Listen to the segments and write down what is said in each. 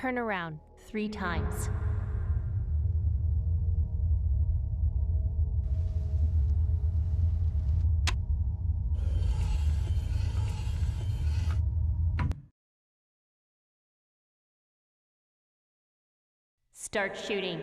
turn around 3 times. Start shooting.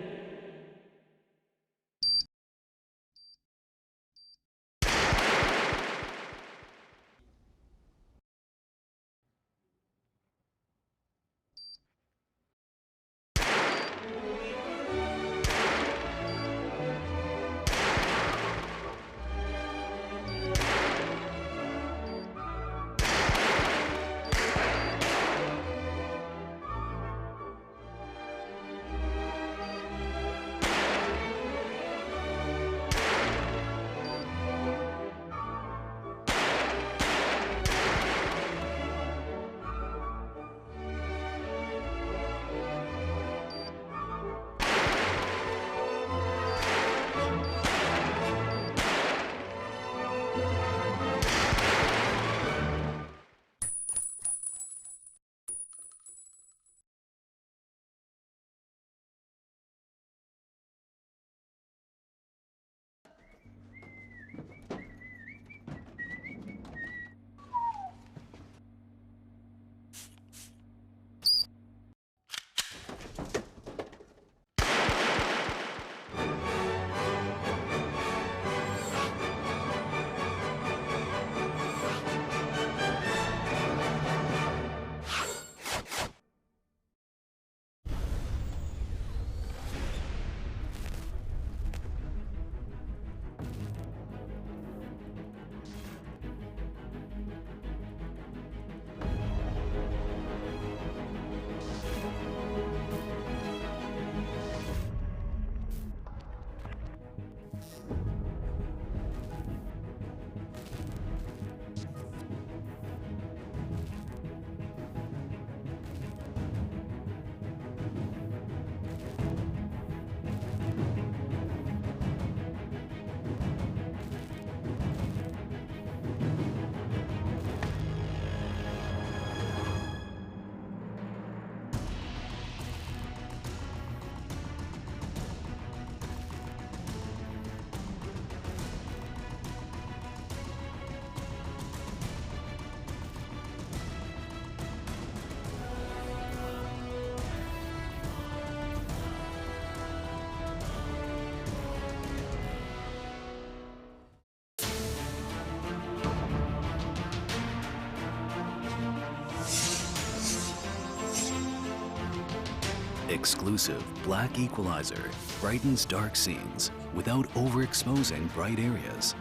Exclusive black equalizer brightens dark scenes without overexposing bright areas.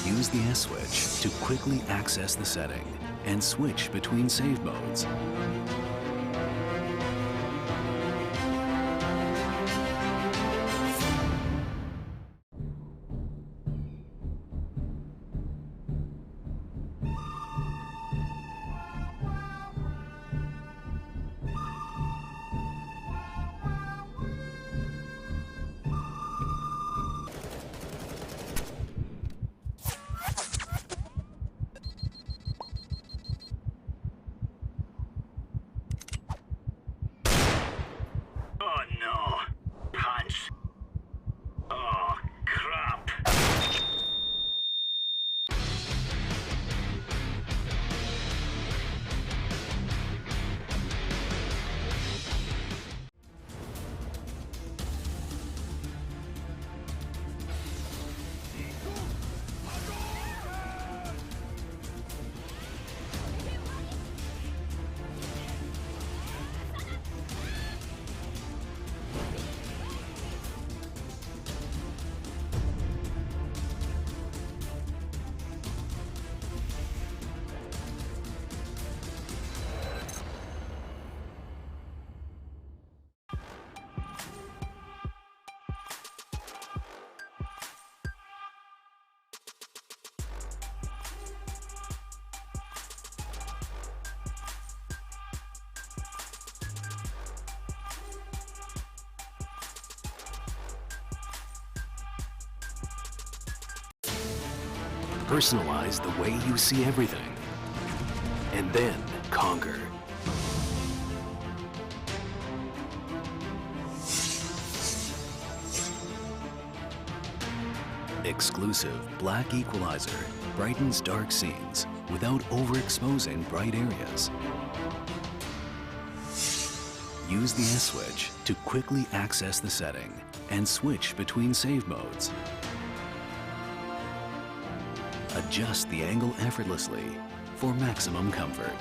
Use the S switch to quickly access the setting and switch between save modes. Personalize the way you see everything. And then conquer. Exclusive black equalizer brightens dark scenes without overexposing bright areas. Use the S switch to quickly access the setting and switch between save modes. Adjust the angle effortlessly for maximum comfort.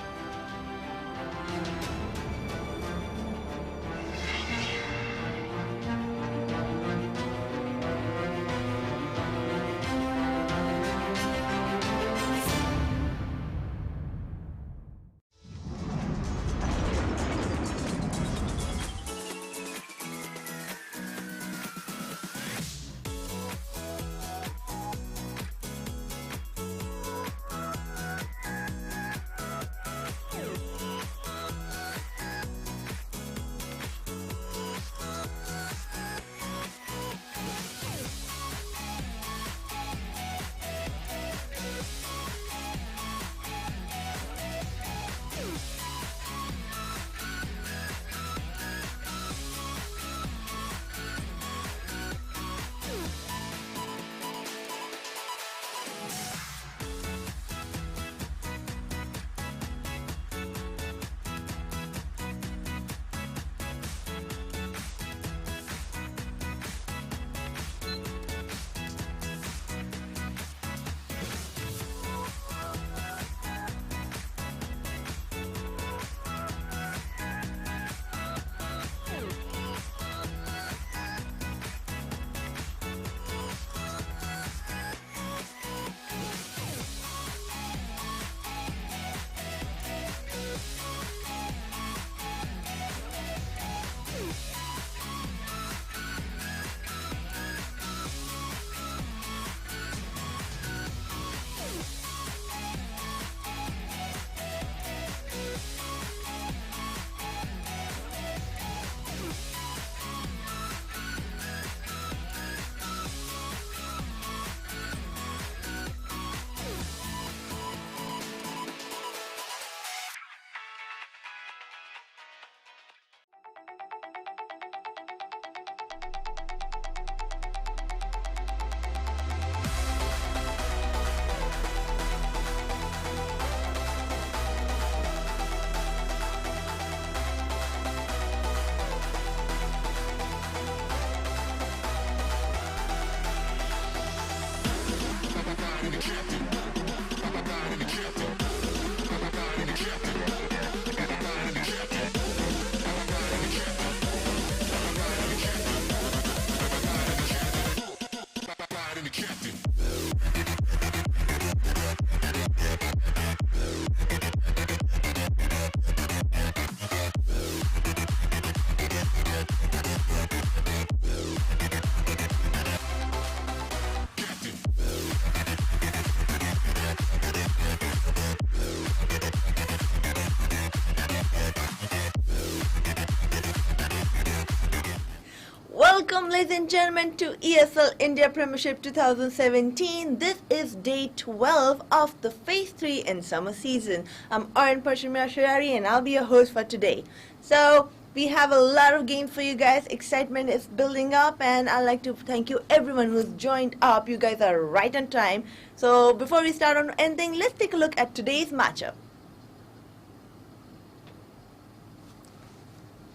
Welcome, ladies and gentlemen, to ESL India Premiership 2017. This is day 12 of the Phase 3 in summer season. I'm Aryan Shari and I'll be your host for today. So, we have a lot of games for you guys. Excitement is building up and I'd like to thank you everyone who's joined up. You guys are right on time. So, before we start on anything, let's take a look at today's matchup.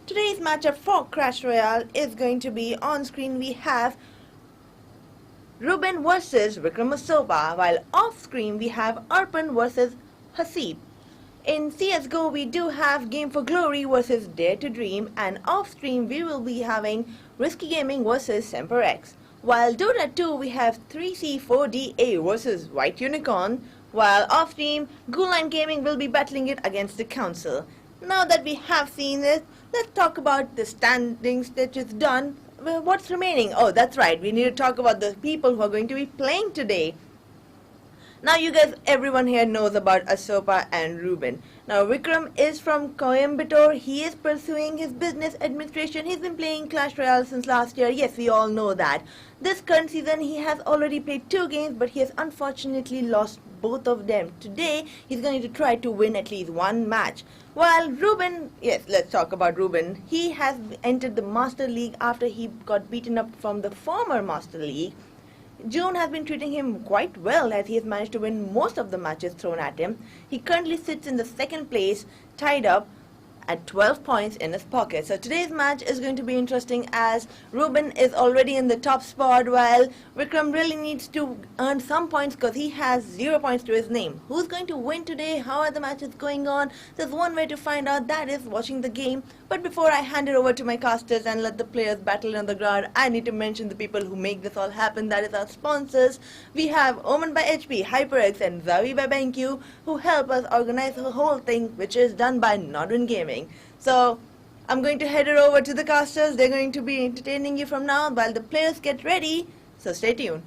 Today's matchup for Clash Royale is going to be on screen. We have Reuben versus Asopa, while off screen we have Reuben versus Hasib. In CSGO we do have Game for Glory versus Dare to Dream, and off stream we will be having Risky Gaming versus Semperex. While Dota 2 we have 3C4DA versus White Unicorn, while off stream Guline Gaming will be battling it against the Council. Now that we have seen this, let's talk about the standings that is done. Well, what's remaining? Oh, that's right. We need to talk about the people who are going to be playing today. Now you guys, everyone here knows about Asopa and Reuben. Now Vikram is from Coimbatore. He is pursuing his business administration. He's been playing Clash Royale since last year. Yes, we all know that. This current season he has already played 2 games, but he has unfortunately lost both of them. Today he's going to try to win at least 1 match. While Reuben, yes, let's talk about Reuben. He has entered the Master League after he got beaten up from the former Master League. June has been treating him quite well as he has managed to win most of the matches thrown at him. He currently sits in the second place, tied up at 12 points in his pocket. So today's match is going to be interesting as Reuben is already in the top spot while Vikram really needs to earn some points because he has 0 points to his name. Who's going to win today? How are the matches going on? There's one way to find out, that is watching the game. But before I hand it over to my casters and let the players battle on the ground, I need to mention the people who make this all happen. That is our sponsors. We have Omen by HP, HyperX and Zawi by BenQ who help us organize the whole thing, which is done by Nodwin Gaming. So I'm going to head it over to the casters. They're going to be entertaining you from now while the players get ready. So stay tuned.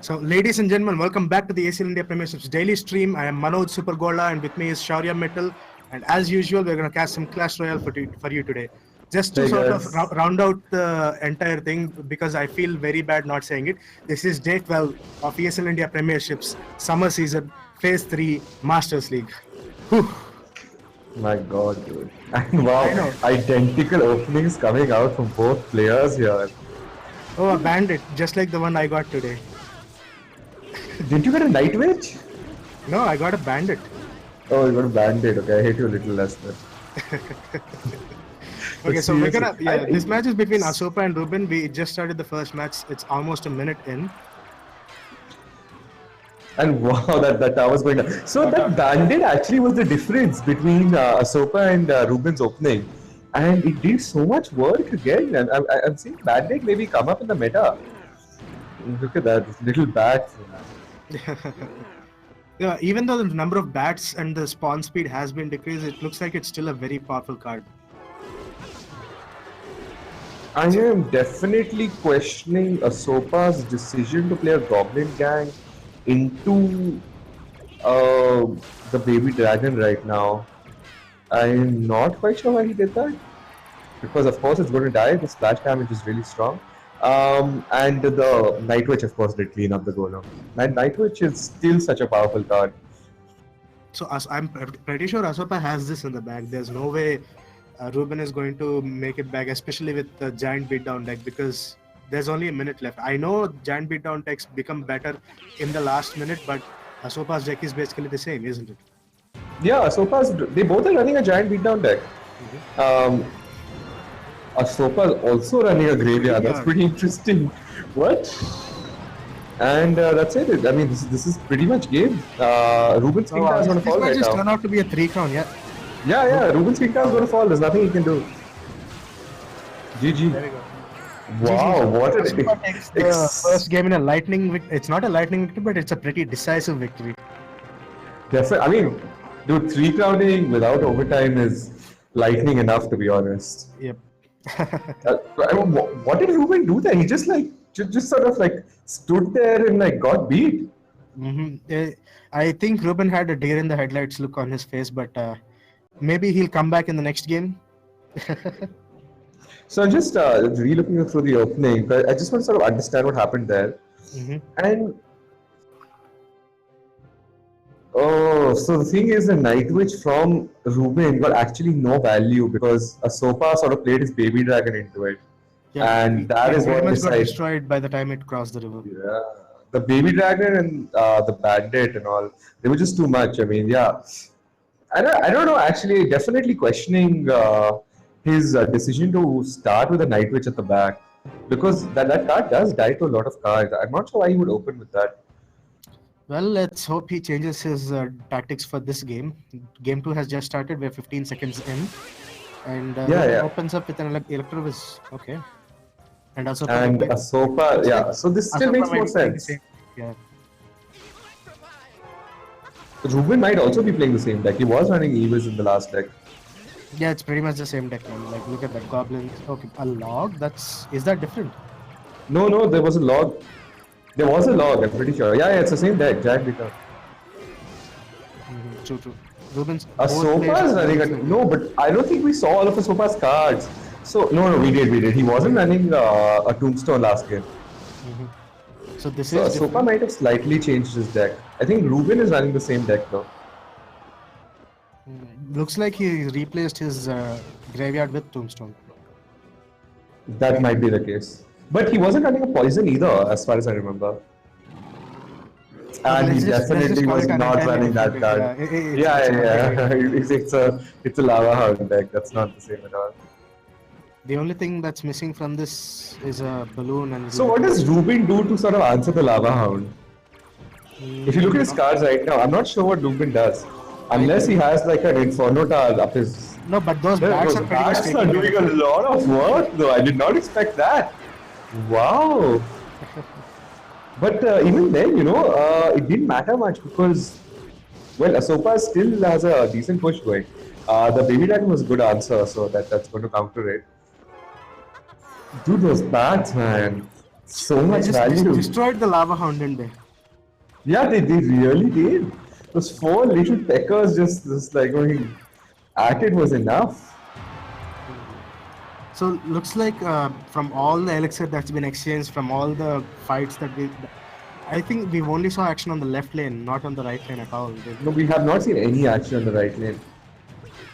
So, ladies and gentlemen, welcome back to the ESL India Premiership's daily stream. I am Manoj Supergola, and with me is Shaurya Mittal. And as usual, we're going to cast some Clash Royale for you today. Just to round out the entire thing, because I feel very bad not saying it. This is day 12 of ESL India Premiership's summer season, Phase 3 Masters League. Whew. My God, dude. And wow, identical openings coming out from both players here. Oh, a bandit, just like the one I got today. Didn't you get a night witch? No, I got a bandit. Oh, you got a bandit. Okay, I hate you a little less then. Okay, so we're gonna this match is between Asopa and Reuben. We just started the first match. It's almost a minute in. And wow, that was going on. So that bandit actually was the difference between Asopa and Reuben's opening. And it did so much work again. And I'm seeing bandit maybe come up in the meta. Look at that, little bat. Yeah, even though the number of bats and the spawn speed has been decreased, it looks like it's still a very powerful card. I am definitely questioning Asopa's decision to play a Goblin Gang into the Baby Dragon right now. I'm not quite sure why he did that. Because of course it's going to die, the splash damage is really strong. And the Night Witch, of course, did clean up the golem. And Night Witch is still such a powerful card. So I'm pretty sure Asopa has this in the bag. There's no way Reuben is going to make it back, especially with the Giant Beatdown deck, because there's only a minute left. I know Giant Beatdown decks become better in the last minute, but Asopa's deck is basically the same, isn't it? Yeah, they both are running a Giant Beatdown deck. Asopa is also running a graveyard. That's pretty interesting. What? And that's it. I mean, this is pretty much game. Reuben's King Tower is going to fall right now. This might just turn out to be a 3-crown, yeah. Yeah. Reuben's King Tower is going to fall. There's nothing he can do. GG. There we go. Wow, GG. what Asopa takes the first game in a lightning victory. It's not a lightning victory, but it's a pretty decisive victory. Definitely. I mean, dude, 3-crowning without overtime is lightning enough, to be honest. Yep. What did Reuben do there? He just sort of stood there and got beat. I think Reuben had a deer in the headlights look on his face, but maybe he'll come back in the next game. So I'm just re-looking through the opening, but I just want to sort of understand what happened there. And oh, So the thing is, the Night Witch from Reuben got actually no value because Asopa sort of played his baby dragon into it, Yeah, and that it is pretty what much got decided. destroyed by the time it crossed the river. Yeah, the baby dragon and the bandit and all, they were just too much. I mean, yeah, I don't know. Actually, definitely questioning his decision to start with a Night Witch at the back because that card does die to a lot of cards. I'm not sure why he would open with that. Well, let's hope he changes his tactics for this game. Game 2 has just started. We're 15 seconds in. And Yeah, Reuben yeah. opens up with an Electrovis. Okay. And also And Asopa, yeah. So this still makes more sense. Yeah. Reuben might also be playing the same deck. He was running Evils in the last deck. Yeah, it's pretty much the same deck. Man. Like, look at that goblin. Okay, a log. Is that different? No, no, there was a log. There was a log, I'm pretty sure. Yeah, yeah, it's the same deck, Jack Beaker. True, true. Reuben's Asopa is running a... No, but I don't think we saw all of Asopa's cards. So, no, we did. He wasn't running a Tombstone last game. So this So is Asopa different. might have slightly changed his deck. I think Reuben is running the same deck though. Looks like he replaced his graveyard with Tombstone. That might be the case. But he wasn't running a poison either, as far as I remember. And he let's just definitely call was it an not entirely running that different card. deck. Yeah, Yeah. it's It's a lava hound deck. That's not the same at all. the only thing that's missing from this is a balloon and. So what does Reuben do to sort of answer the lava hound? If you look at his cards right now, I'm not sure what Reuben does. Unless he has like an Inferno Tower up his... No, but those bats Those are pretty much bats are taking doing a it. lot of work though. I did not expect that. Wow. But even then, it didn't matter much because, well, Asopa still has a decent push going. The Baby Dragon was a good answer, so that's going to counter it. Dude, those bats, man. So They much just value. destroyed the lava hound, didn't they? Yeah, they really did. Those 4 little peckers just like going at it was enough. So looks like from all the elixir that's been exchanged, from all the fights I think we only saw action on the left lane, not on the right lane at all. No, we have not seen any action on the right lane.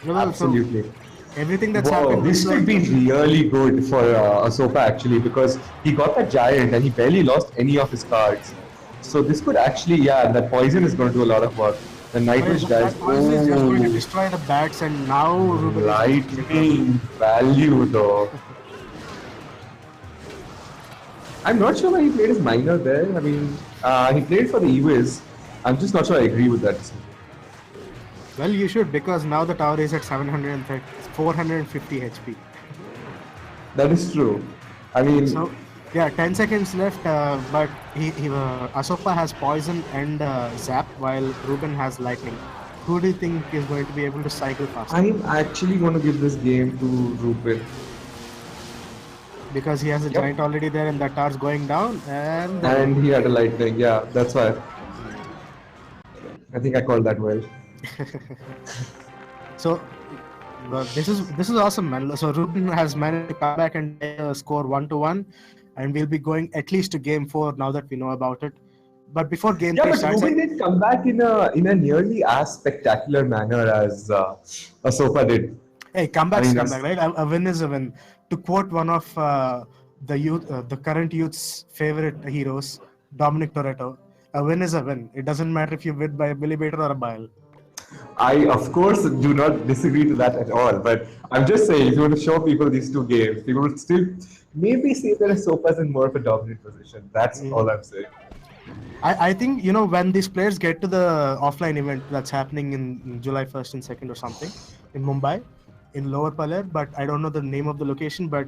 So Absolutely. everything that's Wow, happened. this could be really good for Asopa actually because he got that giant and he barely lost any of his cards. So this could actually, yeah, that poison is going to do a lot of work. The Night Witch guys, That poison is just going to destroy the bats, and now Reuben is lightning value though. I'm not sure why he played his minor there. I mean, he played for the Ewiz. I'm just not sure I agree with that decision. Well, you should, because now the tower is at 450 HP. That is true. I mean, So, yeah, 10 seconds left, but Asopa has poison and zap, while Reuben has lightning. Who do you think is going to be able to cycle faster? I'm actually going to give this game to Reuben. Because he has a giant already there, and that tower's going down, And he had a lightning, yeah, that's why. I think I called that well. So this is awesome, man. So Reuben has managed to come back and score 1-1, and we'll be going at least to game 4 now that we know about it. But before game 3 Yeah, but starts, Reuben did come back in a nearly as spectacular manner as Asopa did. hey, comebacks, I mean, comeback, right? A win is a win. To quote one of the current youth's favorite heroes, Dominic Toretto, a win is a win. It doesn't matter if you win by a millimeter or a mile. I, of course, do not disagree to that at all. But I'm just saying, if you want to show people these 2 games, people would still maybe say that Asopa's in more of a dominant position. That's all I'm saying. I think, when these players get to the offline event that's happening in July 1st and 2nd or something in Mumbai, in Lower Paler, but I don't know the name of the location, but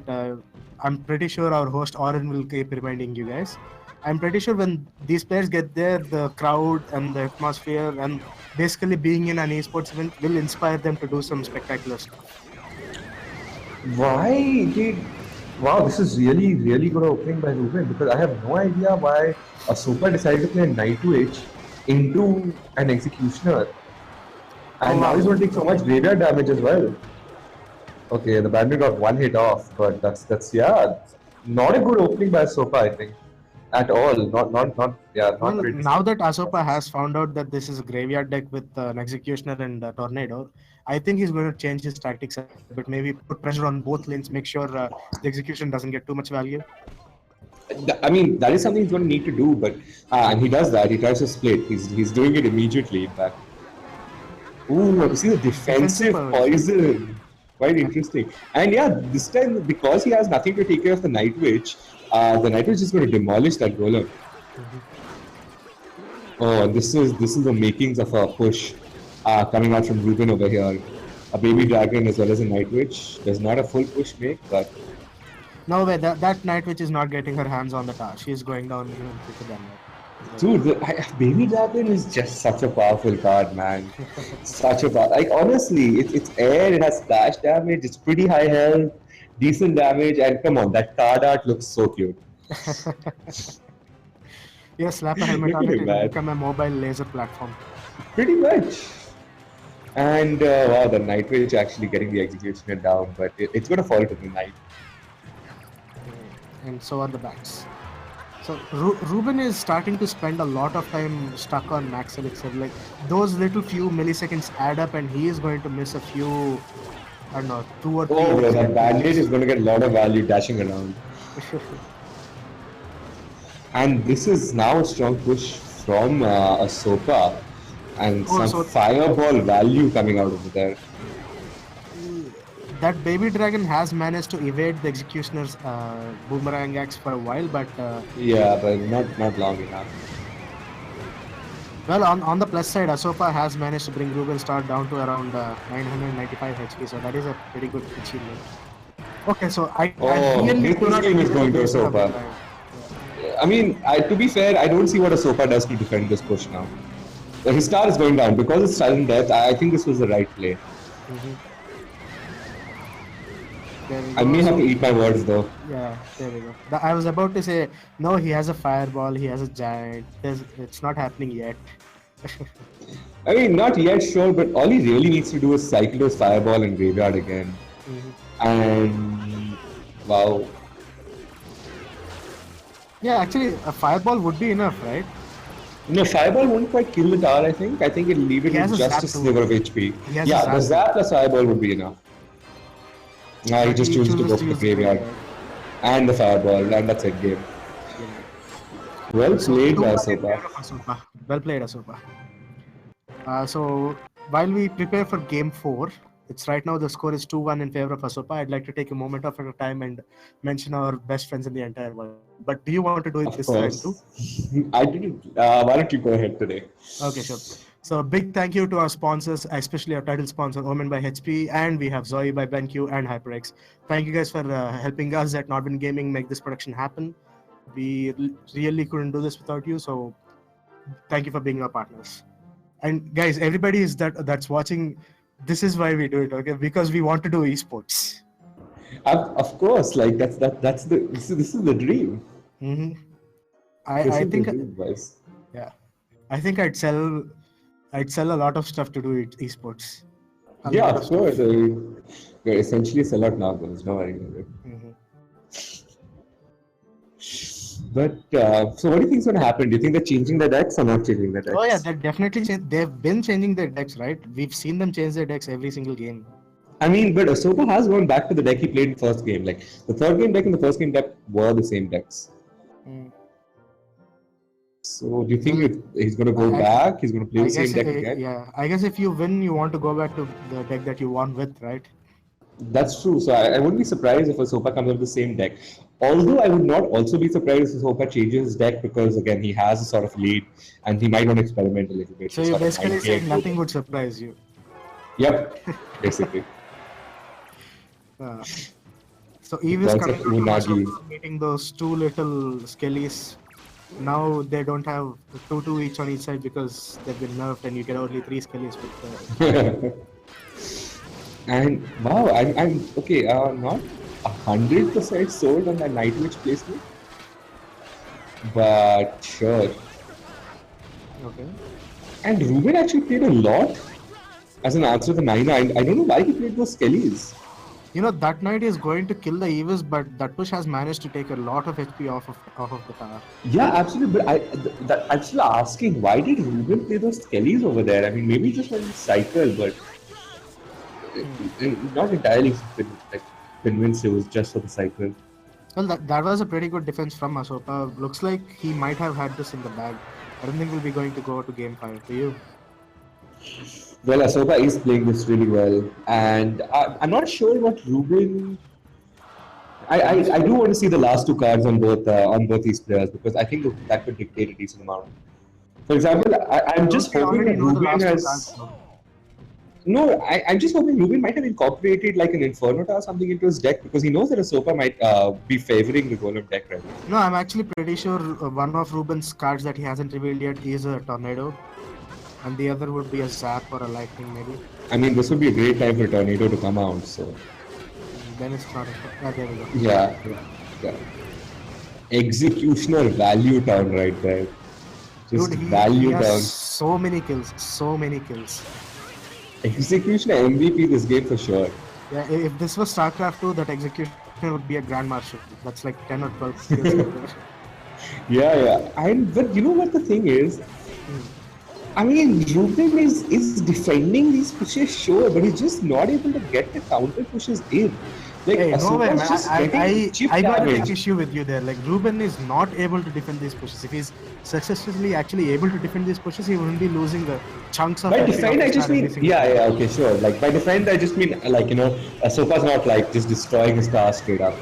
I'm pretty sure our host Oren will keep reminding you guys. I'm pretty sure when these players get there, the crowd and the atmosphere and basically being in an esports event will inspire them to do some spectacular stuff. Why did... Wow, this is really, really good opening by Reuben because I have no idea why Asopa decided to play a Night Witch into an Executioner. And now he's going to take so much graveyard damage as well. Okay, the bandit got 1 hit off, but that's not a good opening by Asopa, I think. at all. Not Well, very now distinct. that Asopa has found out that this is a graveyard deck with an Executioner and a Tornado, I think he's going to change his tactics a bit. Maybe put pressure on both lanes, make sure the Execution doesn't get too much value. I mean, that is something he's going to need to do, but and he does that. He tries to split. He's doing it immediately. In fact, ooh, see the Defensive defensive poison. poison. Quite interesting. And yeah, this time because he has nothing to take care of the Night Witch is going to demolish that golem. Oh, this is the makings of a push coming out from Reuben over here. A baby dragon as well as a Night Witch. There's not a full push make, but No way, that Night Witch is not getting her hands on the tower. She is going down even quicker than that. dude, baby dragon is just such a powerful card, man. Such a like honestly, it's air. It has splash damage. It's pretty high health, decent damage, and come on, that card art looks so cute. Yeah, slap a helmet Look on at it him, and man. become a mobile laser platform. Pretty much. And wow, the Night Witch actually getting the executioner down, but it's gonna fall to the night. And so are the bats. So Reuben is starting to spend a lot of time stuck on max elixir. Like those little few milliseconds add up, and he is going to miss a few. I don't know, 2 or 3. Oh, bro, that bandage kills. is gonna get a lot of value dashing around. And this is now a strong push from Asopa, and Oh, some so- fireball value coming out over there. That baby dragon has managed to evade the executioner's boomerang axe for a while, but Yeah, but not long enough. well, on the plus side, Asopa has managed to bring Reuben Star down to around 995 HP, so that is a pretty good achievement. Okay, so I Oh, really this do not game is agree going to with this Asopa. comeback. I mean, to be fair, I don't see what Asopa does to defend this push now. His star is going down because it's silent death. I think this was the right play. There we I go. may have So- to eat my words though. Yeah, there we go. I was about to say, no, he has a fireball, he has a giant. It's not happening yet. I mean, not yet, sure, but all he really needs to do is cycle those fireball and graveyard again. And wow, Yeah, actually, a fireball would be enough, right? no, fireball won't quite kill the tower. I think it'll leave it He has with a just zap a too. sliver of HP. He has a Yeah, the zap zap plus fireball would be enough. He But just he chooses to go chooses for to the use the graveyard and the fireball, and that's it game. Well played, 2-1 in Asopa. favor of Asopa. Well played, Asopa. So while we prepare for game 4, it's right now the score is 2-1 in favor of Asopa. I'd like to take a moment of our time and mention our best friends in the entire world. But do you want to do it Of this time too? course. I didn't. Why don't you go ahead today? Okay, sure. So big thank you to our sponsors, especially our title sponsor, Omen by HP, and we have Zoe by BenQ and HyperX. Thank you guys for helping us at Nordwind Gaming make this production happen. We really couldn't do this without you, so thank you for being our partners. And guys, everybody is that's watching, this is why we do it, okay? Because we want to do esports. Of course, like that's the this is the dream. Mm-hmm. This I is think the dream, guys. yeah, I think I'd sell a lot of stuff to do it esports. A Yeah, lot of course. I mean, you're essentially a sellout now, guys. No worries. Mhm. But so, what do you think is going to happen? Do you think they're changing the decks or not changing the decks? Oh yeah, they're definitely they've been changing their decks, right? We've seen them change their decks every single game. I mean, but Asopa has gone back to the deck he played in the first game. Like the third game deck and the first game deck were the same decks. Mm. So, do you think he's going to go back? He's going to play the same deck again? Yeah, I guess if you win, you want to go back to the deck that you won with, right? That's true. So I wouldn't be surprised if Asopa comes up with the same deck. Although I would not also be surprised if Asopa changes his deck because again he has a sort of lead and he might want to experiment a little bit. So to you're sort of basically mind saying game. nothing would surprise you. Yep, basically. So Eve is Concept coming out Unagi. from Asopa, meeting those two little skellies. Now they don't have 2 each on each side because they've been nerfed and you get only 3 skellies with And wow, I'm okay. Not 100% sold on that Night Witch placement, but sure. Okay. And Reuben actually played a lot as an answer to the Nina. I don't know why he played those Kellys. You know, that knight is going to kill the Evis, but that push has managed to take a lot of HP off of the tower. Yeah, absolutely. But I'm still asking, why did Reuben play those Kellys over there? I mean, maybe just one cycle, but not entirely like, convinced it was just for the cycle. Well, that was a pretty good defense from Asopa. Looks like he might have had this in the bag. I don't think we'll be going to go to game 5. Do you? Well, Asopa is playing this really well, and I'm not sure what Reuben. I do want to see the last two cards on both these players because I think that could dictate a decent amount. For example, I'm Don't just we hoping already that know the Reuben last two has. cards, though? No, I'm just hoping Reuben might have incorporated like an Inferno or something into his deck because he knows that Asopa might be favoring the Golem deck right now. No, I'm actually pretty sure one of Ruben's cards that he hasn't revealed yet is a Tornado, and the other would be a Zap or a Lightning, maybe. I mean, this would be a great time for Tornado to come out, so. Then it's not. There we go. Yeah. Executioner value down right there. Just Dude, value he has down. so many kills. So many kills. Executioner MVP this game for sure. Yeah, if this was StarCraft 2, that execution would be a Grand Marshal. That's like 10 or 12 kills. Right there. Yeah. But you know what the thing is? I mean, Reuben is defending these pushes, sure, but he's just not able to get the counter pushes in. Like, Hey, no way, Asopa's man. just getting chip I got to damage. take issue with you there. Like, Reuben is not able to defend these pushes. If he's successfully actually able to defend these pushes, he wouldn't be losing the chunks of By HP defend, off I his just card mean, every single yeah, time. okay, sure. Like, by defend, I just mean, like, Asopa's not, like, just destroying his car straight up.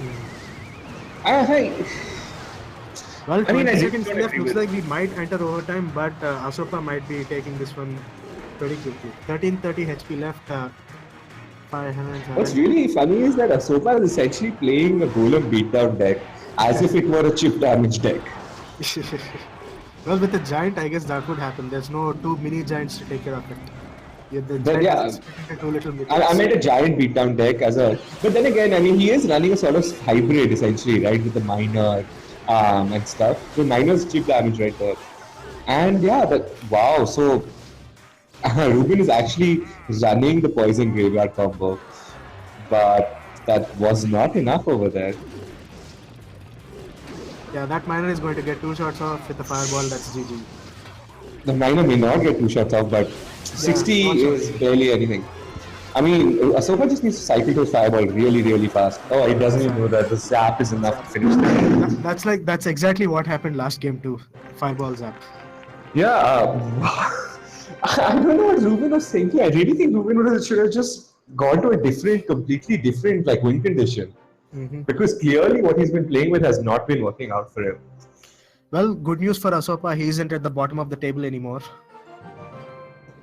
Well, I mean, 20 I seconds don't left. agree Looks with- like we might enter overtime, but Asopa might be taking this one pretty quickly. 1330 HP left. 507. What's really funny is that Asopa is essentially playing a Golem beatdown deck as if it were a chip damage deck. Well, with the giant, I guess that would happen. There's no two mini giants to take care of it. Yeah, the But giant yeah, is split into two little minions. I made a giant beatdown deck as a. But then again, I mean, he is running a sort of hybrid essentially, right, with the miner and stuff. So miner's chip damage right there. And yeah, wow. So Reuben is actually running the poison graveyard combo, but that was not enough over there. Yeah, that miner is going to get 2 shots off with the fireball. That's GG. The miner may not get 2 shots off, but 60 not is barely anything. I mean, Asopa just needs to cycle to his fireball really, really fast. Oh, he doesn't even know that the zap is enough to finish the game. That's exactly what happened last game too. Fireball zap. Yeah, I don't know what Reuben was thinking. I really think should have just gone to a completely different like win condition. Because clearly what he's been playing with has not been working out for him. Well, good news for Asopa. He isn't at the bottom of the table anymore.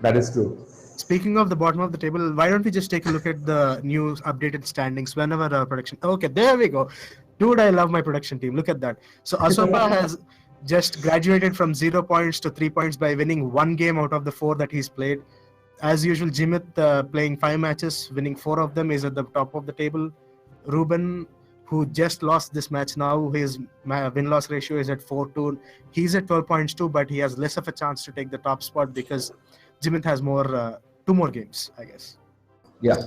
That is true. Speaking of the bottom of the table, why don't we just take a look at the new updated standings whenever our production. Okay, there we go. Dude, I love my production team. Look at that. So Asopa has just graduated from 0 points to 3 points by winning 1 game out of the 4 that he's played. As usual, Jimit playing 5 matches, winning 4 of them, is at the top of the table. Reuben, who just lost this match now, his win-loss ratio is at 4-2. He's at 12 points too, but he has less of a chance to take the top spot because Jimit has more 2 more games, I guess. Yeah.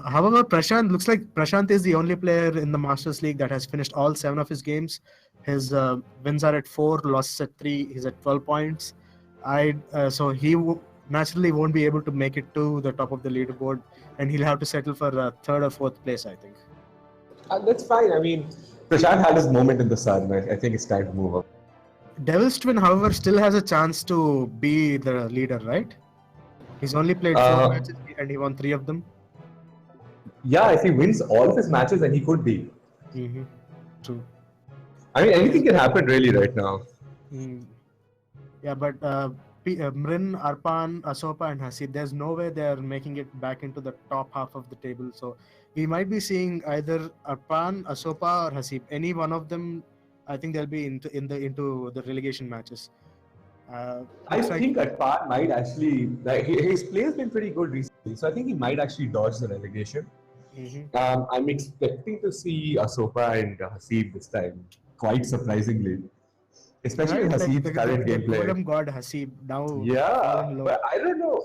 However, Prashant looks like Prashant is the only player in the Masters League that has finished all 7 of his games. His wins are at 4, losses at 3. He's at 12 points. So he naturally won't be able to make it to the top of the leaderboard, and he'll have to settle for 3rd or 4th place, I think. That's fine. I mean, Prashant had his moment in the sun. I think it's time to move up. Devil's Twin, however, still has a chance to be the leader, right? He's only played 4 matches and he won 3 of them. Yeah, if he wins all of his matches, then he could be. True. I mean, anything can happen really right now. Yeah, but Mrin, Arpan, Asopa, and Hasib, there's no way they're making it back into the top half of the table. So we might be seeing either Arpan, Asopa, or Hasib. Any one of them, I think they'll be into the relegation matches. I think Atpan might actually, like, his play has been pretty good recently, so I think he might actually dodge the relegation. I'm expecting to see Asopa and Hasib this time, quite surprisingly. Especially Right, Hasib's like current the gameplay. Golem God Hasib now. Yeah, low. but I don't know.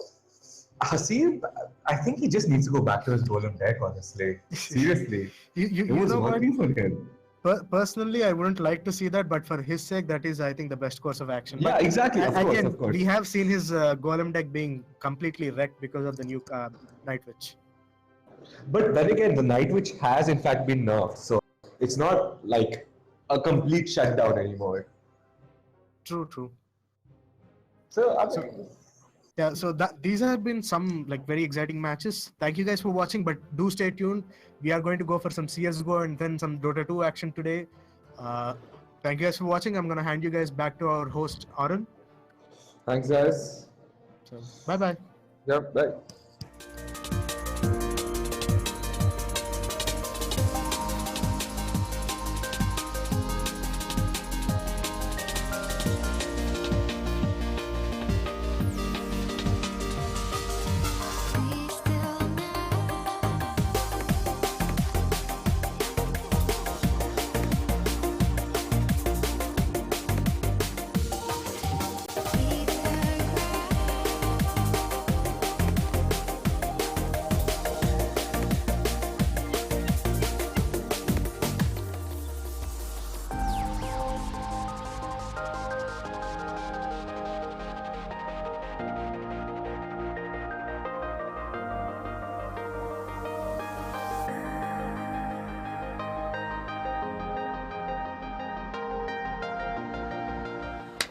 Haseeb, I think he just needs to go back to his golem deck, honestly. Seriously. You It was know what? working for him. Personally, I wouldn't like to see that, but for his sake, that is, I think, the best course of action. Yeah, But exactly. Of course, again, of course. we have seen his golem deck being completely wrecked because of the new Night Witch. But then again, the Night Witch has in fact been nerfed, so it's not like a complete shutdown anymore. True, true. So, I So mean, yeah, so that these have been some like very exciting matches. Thank you guys for watching, but do stay tuned. We are going to go for some CSGO and then some Dota 2 action today. Uh, Thank you guys for watching. I'm gonna hand you guys back to our host Arun. thanks, guys. So bye bye. Yep, bye.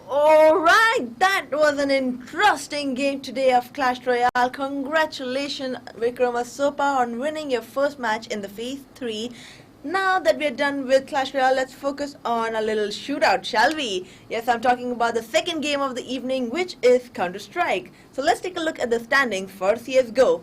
Alright, that was an interesting game today of Clash Royale. Congratulations, Vikram Asopa, on winning your first match in the Phase 3. Now that we're done with Clash Royale, let's focus on a little shootout, shall we? Yes, I'm talking about the second game of the evening, which is Counter-Strike. So let's take a look at the standings for CSGO.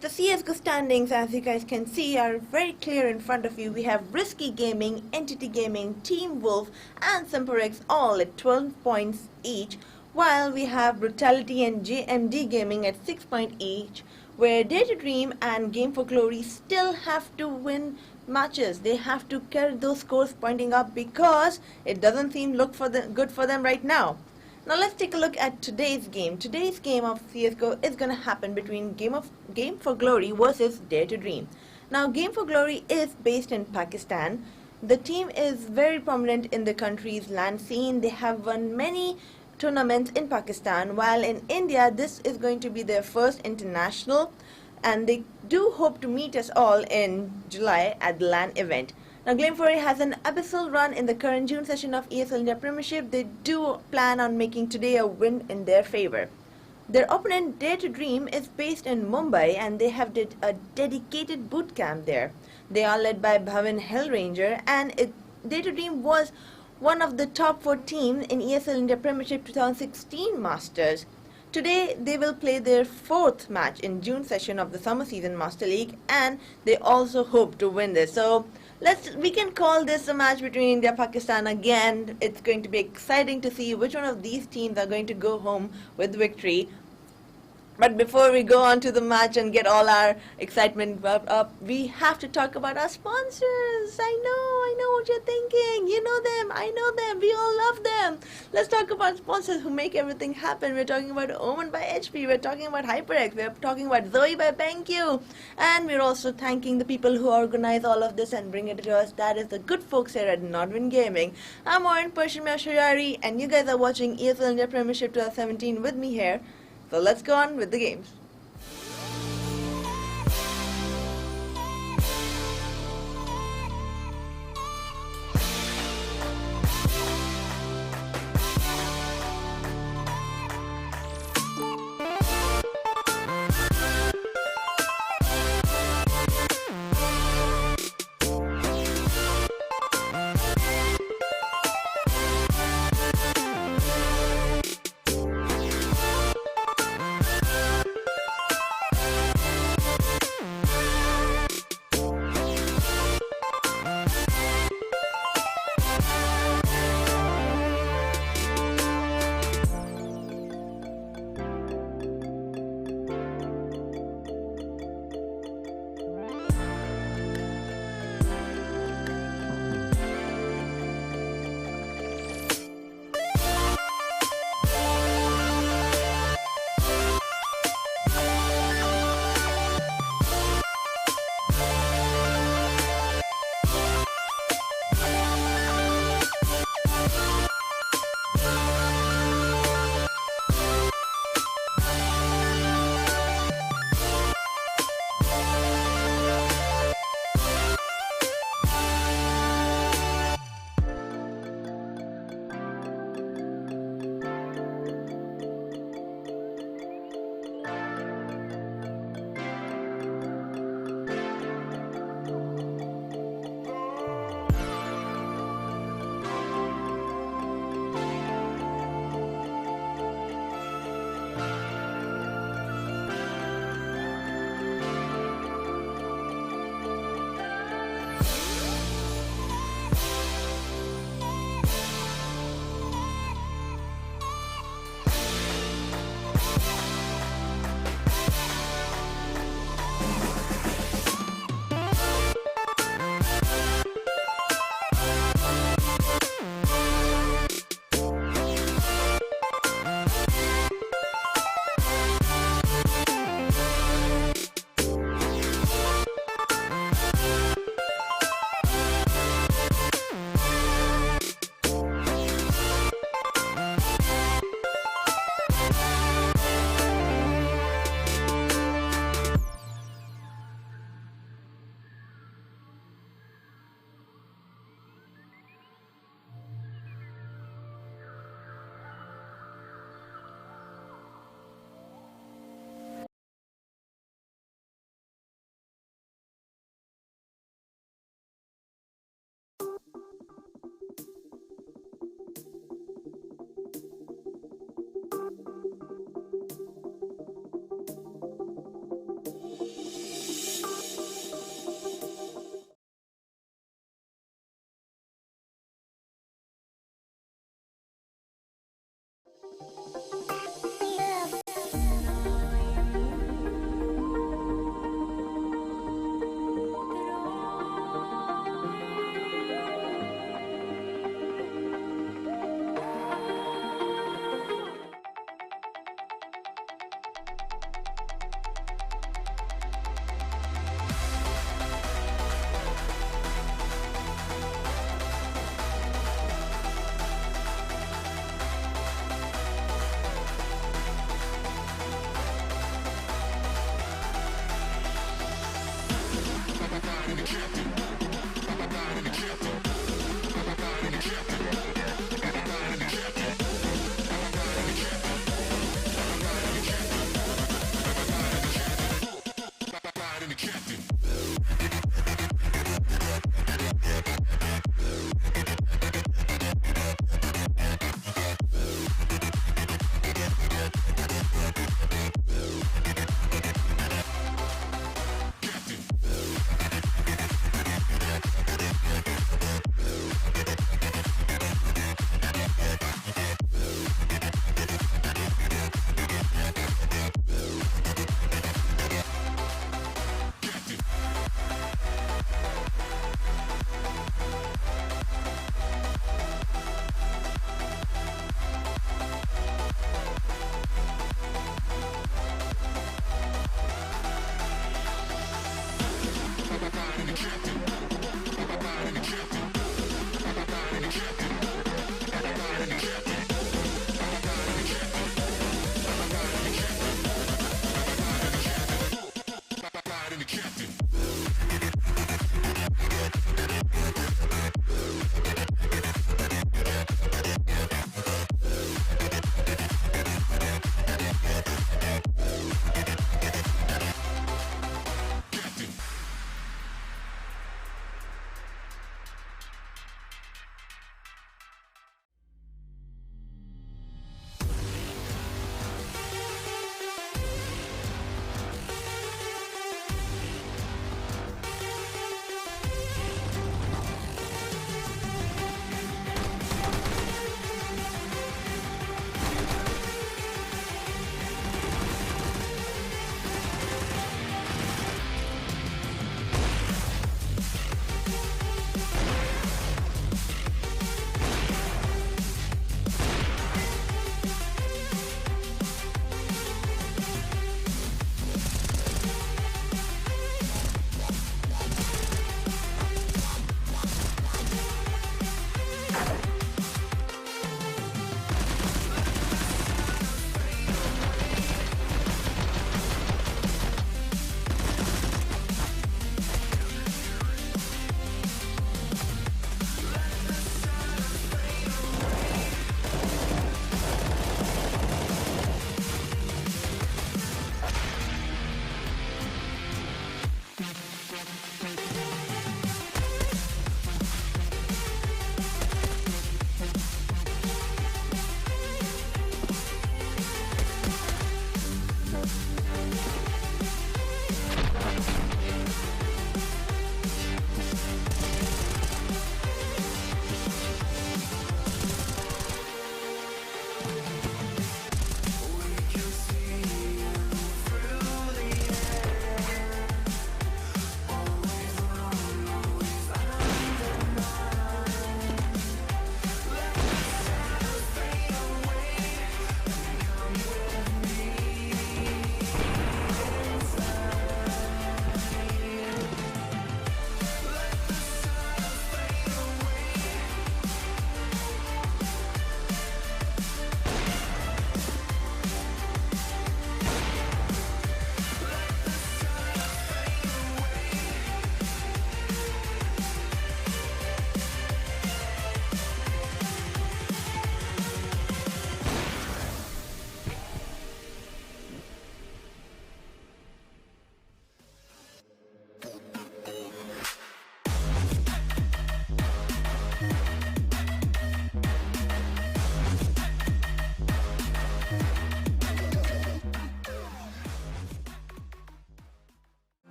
The CSGO standings, as you guys can see, are very clear in front of you. We have Risky Gaming, Entity Gaming, Team Wolf, and Simperex all at 12 points each, while we have Brutality and JMD Gaming at 6 points each, where Data Dream and Game for Glory still have to win matches. They have to carry those scores pointing up because it doesn't seem good for them right now. Now let's take a look at today's game. Today's game of CSGO is going to happen between Game for Glory versus Dare to Dream. Now Game for Glory is based in Pakistan. The team is very prominent in the country's land scene. They have won many tournaments in Pakistan, while in India this is going to be their first international, and they do hope to meet us all in July at the LAN event. Now, Glenforay has an abyssal run in the current June session of ESL India Premiership. They do plan on making today a win in their favor. Their opponent, Dare to Dream, is based in Mumbai, and they have did a dedicated boot camp there. They are led by Bhavin Hellranger, and Dare to Dream was one of the top 4 teams in ESL India Premiership 2016 Masters. Today they will play their 4th match in June session of the Summer Season Master League, and they also hope to win this. So we can call this a match between India and Pakistan again. It's going to be exciting to see which one of these teams are going to go home with victory. But before we go on to the match and get all our excitement up, we have to talk about our sponsors. I know what you're thinking. You know them, I know them, we all love them. Let's talk about sponsors who make everything happen. We're talking about Omen by HP, we're talking about HyperX, we're talking about Zoe by BenQ, and we're also thanking the people who organize all of this and bring it to us. That is the good folks here at Nodwin Gaming. I'm Oren Pershimya Shayari, and you guys are watching ESL India Premiership 2017 with me here. So let's go on with the games.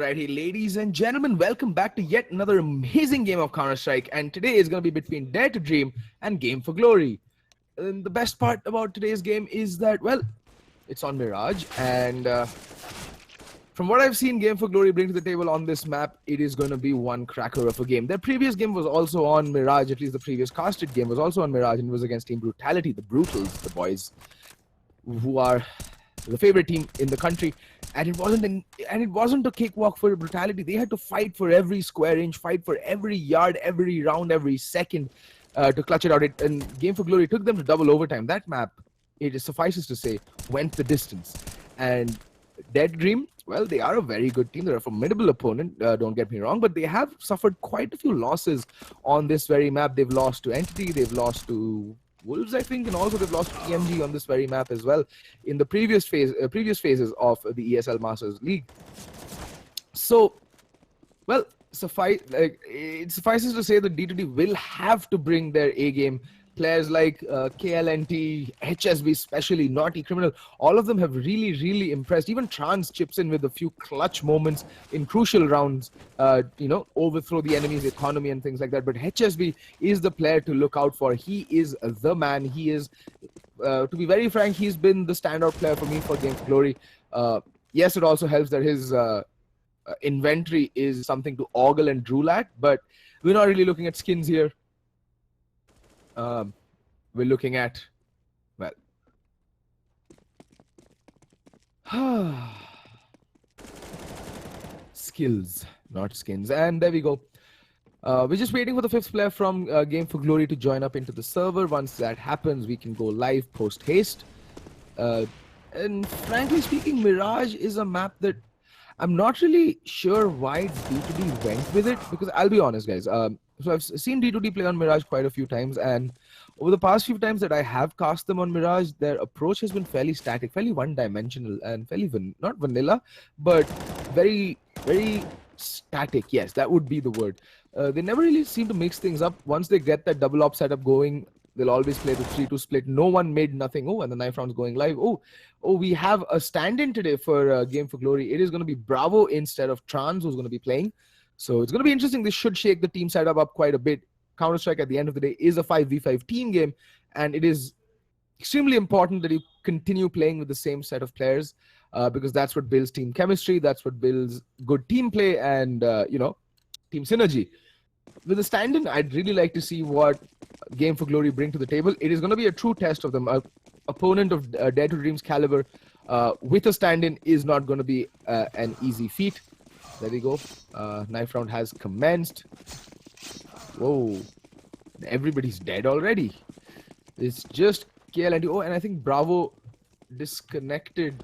Alrighty, ladies and gentlemen, welcome back to yet another amazing game of Counter-Strike. And today is going to be between Dare to Dream and Game for Glory. And the best part about today's game is that, well, it's on Mirage. And from what I've seen Game for Glory bring to the table on this map, it is going to be one cracker of a game. Their previous game was also on Mirage, at least the previous casted game was also on Mirage, and it was against Team Brutality, the Brutals, the boys who are the favorite team in the country. And it wasn't a cakewalk for Brutality. They had to fight for every square inch, fight for every yard, every round, every second to clutch it out. And Game for Glory took them to double overtime. That map, it suffices to say, went the distance. And Dead Dream, well, they are a very good team. They're a formidable opponent, don't get me wrong, but they have suffered quite a few losses on this very map. They've lost to Entity, they've lost to Wolves, I think, and also they've lost to TMG on this very map as well in the previous phases of the ESL Masters League. So, well, it suffices to say that D2D will have to bring their A game. Players like KLNT, HSB especially, Naughty Criminal, all of them have really impressed. Even Trans chips in with a few clutch moments in crucial rounds, overthrow the enemy's economy and things like that. But HSB is the player to look out for. He is the man. He is, to be very frank, he's been the standout player for me for Game for Glory. Yes, it also helps that his inventory is something to ogle and drool at, but we're not really looking at skins here. We're looking at, well, skills, not skins. And there we go. We're just waiting for the fifth player from Game for Glory to join up into the server. Once that happens, we can go live post-haste. And frankly speaking, Mirage is a map that I'm not really sure why D2D went with it, because I'll be honest, guys. So I've seen D2D play on Mirage quite a few times, and over the past few times that I have cast them on Mirage, their approach has been fairly static, fairly one-dimensional, and fairly not vanilla, but very static. Yes, that would be the word. They never really seem to mix things up. Once they get that double op setup going, they'll always play the 3-2 split. No one made nothing. Oh, and the knife round's going live. Oh, we have a stand-in today for Game for Glory. It is going to be Bravo instead of Trans who's going to be playing. So it's going to be interesting. This should shake the team setup up quite a bit. Counter-Strike at the end of the day is a 5v5 team game, and it is extremely important that you continue playing with the same set of players because that's what builds team chemistry, that's what builds good team play and, team synergy. With the stand-in, I'd really like to see what Game for Glory bring to the table. It is going to be a true test of them. An opponent of Dare to Dream's caliber with a stand-in is not going to be an easy feat. There we go. Knife round has commenced. Whoa. Everybody's dead already. It's just KLNT. Oh, and I think Bravo disconnected.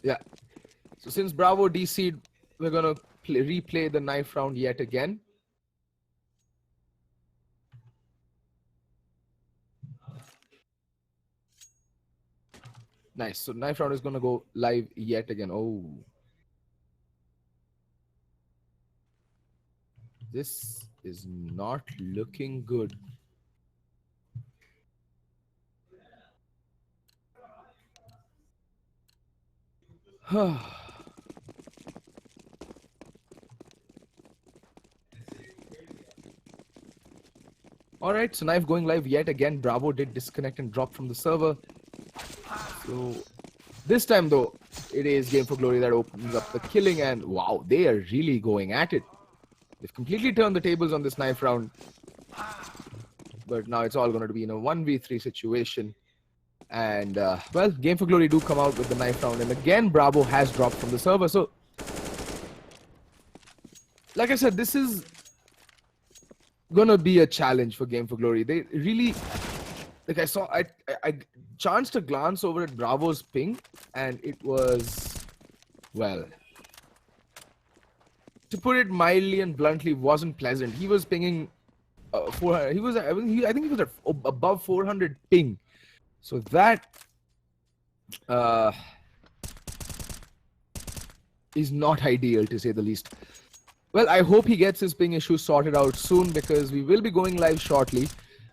Yeah. So since Bravo DC'd, we're going to replay the knife round yet again. Nice. So knife round is going to go live yet again. Oh. This is not looking good. Alright, so knife going live yet again. Bravo did disconnect and drop from the server. So this time though, it is Game for Glory that opens up the killing, and wow, they are really going at it. They've completely turned the tables on this knife round. But now it's all going to be in a 1v3 situation. And well, Game for Glory do come out with the knife round, and again Bravo has dropped from the server. So like I said, this is gonna be a challenge for Game for Glory. They really, like, I chanced a glance over at Bravo's ping, and it was, well, to put it mildly and bluntly, wasn't pleasant. He was pinging 400. I think he was at above 400 ping. So that is not ideal, to say the least. Well, I hope he gets his ping issue sorted out soon, because we will be going live shortly.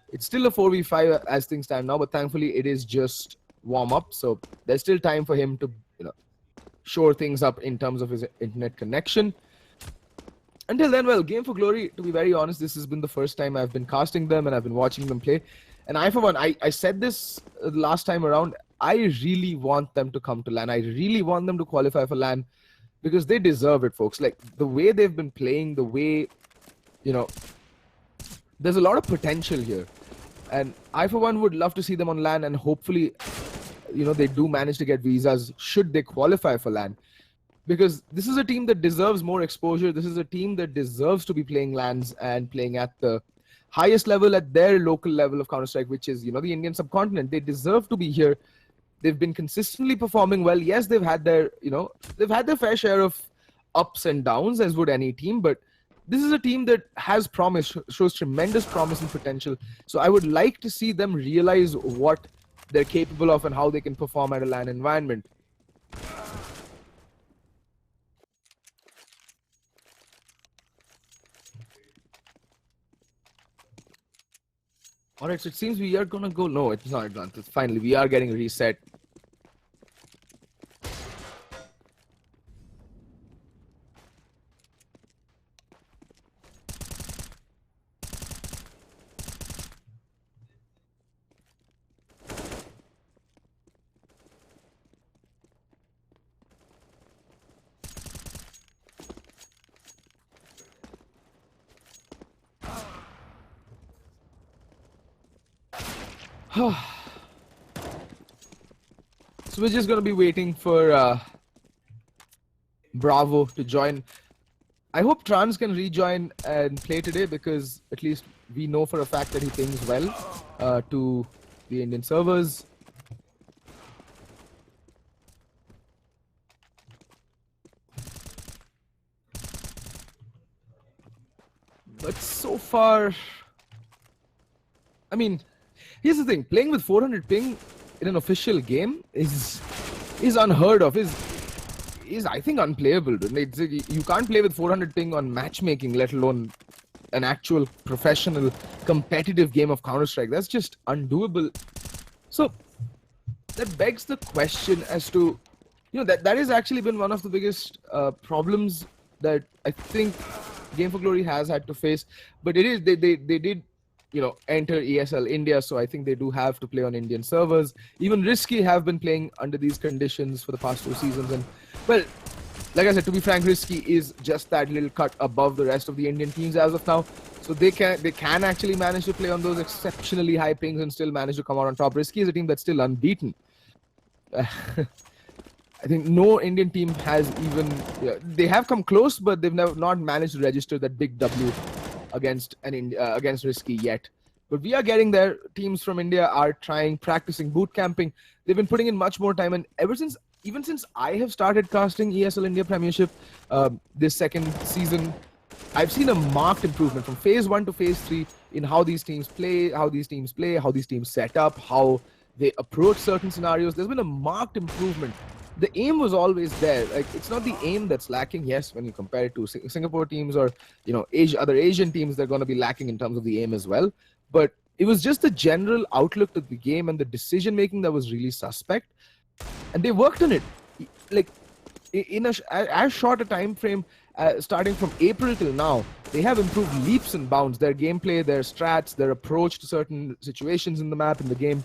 It's still a 4v5 as things stand now, but thankfully it is just warm up, so there's still time for him to, shore things up in terms of his internet connection. Until then, well, Game for Glory, to be very honest, this has been the first time I've been casting them and I've been watching them play. And I, for one, I said this last time around, I really want them to come to LAN. I really want them to qualify for LAN because they deserve it, folks. Like, the way they've been playing, the way, there's a lot of potential here. And I, for one, would love to see them on LAN, and hopefully, they do manage to get visas should they qualify for LAN. Because this is a team that deserves more exposure. This is a team that deserves to be playing LANs and playing at the highest level, at their local level of Counter-Strike, which is, the Indian subcontinent. They deserve to be here. They've been consistently performing well. Yes, they've had their, they've had their fair share of ups and downs, as would any team, but this is a team that has promise, shows tremendous promise and potential. So I would like to see them realize what they're capable of and how they can perform at a LAN environment. Alright, so it seems we are gonna go. No, it's not advanced. Finally, we are getting reset. So we're just gonna be waiting for Bravo to join. I hope Trans can rejoin and play today, because at least we know for a fact that he pings well to the Indian servers. But so far, I mean, here's the thing, playing with 400 ping in an official game is unheard of, is I think unplayable. You can't play with 400 ping on matchmaking, let alone an actual professional competitive game of Counter-Strike. That's just undoable. So that begs the question as to, that has actually been one of the biggest problems that I think Game for Glory has had to face. But it is, they did enter ESL India, so I think they do have to play on Indian servers. Even Risky have been playing under these conditions for the past 2 seasons, and well, like I said, to be frank, Risky is just that little cut above the rest of the Indian teams as of now. So they can actually manage to play on those exceptionally high pings and still manage to come out on top. Risky is a team that's still unbeaten. I think no Indian team has even, they have come close, but they've not managed to register that big W against Risky yet. But we are getting there. Teams from India are practicing, boot camping. They've been putting in much more time, and even since I have started casting ESL India Premiership this second season, I've seen a marked improvement from phase 1 to phase 3 in how these teams play, how these teams set up, how they approach certain scenarios. There's been a marked improvement. The aim was always there. Like, it's not the aim that's lacking. Yes, when you compare it to Singapore teams or other Asian teams, they're going to be lacking in terms of the aim as well. But it was just the general outlook to the game and the decision making that was really suspect, and they worked on it. Like, in as short a time frame, starting from April till now, they have improved leaps and bounds. Their gameplay, their strats, their approach to certain situations in the map, in the game,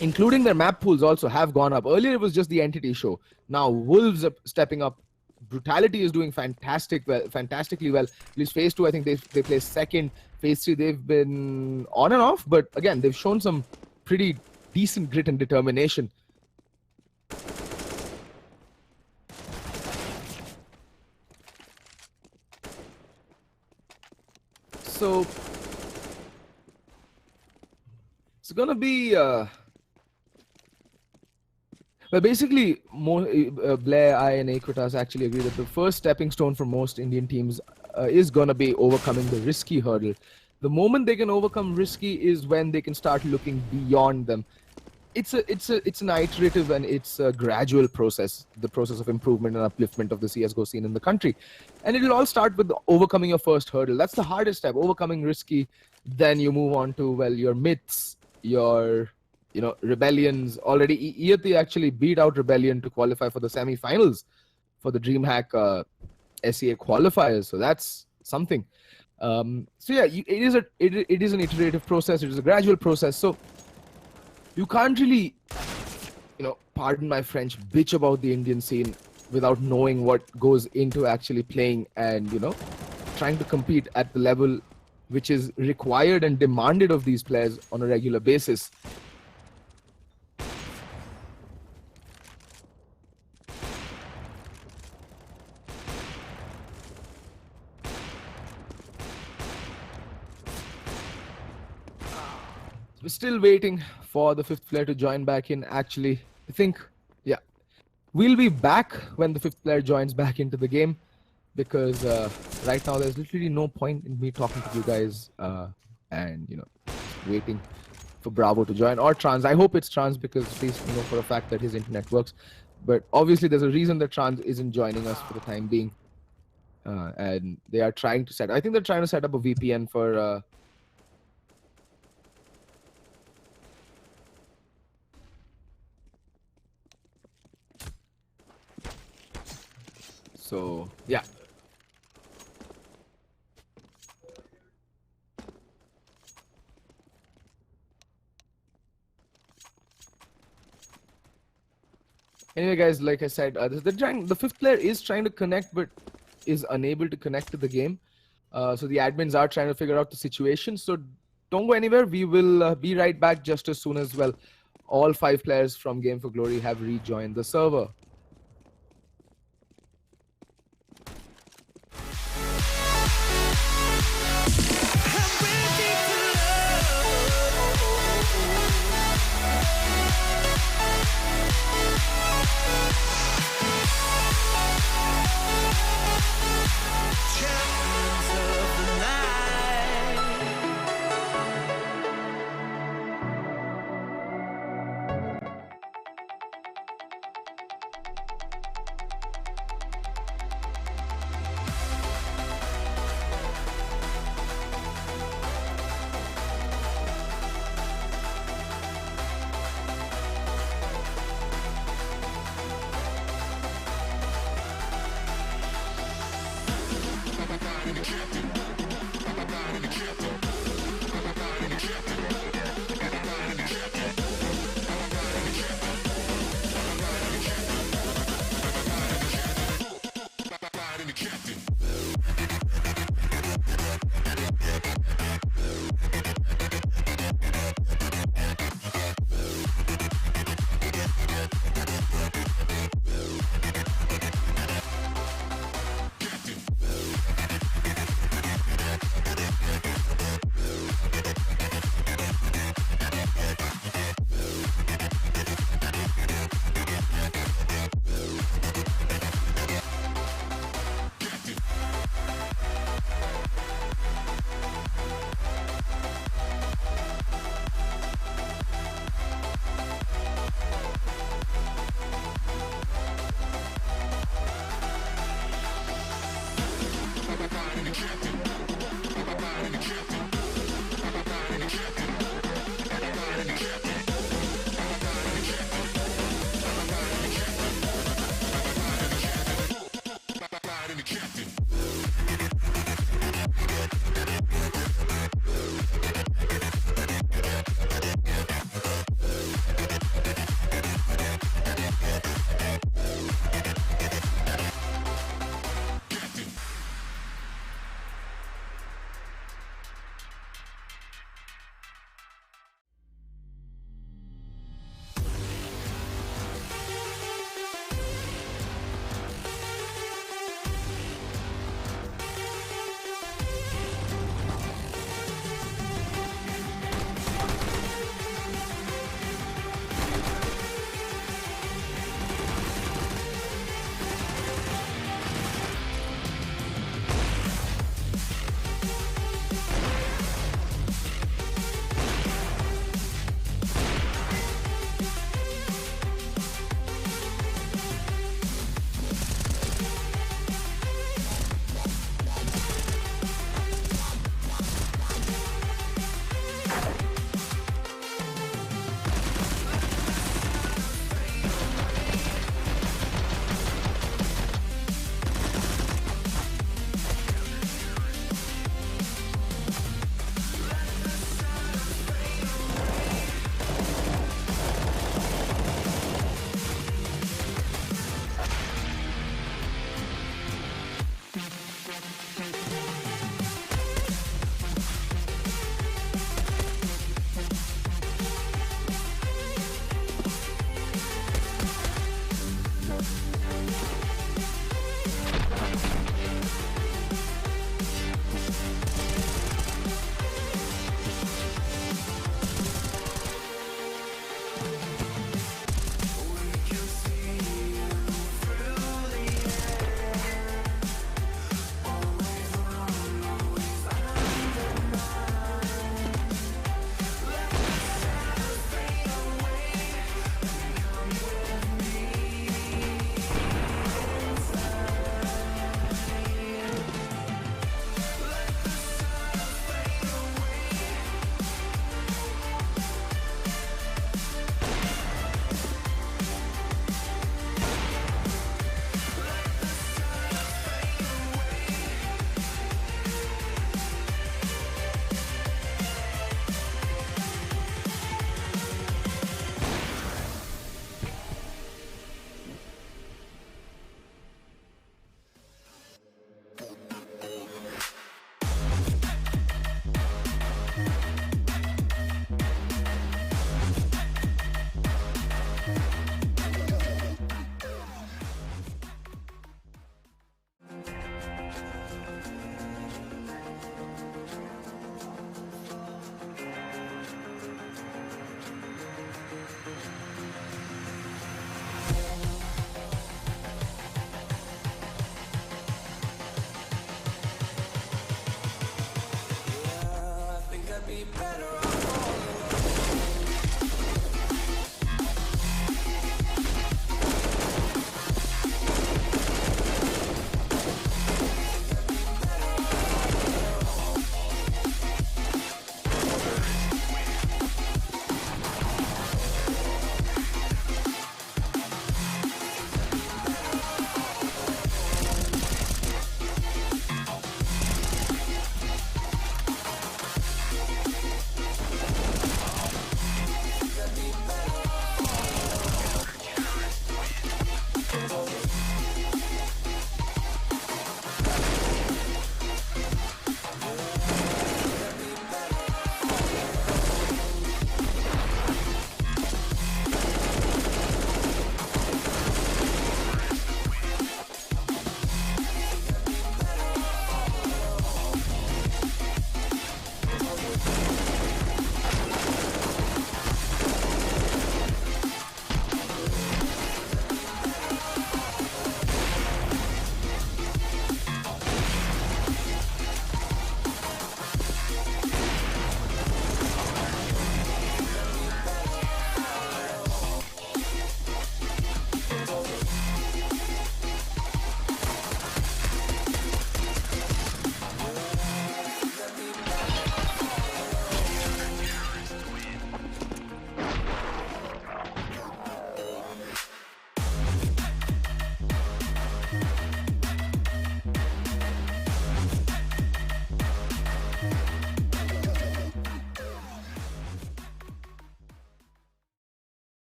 including their map pools, also have gone up. Earlier it was just the entity show. Now Wolves are stepping up. Brutality is doing fantastically well. At least phase 2, I think they placed second. Phase 3, they've been on and off, but again, they've shown some pretty decent grit and determination. So it's gonna be well, basically, Blair, I, and Equitas actually agree that the first stepping stone for most Indian teams is gonna be overcoming the Risky hurdle. The moment they can overcome Risky is when they can start looking beyond them. It's an iterative and it's a gradual process, the process of improvement and upliftment of the CSGO scene in the country. And it'll all start with overcoming your first hurdle. That's the hardest step, overcoming Risky. Then you move on to, well, your myths, your Rebellion's already. Yeti actually beat out Rebellion to qualify for the semi-finals for the DreamHack SEA qualifiers. So that's something. So yeah, it is an iterative process. It is a gradual process. So you can't really, pardon my French, bitch about the Indian scene without knowing what goes into actually playing and trying to compete at the level which is required and demanded of these players on a regular basis. We're still waiting for the 5th player to join back in. Actually, I think, yeah, we'll be back when the 5th player joins back into the game, because right now there's literally no point in me talking to you guys and waiting for Bravo to join, or Trans. I hope it's Trans, because at least for a fact that his internet works. But obviously there's a reason that Trans isn't joining us for the time being, and they are trying to set. I think they're trying to set up a VPN for. So yeah. Anyway, guys, like I said, the 5th player is trying to connect, but is unable to connect to the game. So the admins are trying to figure out the situation. So don't go anywhere. We will be right back just as soon as all 5 players from Game for Glory have rejoined the server.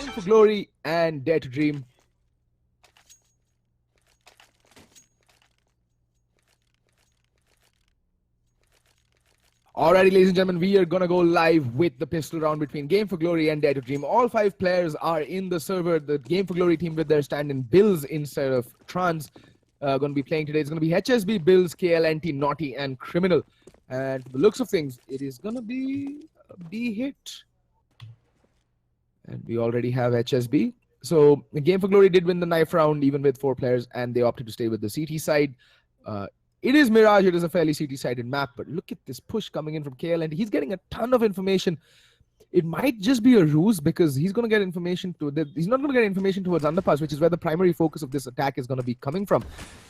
Game for Glory and Dare to Dream. Alrighty, ladies and gentlemen, we are gonna go live with the pistol round between Game for Glory and Dare to Dream. All 5 players are in the server. The Game for Glory team with their stand-in Bills instead of Trans gonna be playing today. It's gonna be HSB, Bills, KLNT, Naughty, and Criminal. And for the looks of things, it is gonna be a B hit. And we already have HSB. So the Game for Glory did win the knife round even with 4 players, and they opted to stay with the CT side. It is Mirage. It is a fairly CT-sided map, but look at this push coming in from KL, and he's getting a ton of information. It might just be a ruse because he's going to get information he's not going to get information towards underpass, which is where the primary focus of this attack is going to be coming from.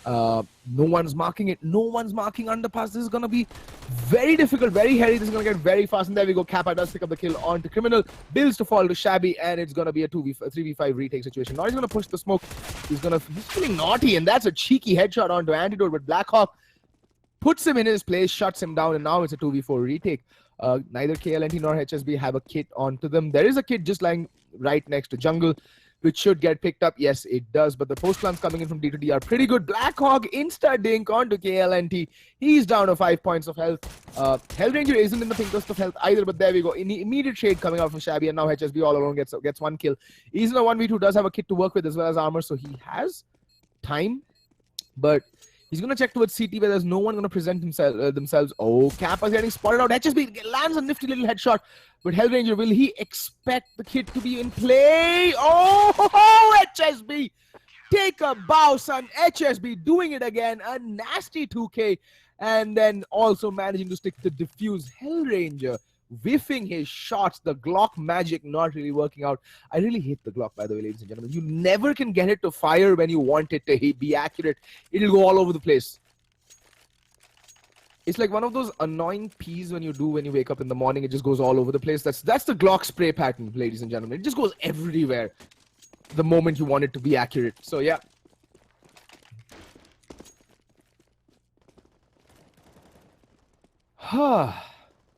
No one's marking it. No one's marking underpass. This is going to be very difficult, very hairy. This is going to get very fast. And there we go. Kappa does pick up the kill onto Criminal. Bills to fall to Shabby, and it's going to be a 3v5 retake situation. Now he's going to push the smoke. He's feeling naughty, and that's a cheeky headshot onto Antidote, but Blackhawk puts him in his place, shuts him down, and now it's a 2v4 retake. Neither KLNT nor HSB have a kit onto them. There is a kit just lying right next to Jungle, which should get picked up. Yes, it does, but the post plants coming in from D2D are pretty good. Blackhawk insta-dink onto KLNT. He's down to 5 points of health. Hellranger isn't in the pinkest of health either, but there we go. Immediate trade coming out from Shabby, and now HSB all alone gets 1 kill. He's in a 1v2, does have a kit to work with as well as armor, so he has time, but he's going to check towards CT where there's no one going to present themselves. Oh, Kappa's getting spotted out. HSB lands a nifty little headshot. But Hellranger, will he expect the kid to be in play? Oh, HSB. Take a bow, son. HSB doing it again. A nasty 2K. And then also managing to stick the diffuse. Hellranger whiffing his shots, the Glock magic not really working out. I really hate the Glock, by the way, ladies and gentlemen. You never can get it to fire when you want it to be accurate. It'll go all over the place. It's like one of those annoying peas when you wake up in the morning. It just goes all over the place. That's the Glock spray pattern, ladies and gentlemen. It just goes everywhere the moment you want it to be accurate. So yeah.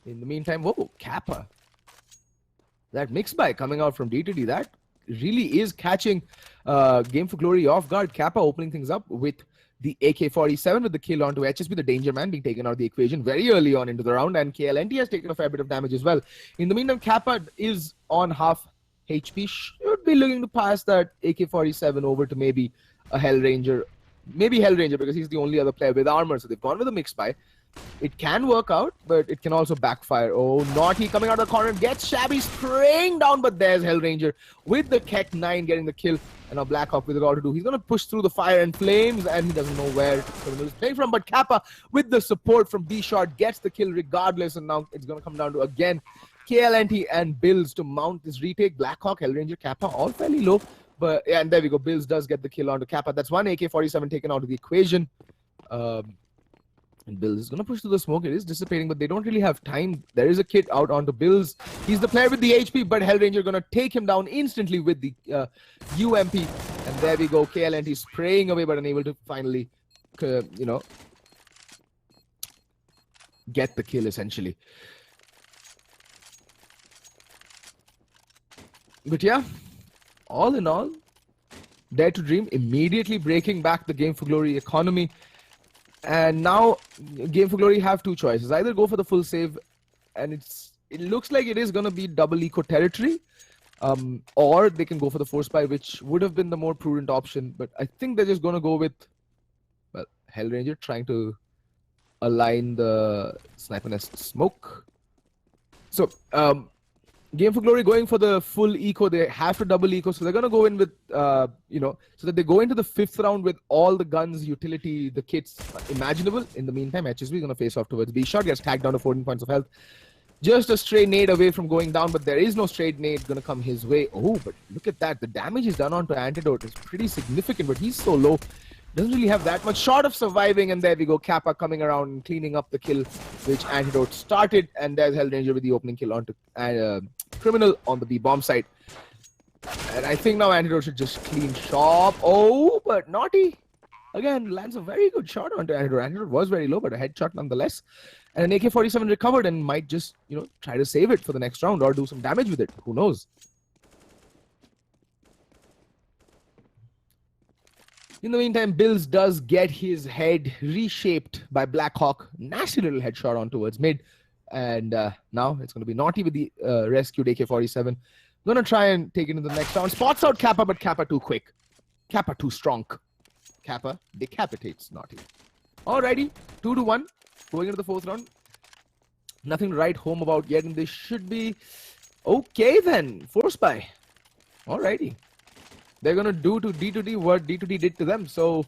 In the meantime, whoa, Kappa. That mix buy coming out from D2D, that really is catching Game for Glory off guard. Kappa opening things up with the AK-47 with the kill onto HSB, the danger man being taken out of the equation very early on into the round, and KLNT has taken a fair bit of damage as well. In the meantime, Kappa is on half HP, should be looking to pass that AK-47 over to maybe a Hellranger. Maybe Hellranger because he's the only other player with armor, so they've gone with a mix buy. It can work out, but it can also backfire. Oh, Naughty coming out of the corner, gets Shabby spraying down, but there's Hellranger with the Keck 9 getting the kill. And now Blackhawk with it all to do. He's going to push through the fire and flames, and he doesn't know where he's playing from. But Kappa, with the support from B-Shot, gets the kill regardless. And now it's going to come down to, again, KLNT and Bills to mount this retake. Blackhawk, Hellranger, Kappa, all fairly low. But yeah, and there we go. Bills does get the kill onto Kappa. That's one AK-47 taken out of the equation. And Bills is going to push through the smoke. It is dissipating, but they don't really have time. There is a kit out onto Bills. He's the player with the HP, but Hellranger going to take him down instantly with the UMP. And there we go. KLNT spraying away, but unable to finally, get the kill, essentially. But yeah, all in all, Dare to Dream immediately breaking back the Game for Glory economy. And now Game for Glory have 2 choices. Either go for the full save, and it looks like it is going to be double eco territory, or they can go for the force buy, which would have been the more prudent option. But I think they're just going to go with, well, Hellranger trying to align the sniper nest smoke. So Game for Glory going for the full eco. They have to double eco, so they're going to go in with, so that they go into the 5th round with all the guns, utility, the kits imaginable. In the meantime, HSB is going to face off towards B-Shot, gets tagged down to 14 points of health. Just a stray nade away from going down, but there is no stray nade going to come his way. Oh, but look at that. The damage is done onto Antidote. It's pretty significant, but he's so low. Doesn't really have that much short of surviving, and there we go. Kappa coming around and cleaning up the kill, which Antidote started, and there's Hellranger with the opening kill onto Criminal on the B-bomb side. And I think now Antidote should just clean shop. Oh, but Naughty, again, lands a very good shot onto Antidote. Antidote was very low, but a headshot nonetheless. And an AK-47 recovered and might just, try to save it for the next round or do some damage with it. Who knows? In the meantime, Bills does get his head reshaped by Blackhawk. Nasty little headshot on towards mid. And now it's going to be Naughty with the rescued AK-47. Going to try and take it into the next round. Spots out Kappa, but Kappa too quick. Kappa too strong. Kappa decapitates Naughty. Alrighty, 2-1. Going into the fourth round. Nothing to write home about yet, and this should be okay then. Force buy. Alrighty. They're going to do to D2D what D2D did to them. So,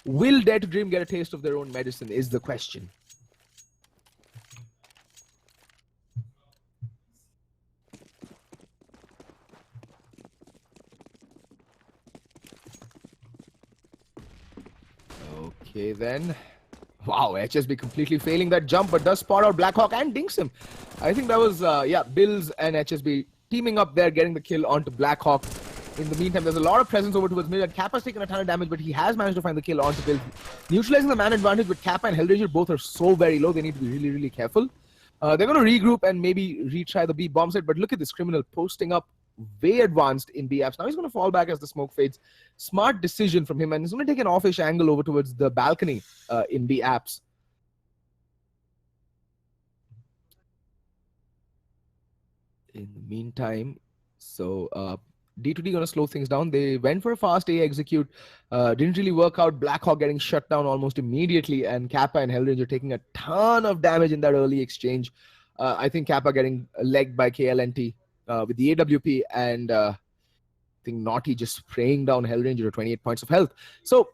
will Dare to Dream get a taste of their own medicine is the question. Okay then. Wow, HSB completely failing that jump, but does spot out Blackhawk and dinks him. I think that was, Bills and HSB teaming up there, getting the kill onto Blackhawk. In the meantime, there's a lot of presence over towards mid, and Kappa's taken a ton of damage, but he has managed to find the kill onto Bills. Neutralizing the man advantage, but Kappa and Hellraiser both are so very low, they need to be really, really careful. They're going to regroup and maybe retry the B bomb set, but look at this criminal posting up way advanced in B apps. Now he's going to fall back as the smoke fades. Smart decision from him, and he's going to take an offish angle over towards the balcony in B apps. In the meantime, so D2D going to slow things down. They went for a fast A execute. Didn't really work out. Blackhawk getting shut down almost immediately, and Kappa and Hellranger taking a ton of damage in that early exchange. I think Kappa getting legged by KLNT with the AWP, and I think Naughty just spraying down Hellranger to 28 points of health. So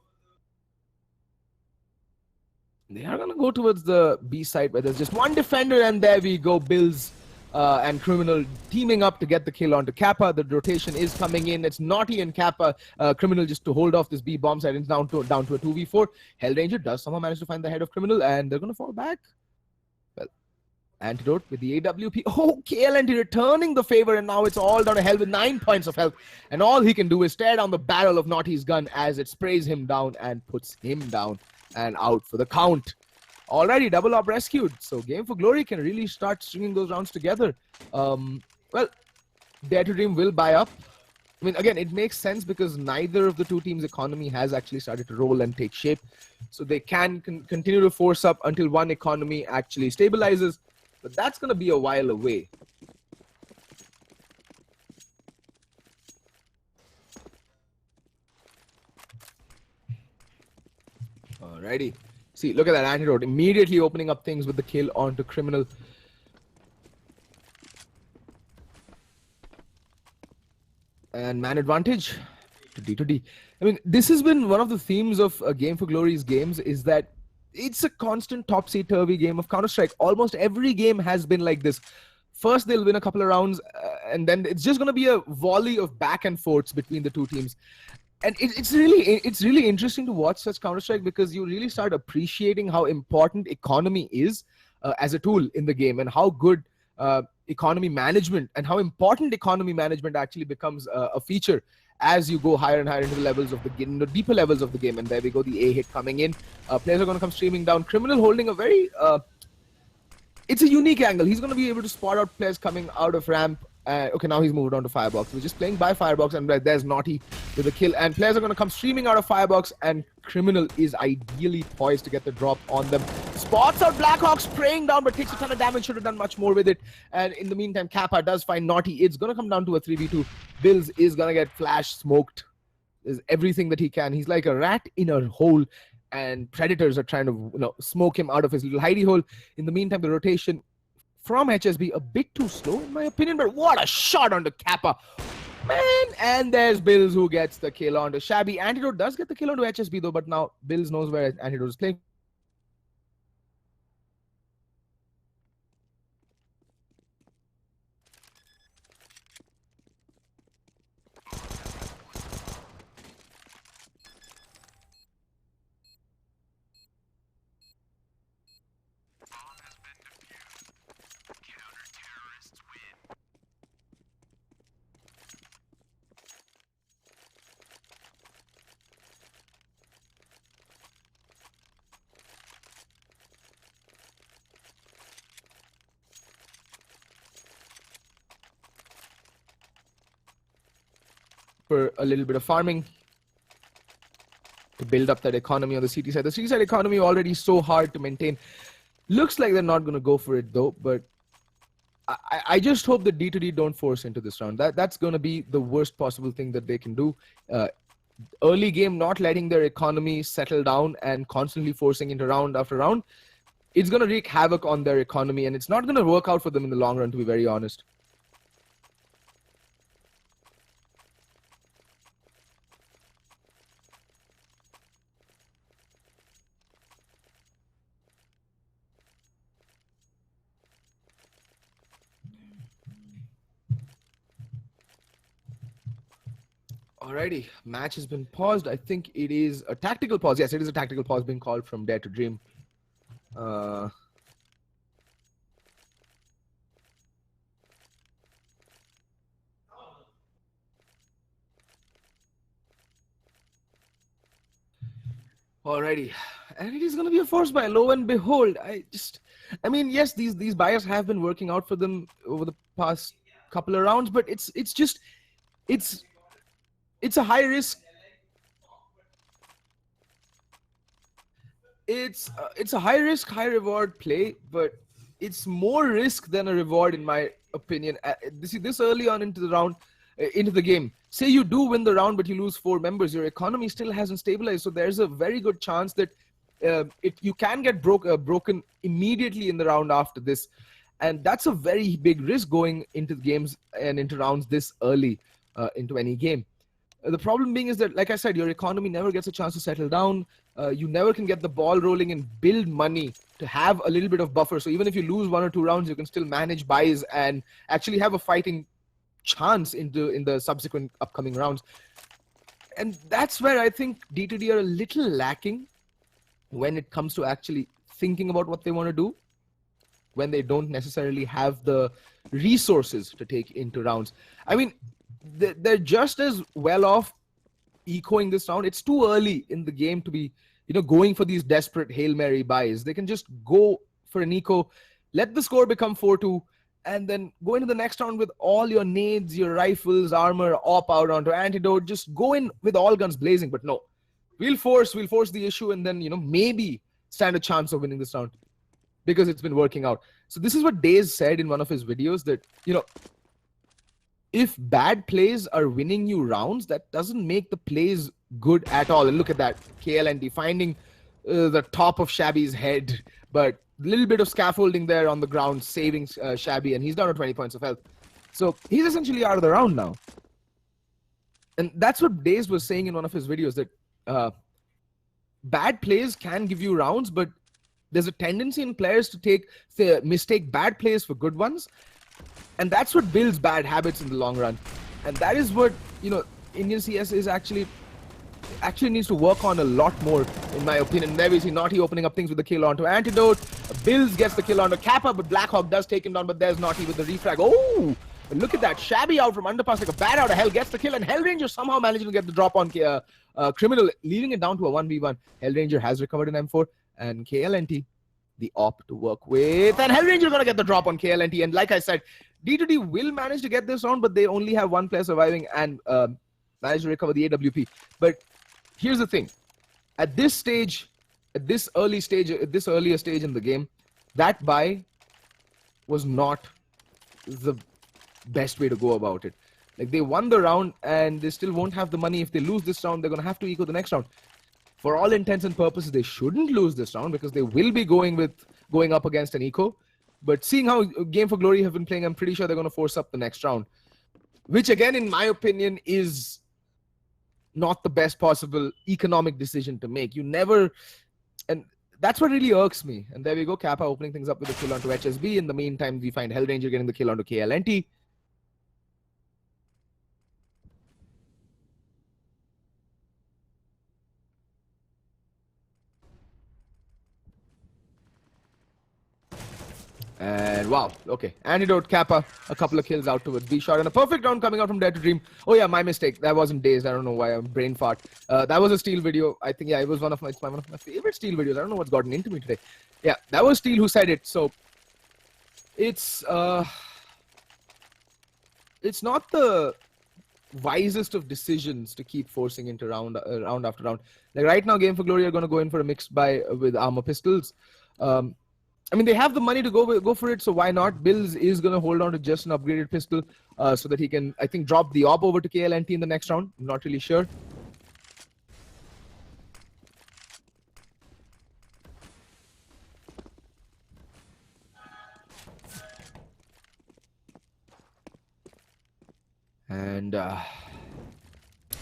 they are going to go towards the B side where there's just one defender, and there we go. Bills and Criminal teaming up to get the kill onto Kappa. The rotation is coming in. It's Naughty and Kappa. Criminal just to hold off this B bomb side. It's down to a 2v4. Hellranger does somehow manage to find the head of Criminal, and they're going to fall back. Well, Antidote with the AWP. Oh, KLNT returning the favor, and now it's all down to hell with 9 points of health. And all he can do is stare down the barrel of Naughty's gun as it sprays him down and puts him down and out for the count. Already double up rescued, so Game for Glory can really start stringing those rounds together. Well, Dare to Dream will buy up. I mean, again, it makes sense because neither of the two teams' economy has actually started to roll and take shape. So they can continue to force up until one economy actually stabilizes. But that's going to be a while away. Alrighty. See, look at that Antidote. Immediately opening up things with the kill onto Criminal. And man advantage to D2D. I mean, this has been one of the themes of Game for Glory's games, is that it's a constant topsy-turvy game of Counter-Strike. Almost every game has been like this. First, they'll win a couple of rounds, and then it's just going to be a volley of back and forths between the two teams. And it's really interesting to watch such Counter-Strike, because you really start appreciating how important economy is as a tool in the game, and how good economy management and how important economy management actually becomes a feature as you go higher and higher into the levels of the game, the deeper levels of the game. And there we go, the A hit coming in. Players are going to come streaming down. Criminal holding a very it's a unique angle. He's going to be able to spot out players coming out of ramp. Okay, now he's moved on to Firebox. We're just playing by Firebox, and there's Naughty with a kill. And players are going to come streaming out of Firebox, and Criminal is ideally poised to get the drop on them. Spots out Blackhawk, spraying down, but takes a ton of damage. Should have done much more with it. And in the meantime, Kappa does find Naughty. It's going to come down to a 3v2. Bills is going to get flash smoked. Is everything that he can. He's like a rat in a hole, and Predators are trying to smoke him out of his little hidey hole. In the meantime, the rotation from HSB a bit too slow in my opinion, but what a shot onto Kappa, man. And there's Bills who gets the kill onto Shabby. Antidote does get the kill onto HSB though, but now Bills knows where Antidote is playing. For a little bit of farming to build up that economy on the CT side. The CT side economy already so hard to maintain. Looks like they're not going to go for it though, but I just hope that D2D don't force into this round. That's going to be the worst possible thing that they can do. Early game, not letting their economy settle down and constantly forcing into round after round. It's going to wreak havoc on their economy, and it's not going to work out for them in the long run, to be very honest. Alrighty, match has been paused. I think it is a tactical pause. Yes, it is a tactical pause being called from Dare to Dream. Alrighty, and it is going to be a force buy. Lo and behold, I mean, yes, these buyers have been working out for them over the past couple of rounds, but it's a high risk. It's a high risk, high reward play, but it's more risk than a reward in my opinion. This early on into the round, into the game. Say you do win the round, but you lose 4 members. Your economy still hasn't stabilized, so there's a very good chance that you can get broken immediately in the round after this, and that's a very big risk going into the games and into rounds this early into any game. The problem being is that, like I said, your economy never gets a chance to settle down. You never can get the ball rolling and build money to have a little bit of buffer. So even if you lose 1 or 2 rounds, you can still manage buys and actually have a fighting chance in the subsequent upcoming rounds. And that's where I think D2D are a little lacking when it comes to actually thinking about what they want to do, when they don't necessarily have the resources to take into rounds. I mean, they're just as well off ecoing this round. It's too early in the game to be, going for these desperate Hail Mary buys. They can just go for an eco, let the score become 4-2, and then go into the next round with all your nades, your rifles, armor, op out onto antidote. Just go in with all guns blazing. But no, we'll force the issue, and then, maybe stand a chance of winning this round because it's been working out. So this is what Daze said in one of his videos, that, if bad plays are winning you rounds, that doesn't make the plays good at all. And look at that, KLNT finding the top of Shabby's head, but a little bit of scaffolding there on the ground, saving Shabby, and he's down to 20 points of health. So he's essentially out of the round now. And that's what Daze was saying in one of his videos, that bad plays can give you rounds, but there's a tendency in players to mistake bad plays for good ones. And that's what builds bad habits in the long run. And that is what, Indian CS is actually needs to work on a lot more, in my opinion. There we see Naughty opening up things with the kill onto Antidote. Bills gets the kill onto Kappa, but Blackhawk does take him down, but there's Naughty with the refrag. Oh, look at that. Shabby out from underpass like a bat out of hell, gets the kill, and Hellranger somehow managing to get the drop on Criminal, leading it down to a 1v1. Hellranger has recovered an M4, and KLNT, the op to work with, and Hellranger gonna get the drop on KLNT. And like I said, D2D will manage to get this round, but they only have 1 player surviving and manage to recover the AWP. But here's the thing: at this stage, at this earlier stage in the game, that buy was not the best way to go about it. Like, they won the round, and they still won't have the money. If they lose this round, they're gonna have to eco the next round. For all intents and purposes, they shouldn't lose this round because they will be going up against an eco. But seeing how Game for Glory have been playing, I'm pretty sure they're going to force up the next round. Which, again, in my opinion, is not the best possible economic decision to make. You never... And that's what really irks me. And there we go, Kappa opening things up with the kill onto HSB. In the meantime, we find Hellranger getting the kill onto KLNT. And wow, okay. Antidote, Kappa, a couple of kills out towards B-Shot, and a perfect round coming out from Dare to Dream. Oh yeah, my mistake. That wasn't Dazed. I don't know why. I'm brain fart. That was a Steel video. I think, yeah, it was one of my favorite Steel videos. I don't know what's gotten into me today. Yeah, that was Steel who said it. So it's not the wisest of decisions to keep forcing into round after round. Like right now, Game for Glory are going to go in for a mix with armor pistols. I mean, they have the money to go for it, so why not? Bills is going to hold on to just an upgraded pistol so that he can, I think, drop the op over to KLNT in the next round. I'm not really sure. And, well,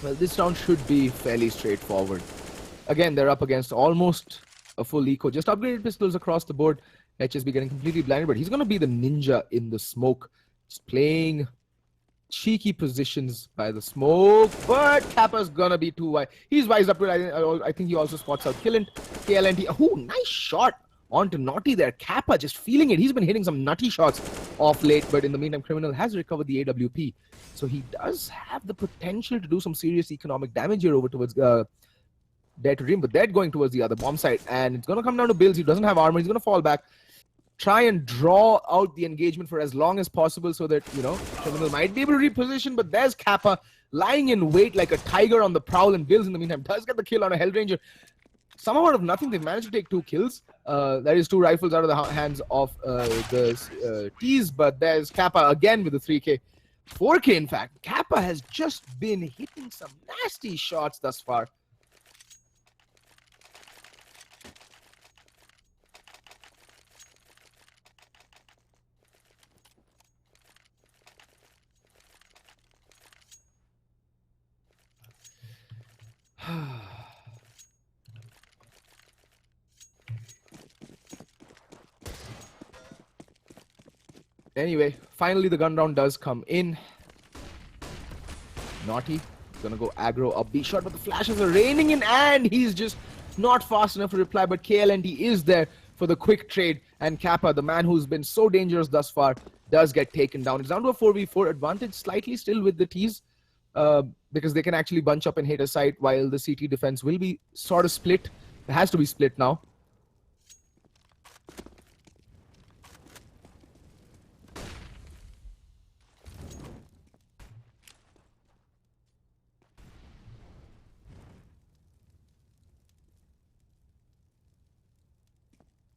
this round should be fairly straightforward. Again, they're up against almost a full eco. Just upgraded pistols across the board. HSB getting completely blinded, but he's going to be the ninja in the smoke. Just playing cheeky positions by the smoke, but Kappa's going to be too wide. He's wised up to it. I think he also spots out KLNT. Oh, nice shot onto Naughty there. Kappa just feeling it. He's been hitting some nutty shots off late, but in the meantime, Criminal has recovered the AWP. So he does have the potential to do some serious economic damage here over towards Dare to Dream, but they're going towards the other bomb site, and it's going to come down to Bills. He doesn't have armor. He's going to fall back, try and draw out the engagement for as long as possible so that, you know, Criminal might be able to reposition, but there's Kappa lying in wait like a tiger on the prowl, and Bills in the meantime does get the kill on a Hellranger. Somehow out of nothing, they've managed to take 2 kills. That is 2 rifles out of the hands of the T's, but there's Kappa again with the 3K. 4K, in fact. Kappa has just been hitting some nasty shots thus far. Anyway, finally the gun round does come in. Naughty gonna go aggro up B shot, but the flashes are raining in, and he's just not fast enough to reply. But KLNT is there for the quick trade, and Kappa, the man who's been so dangerous thus far, does get taken down. It's down to a 4v4 advantage, slightly still with the T's, because they can actually bunch up and hit a site while the CT defense will be sort of split. It has to be split now.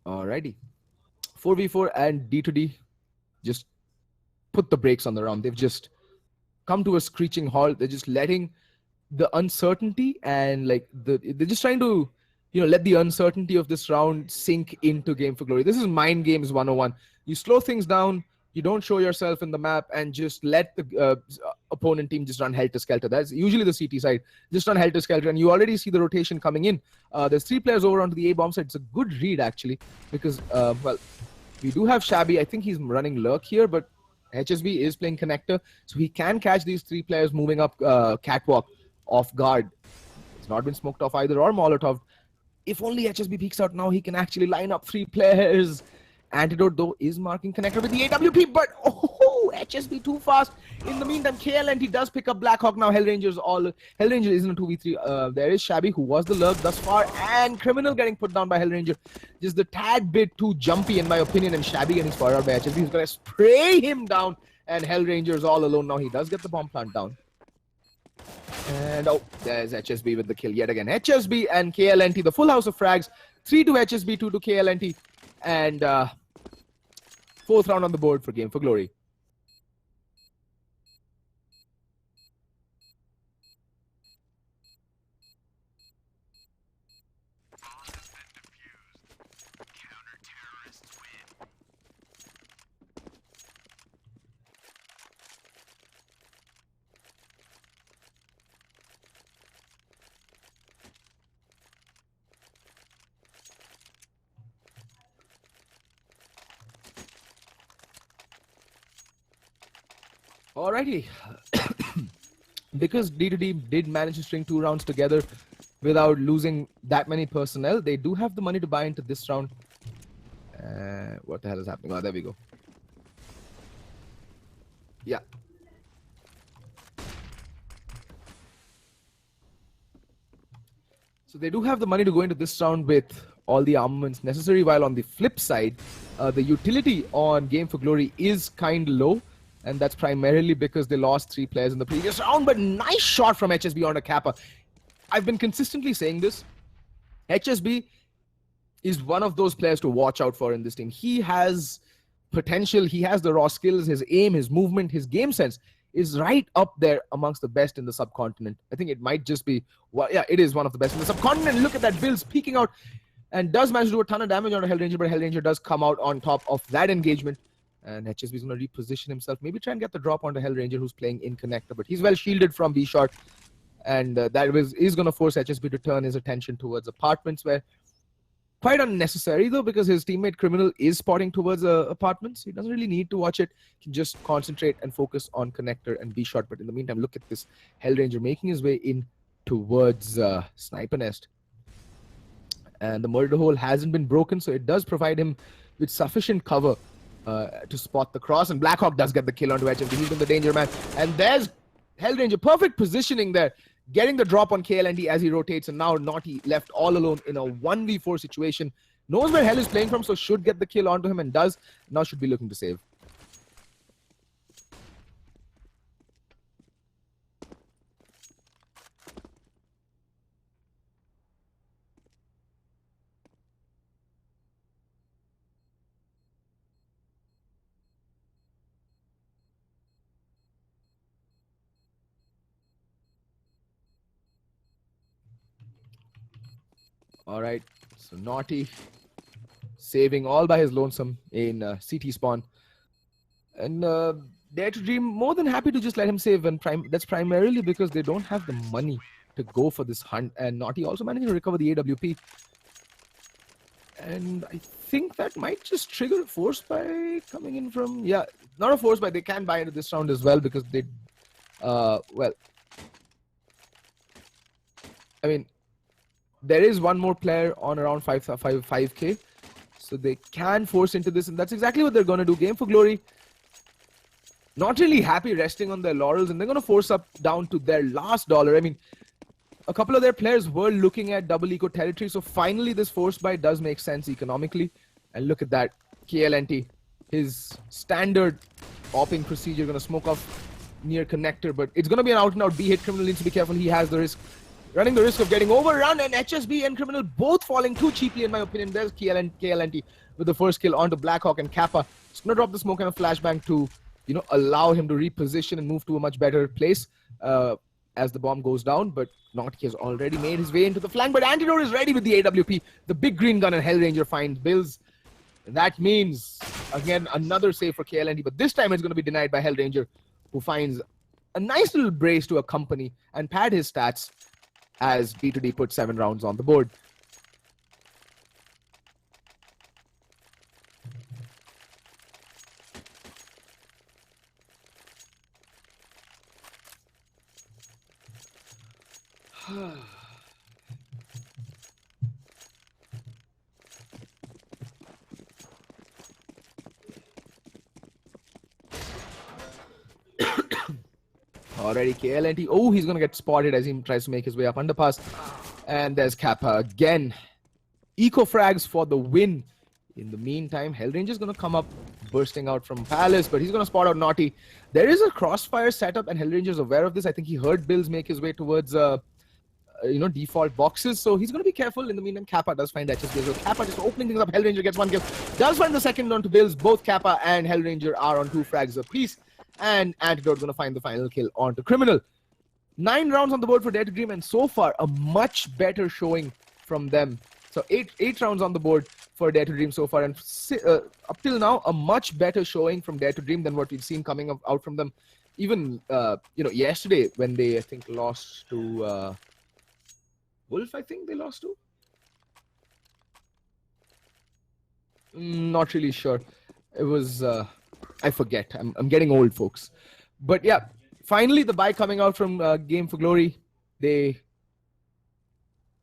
Alrighty. 4v4 and D2D just put the brakes on the round. They've just come to a screeching halt. They're just letting the uncertainty and they're just trying to, you know, let the uncertainty of this round sink into Game for Glory. This is mind games 101. You slow things down, you don't show yourself in the map, and just let the opponent team just run helter-skelter. That's usually the CT side. Just run helter-skelter, and you already see the rotation coming in. There's 3 players over onto the A bomb side. It's a good read, actually, because, well, we do have Shabby. I think he's running lurk here, but HSB is playing connector, so he can catch these 3 players moving up catwalk off guard. It's not been smoked off either or Molotov. If only HSB peeks out now, he can actually line up 3 players. Antidote, though, is marking connector with the AWP, but oh, HSB too fast. In the meantime, KLNT does pick up Blackhawk now. Hellranger isn't a 2v3. There is Shabby, who was the lurk thus far, and Criminal getting put down by Hellranger. Just the tad bit too jumpy, in my opinion, and Shabby getting spotted out by HSB. He's going to spray him down, and Hellranger is all alone now. He does get the bomb plant down. And oh, there's HSB with the kill yet again. HSB and KLNT, the full house of frags. 3 to HSB, 2 to KLNT. And 4th round on the board for Game for Glory. Alrighty. Because D2D did manage to string 2 rounds together without losing that many personnel, they do have the money to buy into this round. What the hell is happening? Oh, there we go. Yeah. So they do have the money to go into this round with all the armaments necessary, while on the flip side, the utility on Game for Glory is kind of low. and that's primarily because they lost 3 players in the previous round. But nice shot from HSB onto Kappa. I've been consistently saying this. HSB is one of those players to watch out for in this team. He has potential, he has the raw skills, his aim, his movement, his game sense is right up there amongst the best in the subcontinent. I think it might just be, well, yeah, it is one of the best in the subcontinent. Look at that, Bills peeking out and does manage to do a ton of damage on Hellranger, but Hellranger does come out on top of that engagement. And HSB is going to reposition himself, maybe try and get the drop onto Hellranger, who's playing in connector, but he's well shielded from B-shot. And that is going to force HSB to turn his attention towards apartments, where quite unnecessary though, because his teammate Criminal is spotting towards apartments. He doesn't really need to watch it. He can just concentrate and focus on connector and B-shot. But in the meantime, look at this Hellranger making his way in towards Sniper Nest. And the murder hole hasn't been broken, so it does provide him with sufficient cover to spot the cross. And Blackhawk does get the kill onto HSB. He's been the danger man. And there's Hellranger, perfect positioning there, getting the drop on KLND as he rotates, and now Naughty left all alone in a 1v4 situation. Knows where Hell is playing from, so should get the kill onto him, and does. Now should be looking to save. All right, so Naughty saving all by his lonesome in CT spawn. And Dare to Dream more than happy to just let him save, and that's primarily because they don't have the money to go for this hunt. And Naughty also managing to recover the AWP. And I think that might just trigger a force buy coming in from, yeah, not a force buy, they can buy into this round as well, because they, well, I mean, there is one more player on around 5k, so they can force into this, and that's exactly what they're going to do. Game for Glory, not really happy resting on their laurels, and they're going to force up down to their last dollar. I mean, a couple of their players were looking at double eco territory, so finally this force buy does make sense economically. And look at that, KLNT, his standard opping procedure, going to smoke off near connector, but it's going to be an out-and-out B hit. Criminal needs to be careful, he has the risk. Running the risk of getting overrun, and HSB and Criminal both falling too cheaply in my opinion. There's KLNT with the first kill onto Blackhawk, and Kappa is going to drop the smoke and a flashbang to, you know, allow him to reposition and move to a much better place as the bomb goes down. But Naughty has already made his way into the flank, but Antidote is ready with the AWP. The big green gun, and Hellranger finds Bills. And that means, again, another save for KLNT, but this time it's going to be denied by Hellranger, who finds a nice little brace to accompany and pad his stats as B2D put 7 rounds on the board. Already KLNT. Oh, he's going to get spotted as he tries to make his way up underpass. And there's Kappa again. Eco frags for the win. In the meantime, Hellranger's going to come up, bursting out from Palace, but he's going to spot out Naughty. There is a crossfire setup, and Hellranger's aware of this. I think he heard Bills make his way towards, you know, default boxes, so he's going to be careful. In the meantime, Kappa does find HSB. So Kappa just opening things up. Hellranger gets 1 kill. Does find the second onto Bills. Both Kappa and Hellranger are on 2 frags apiece. And Antidote going to find the final kill onto Criminal. 9 rounds on the board for Dare to Dream, and so far a much better showing from them. So 8 rounds on the board for Dare to Dream so far, and up till now a much better showing from Dare to Dream than what we've seen coming out from them. Even you know, yesterday when they, I think, lost to Wolf. I think they lost to. Not really sure. It was. I forget. I'm getting old, folks. But yeah, finally the buy coming out from Game for Glory. They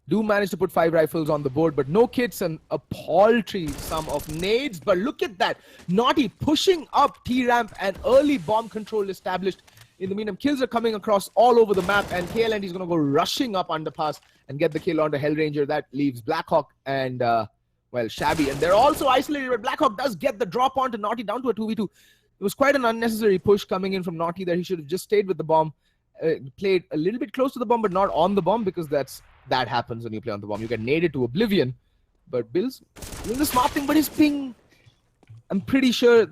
do manage to put 5 rifles on the board, but no kits and a paltry sum of nades. But look at that. Naughty pushing up T-ramp and early bomb control established. In the meantime, kills are coming across all over the map, and KLNT is going to go rushing up underpass and get the kill onto Hellranger. That leaves Blackhawk and well, Shabby, and they're also isolated, but Blackhawk does get the drop onto Naughty down to a 2v2. It was quite an unnecessary push coming in from Naughty there. He should have just stayed with the bomb, played a little bit close to the bomb, but not on the bomb, because that happens when you play on the bomb. You get naded to oblivion. But Bill's doing the smart thing, but his ping, I'm pretty sure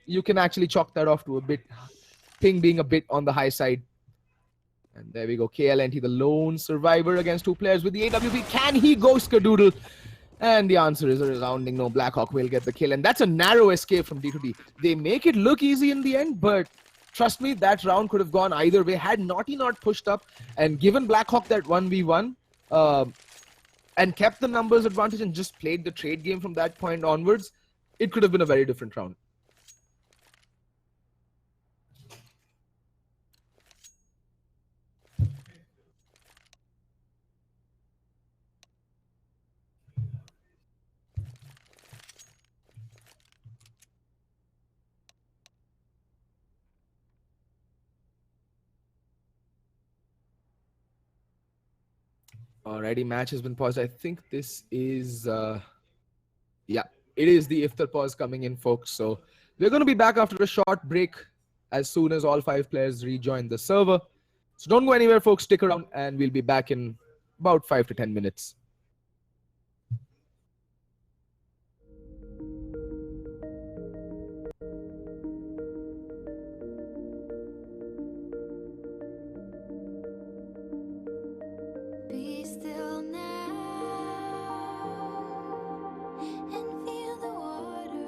you can actually chalk that off to a bit, ping being a bit on the high side. And there we go, KLNT, the lone survivor against 2 players with the AWP. Can he go Skadoodle? And the answer is a resounding no. Blackhawk will get the kill, and that's a narrow escape from D2D. They make it look easy in the end, but trust me, that round could have gone either way. Had Naughty not pushed up and given Blackhawk that 1v1 and kept the numbers advantage and just played the trade game from that point onwards, it could have been a very different round. Alrighty, match has been paused. I think this is, yeah, it is the Iftar pause coming in, folks. So we're going to be back after a short break as soon as all 5 players rejoin the server. So don't go anywhere, folks. Stick around, and we'll be back in about 5 to 10 minutes. Be still now and feel the water.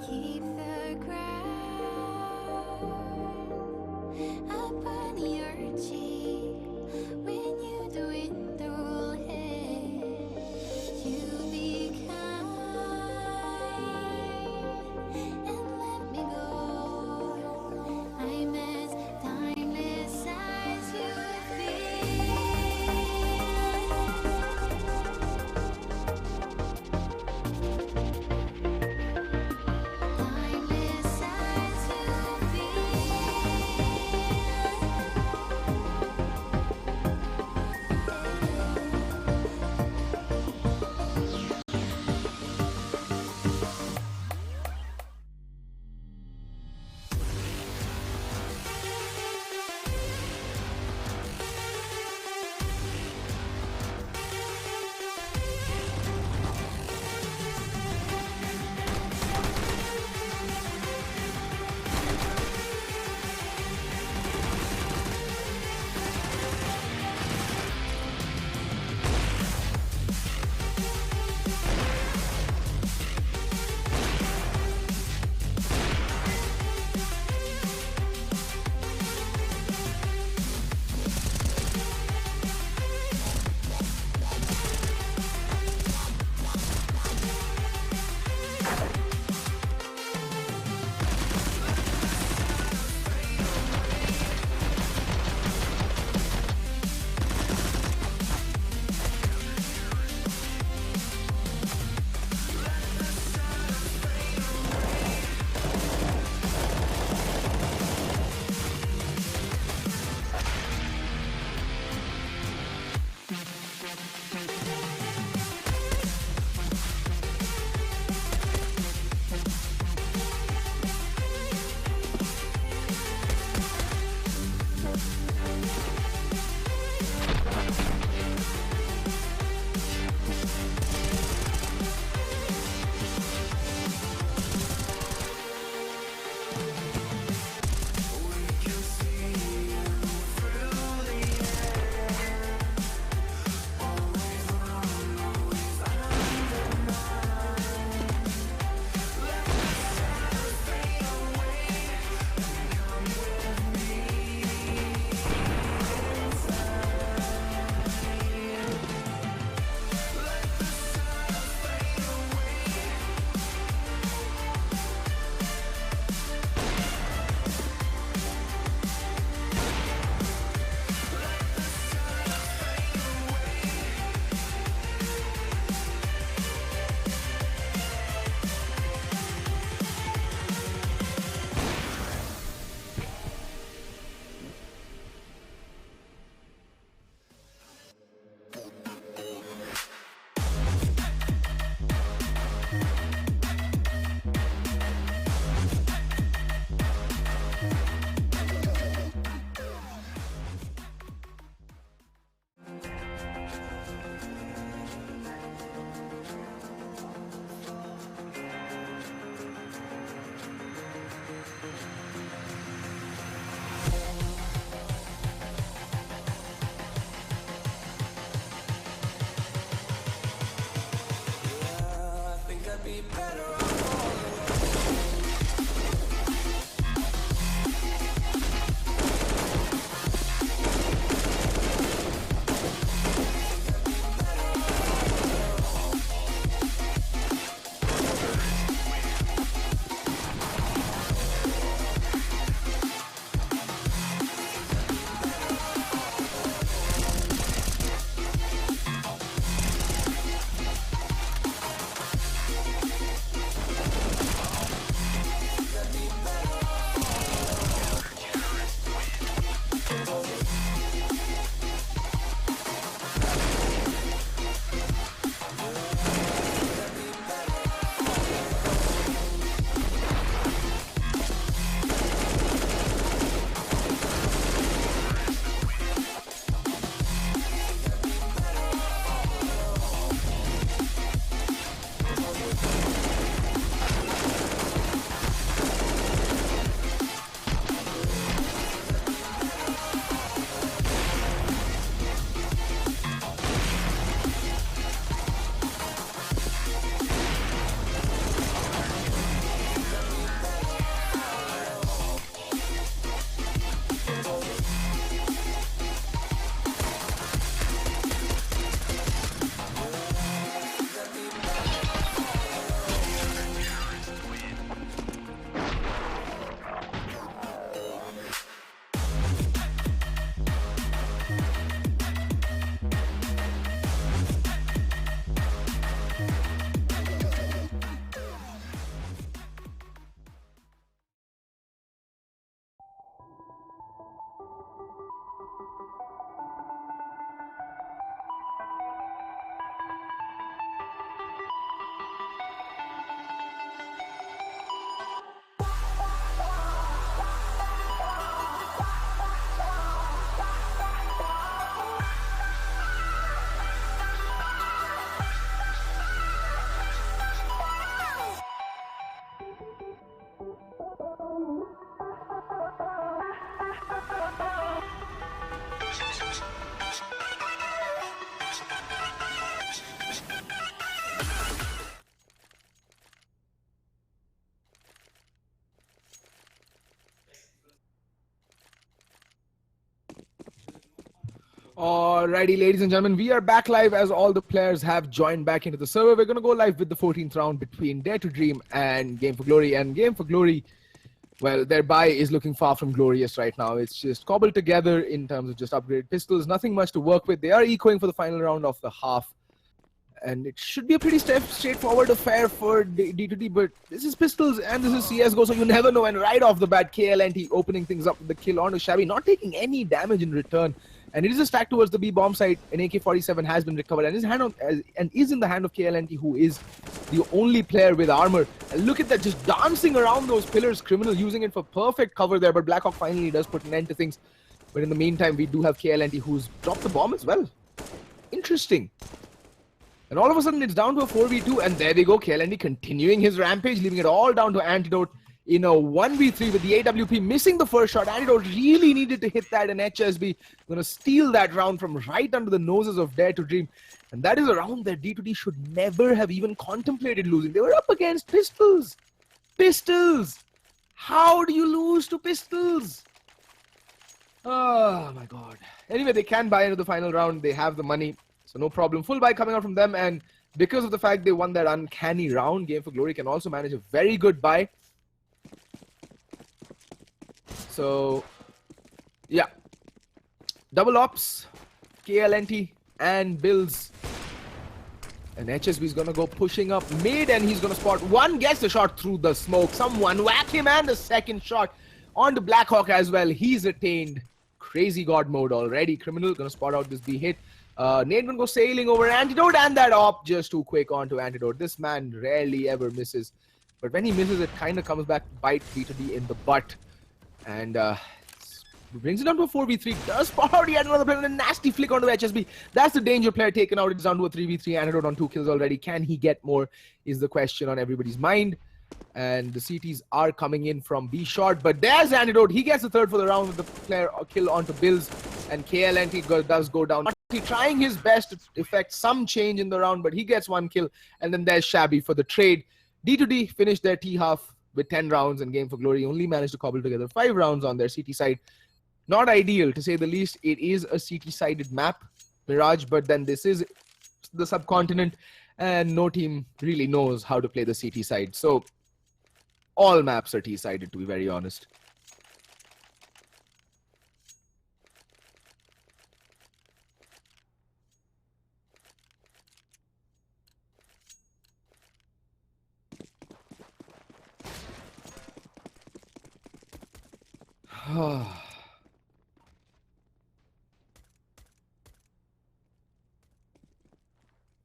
Keep the ground upon your Alrighty, ladies and gentlemen, we are back live as all the players have joined back into the server. We're going to go live with the 14th round between Dare to Dream and Game for Glory. And Game for Glory, well, their buy is looking far from glorious right now. It's just cobbled together in terms of just upgraded pistols. Nothing much to work with. They are ecoing for the final round of the half. And it should be a pretty straightforward affair for D2D, but this is pistols and this is CSGO, so you never know. And right off the bat, KLNT opening things up with the kill onto Shabby, not taking any damage in return. And it is a stack towards the B bomb site. An AK-47 has been recovered and is in the hand of KLNT, who is the only player with armor. And look at that, just dancing around those pillars. Criminal using it for perfect cover there, but Blackhawk finally does put an end to things. But in the meantime, we do have KLNT who's dropped the bomb as well. Interesting. And all of a sudden, it's down to a 4v2, and there we go. KLNT continuing his rampage, leaving it all down to Antidote in a 1v3 with the AWP missing the first shot. Antidote really needed to hit that, and HSB going to steal that round from right under the noses of Dare to Dream. And that is a round that D2D should never have even contemplated losing. They were up against pistols. Pistols! How do you lose to pistols? Oh my god. Anyway, they can buy into the final round. They have the money. So no problem. Full buy coming out from them. And because of the fact they won that uncanny round, Game for Glory can also manage a very good buy. So, yeah. Double ops, KLNT, and Bills. And HSB is going to go pushing up mid, and he's going to spot one, gets the shot through the smoke. Someone whack him, and the second shot onto Blackhawk as well. He's attained crazy god mode already. Criminal going to spot out this B hit. Nate going to go sailing over Antidote, and that op just too quick onto Antidote. This man rarely ever misses. But when he misses, it kind of comes back to bite D2D in the butt. And brings it down to a 4v3. Does spot out yet another player and a nasty flick onto HSB. That's the danger player taken out. It's down to a 3v3. Antidote on 2 kills already. Can he get more is the question on everybody's mind. And the CTs are coming in from B short. But there's Antidote. He gets the third for the round with the player kill onto Bills. And KLNT does go down. He's trying his best to effect some change in the round, but he gets 1 kill. And then there's Shabby for the trade. D2D finished their T half with 10 rounds, and Game for Glory only managed to cobble together 5 rounds on their CT side. Not ideal, to say the least. It is a CT-sided map, Mirage, but then this is the subcontinent, and no team really knows how to play the CT side. So all maps are T-sided, to be very honest.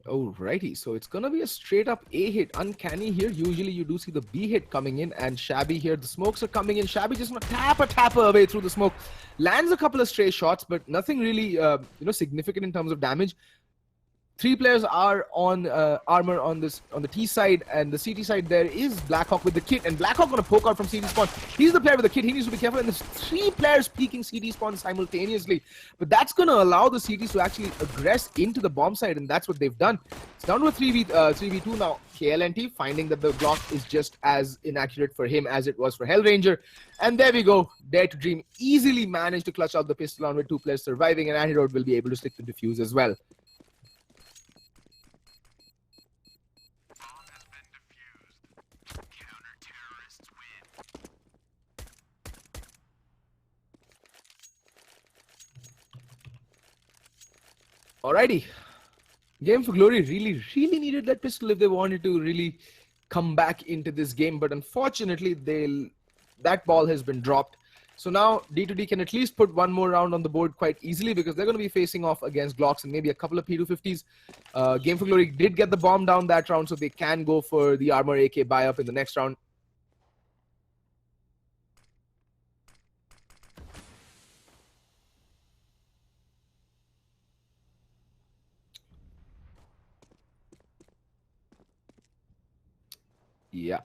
Alrighty, so it's gonna be a straight up A hit. Uncanny here. Usually you do see the B hit coming in, and Shabby here. The smokes are coming in. Shabby just gonna tap away through the smoke. Lands a couple of stray shots, but nothing really significant in terms of damage. 3 players are on armor on the T side, and the CT side there is Blackhawk with the kit, and Blackhawk gonna poke out from CT spawn. He's the player with the kit. He needs to be careful, and there's 3 players peeking CT spawn simultaneously. But that's gonna allow the CTs to actually aggress into the bomb side, and that's what they've done. It's down to a 3v2 now. KLNT finding that the block is just as inaccurate for him as it was for Hellranger. And there we go. Dare to Dream easily managed to clutch out the pistol on with 2 players surviving, and Antidote will be able to stick to defuse as well. Alrighty. Game for Glory really needed that pistol if they wanted to really come back into this game. But unfortunately, that ball has been dropped. So now D2D can at least put 1 more round on the board quite easily, because they're going to be facing off against Glocks and maybe a couple of P250s. Game for Glory did get the bomb down that round, so they can go for the armor AK buy up in the next round. Yeah.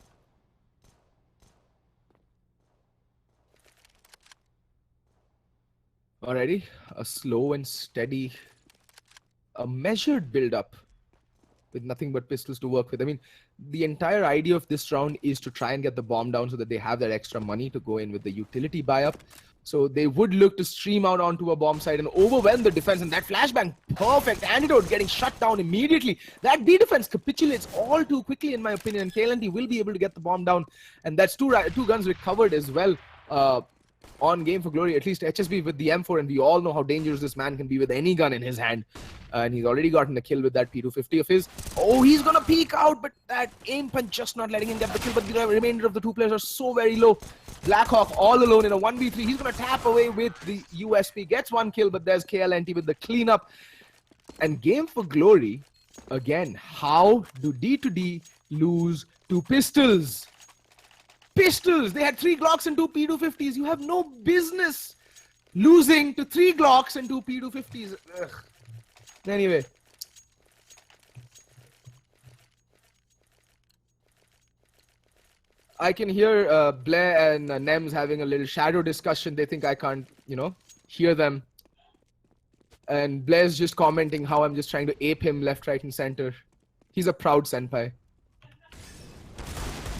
Alrighty, a slow and steady, a measured build-up with nothing but pistols to work with. I mean, the entire idea of this round is to try and get the bomb down so that they have that extra money to go in with the utility buy-up. So they would look to stream out onto a bomb site and overwhelm the defense. And that flashbang, perfect antidote, getting shut down immediately. That B defense capitulates all too quickly, in my opinion. And KLNT will be able to get the bomb down. And that's two guns recovered as well on Game for Glory. At least HSB with the M4. And we all know how dangerous this man can be with any gun in his hand. And he's already gotten a kill with that P250 of his. Oh, he's going to peek out, but that aim punch just not letting him get the kill. But the remainder of the two players are so very low. Blackhawk all alone in a 1v3. He's going to tap away with the USP. Gets one kill, but there's KLNT with the cleanup. And Game for Glory, again, how do D2D lose to Pistols? Pistols! They had 3 Glocks and 2 P250s. You have no business losing to 3 Glocks and 2 P250s. Ugh. Anyway. I can hear Blair and Nems having a little shadow discussion. They think I can't, hear them. And Blair's just commenting how I'm just trying to ape him left, right, and center. He's a proud senpai.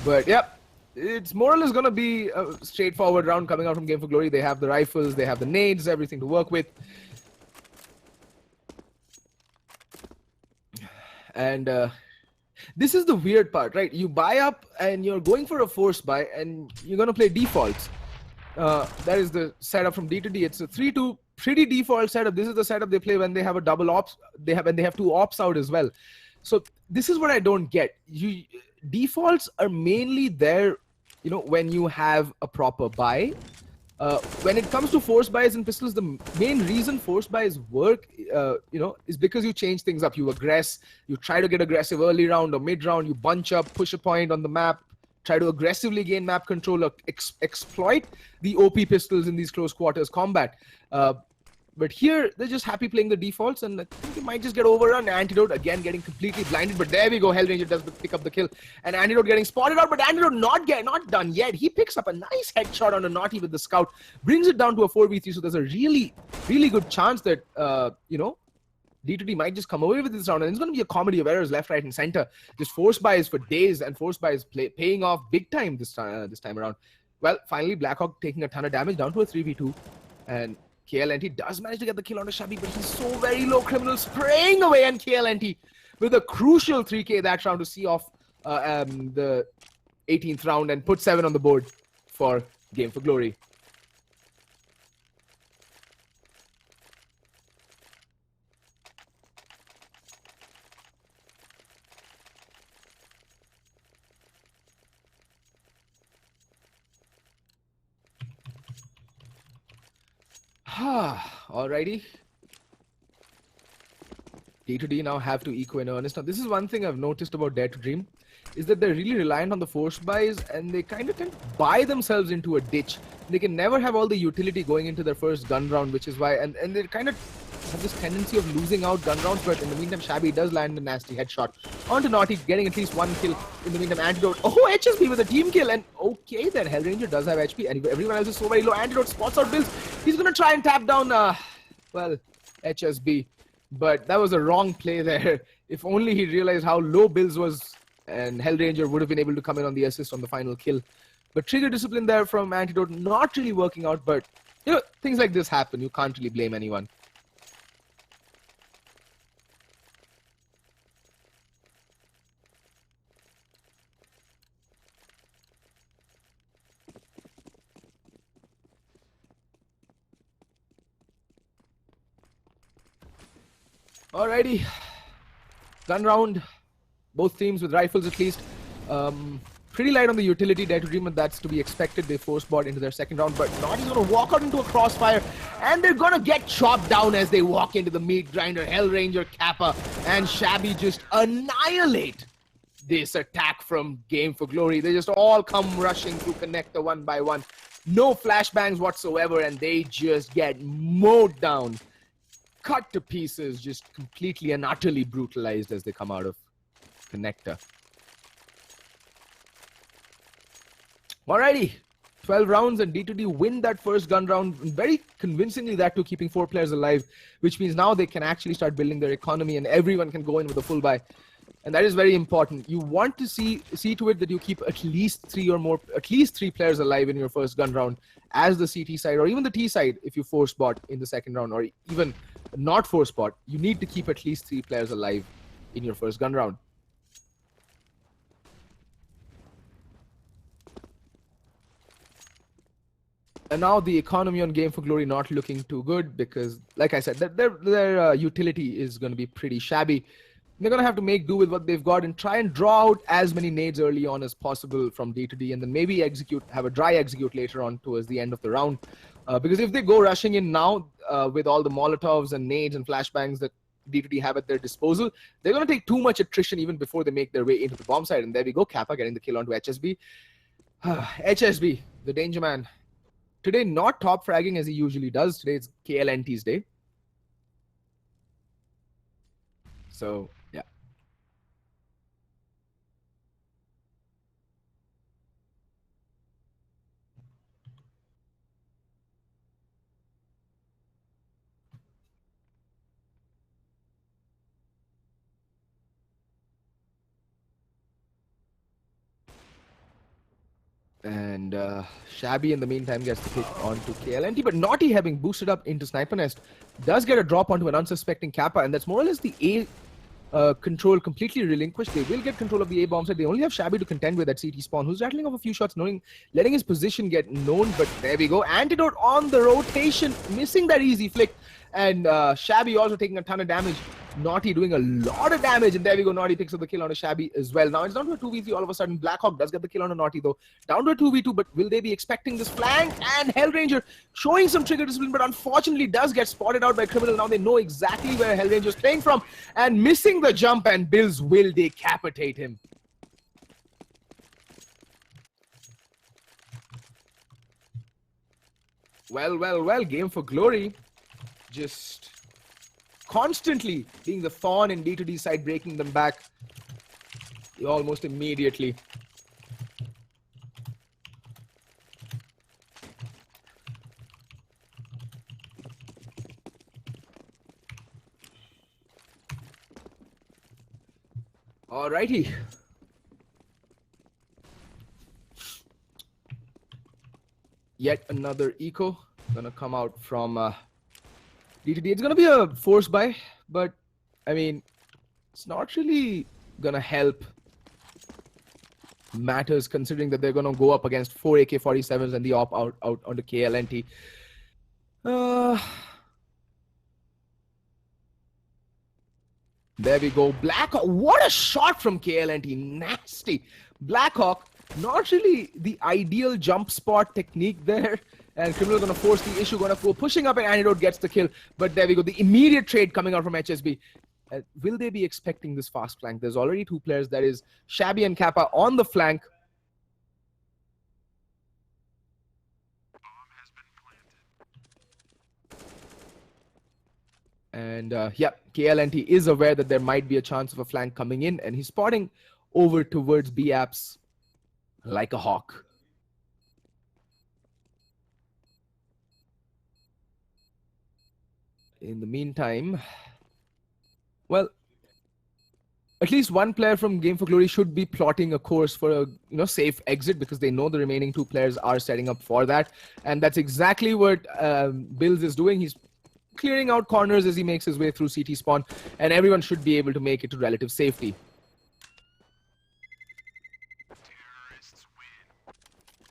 But, yep. It's more or less going to be a straightforward round coming out from Game for Glory. They have the rifles, they have the nades, everything to work with. And this is the weird part, right? You buy up and you're going for a force buy and you're going to play defaults. That is the setup from D2D. It's a 3-2 pretty default setup. This is the setup they play when they have a double ops. And they have 2 ops out as well. So this is what I don't get. Defaults are mainly there, when you have a proper buy. When it comes to force buys and pistols, the main reason force buys work, is because you change things up. You aggress, you try to get aggressive early round or mid round, you bunch up, push a point on the map, try to aggressively gain map control or exploit the OP pistols in these close quarters combat. But here, they're just happy playing the defaults, and I think they might just get overrun. Antidote, again, getting completely blinded, but there we go. Hellranger does pick up the kill. And Antidote getting spotted out, but Antidote not done yet. He picks up a nice headshot on a Naughty with the scout, brings it down to a 4v3, so there's a really, really good chance that, D2D might just come away with this round, and it's going to be a comedy of errors left, right, and center. Just force buys for days, and force buys paying off big time this time around. Well, finally, Blackhawk taking a ton of damage down to a 3v2, and KLNT does manage to get the kill on the Shabby, but he's so very low. Criminal spraying away, and KLNT with a crucial 3k that round to see off the 18th round and put 7 on the board for Game for Glory. Alrighty. D2D now have to eco in earnest. Now, this is one thing I've noticed about Dare to Dream, is that they're really reliant on the force buys, and they kind of tend to buy themselves into a ditch. They can never have all the utility going into their first gun round, which is why, and they kind of have this tendency of losing out gun rounds, but in the meantime, Shabby does land a nasty headshot onto Naughty, getting at least 1 kill. In the meantime, Antidote, HSP with a team kill, and okay, that Hellranger does have HP, and everyone else is so very low. Antidote spots out Bills. He's going to try and tap down, HSB, but that was a wrong play there. If only he realized how low Bills was, and Hellranger would have been able to come in on the assist on the final kill. But trigger discipline there from Antidote not really working out, but things like this happen. You can't really blame anyone. Alrighty, gun round, both teams with rifles at least. Pretty light on the utility, Dare to Dream, and that's to be expected. They force bought into their second round, but Naughty's going to walk out into a crossfire, and they're going to get chopped down as they walk into the meat grinder. Hellranger, Kappa, and Shabby just annihilate this attack from Game for Glory. They just all come rushing through connector one by one. No flashbangs whatsoever, and they just get mowed down. Cut to pieces, just completely and utterly brutalized as they come out of connector. Alrighty, 12 rounds, and D2D win that first gun round very convincingly, that too, keeping 4 players alive, which means now they can actually start building their economy and everyone can go in with a full buy. And that is very important. You want to see to it that you keep at least three players alive in your first gun round as the CT side, or even the T side if you force bot in the second round, or even not force bot. You need to keep at least 3 players alive in your first gun round. And now the economy on Game for Glory not looking too good because, like I said, their utility is going to be pretty shabby. They're going to have to make do with what they've got and try and draw out as many nades early on as possible from D to D, and then maybe have a dry execute later on towards the end of the round. Because if they go rushing in now with all the Molotovs and nades and flashbangs that D to D have at their disposal, they're going to take too much attrition even before they make their way into the bomb side. And there we go, Kappa getting the kill onto HSB. HSB, the danger man. Today, not top fragging as he usually does. Today, it's KLNT's day. So, yeah. And Shabby in the meantime gets the pick onto KLNT, but Naughty, having boosted up into Sniper Nest, does get a drop onto an unsuspecting Kappa, and that's more or less the A control completely relinquished. They will get control of the A bomb side. They only have Shabby to contend with at CT spawn, who's rattling off a few shots, letting his position get known, but there we go. Antidote on the rotation, missing that easy flick, and Shabby also taking a ton of damage. Naughty doing a lot of damage, and there we go. Naughty picks up the kill on a Shabby as well. Now it's down to a 2v3 all of a sudden. Blackhawk does get the kill on a Naughty though. Down to a 2v2, but will they be expecting this flank? And Hellranger showing some trigger discipline, but unfortunately does get spotted out by Criminal. Now they know exactly where Hellranger is playing from, and missing the jump, and Bills will decapitate him. Well, Game for Glory just constantly being the thorn in D2D side, breaking them back almost immediately. Alrighty. Yet another eco gonna come out from D2D. It's gonna be a force buy, but I mean, it's not really gonna help matters considering that they're gonna go up against 4 AK-47s and the op out onto KLNT. There we go. Blackhawk, what a shot from KLNT, nasty. Blackhawk, not really the ideal jump spot technique there. And Criminal gonna force the issue, gonna go pushing up, and Antidote gets the kill. But there we go, the immediate trade coming out from HSB. Will they be expecting this fast flank? There's already 2 players, that is Shabby and Kappa on the flank. And yeah, KLNT is aware that there might be a chance of a flank coming in, and he's spotting over towards B-Apps like a hawk. In the meantime, well, at least one player from Game for Glory should be plotting a course for a safe exit, because they know the remaining 2 players are setting up for that, and that's exactly what Bills is doing. He's clearing out corners as he makes his way through CT spawn, and everyone should be able to make it to relative safety.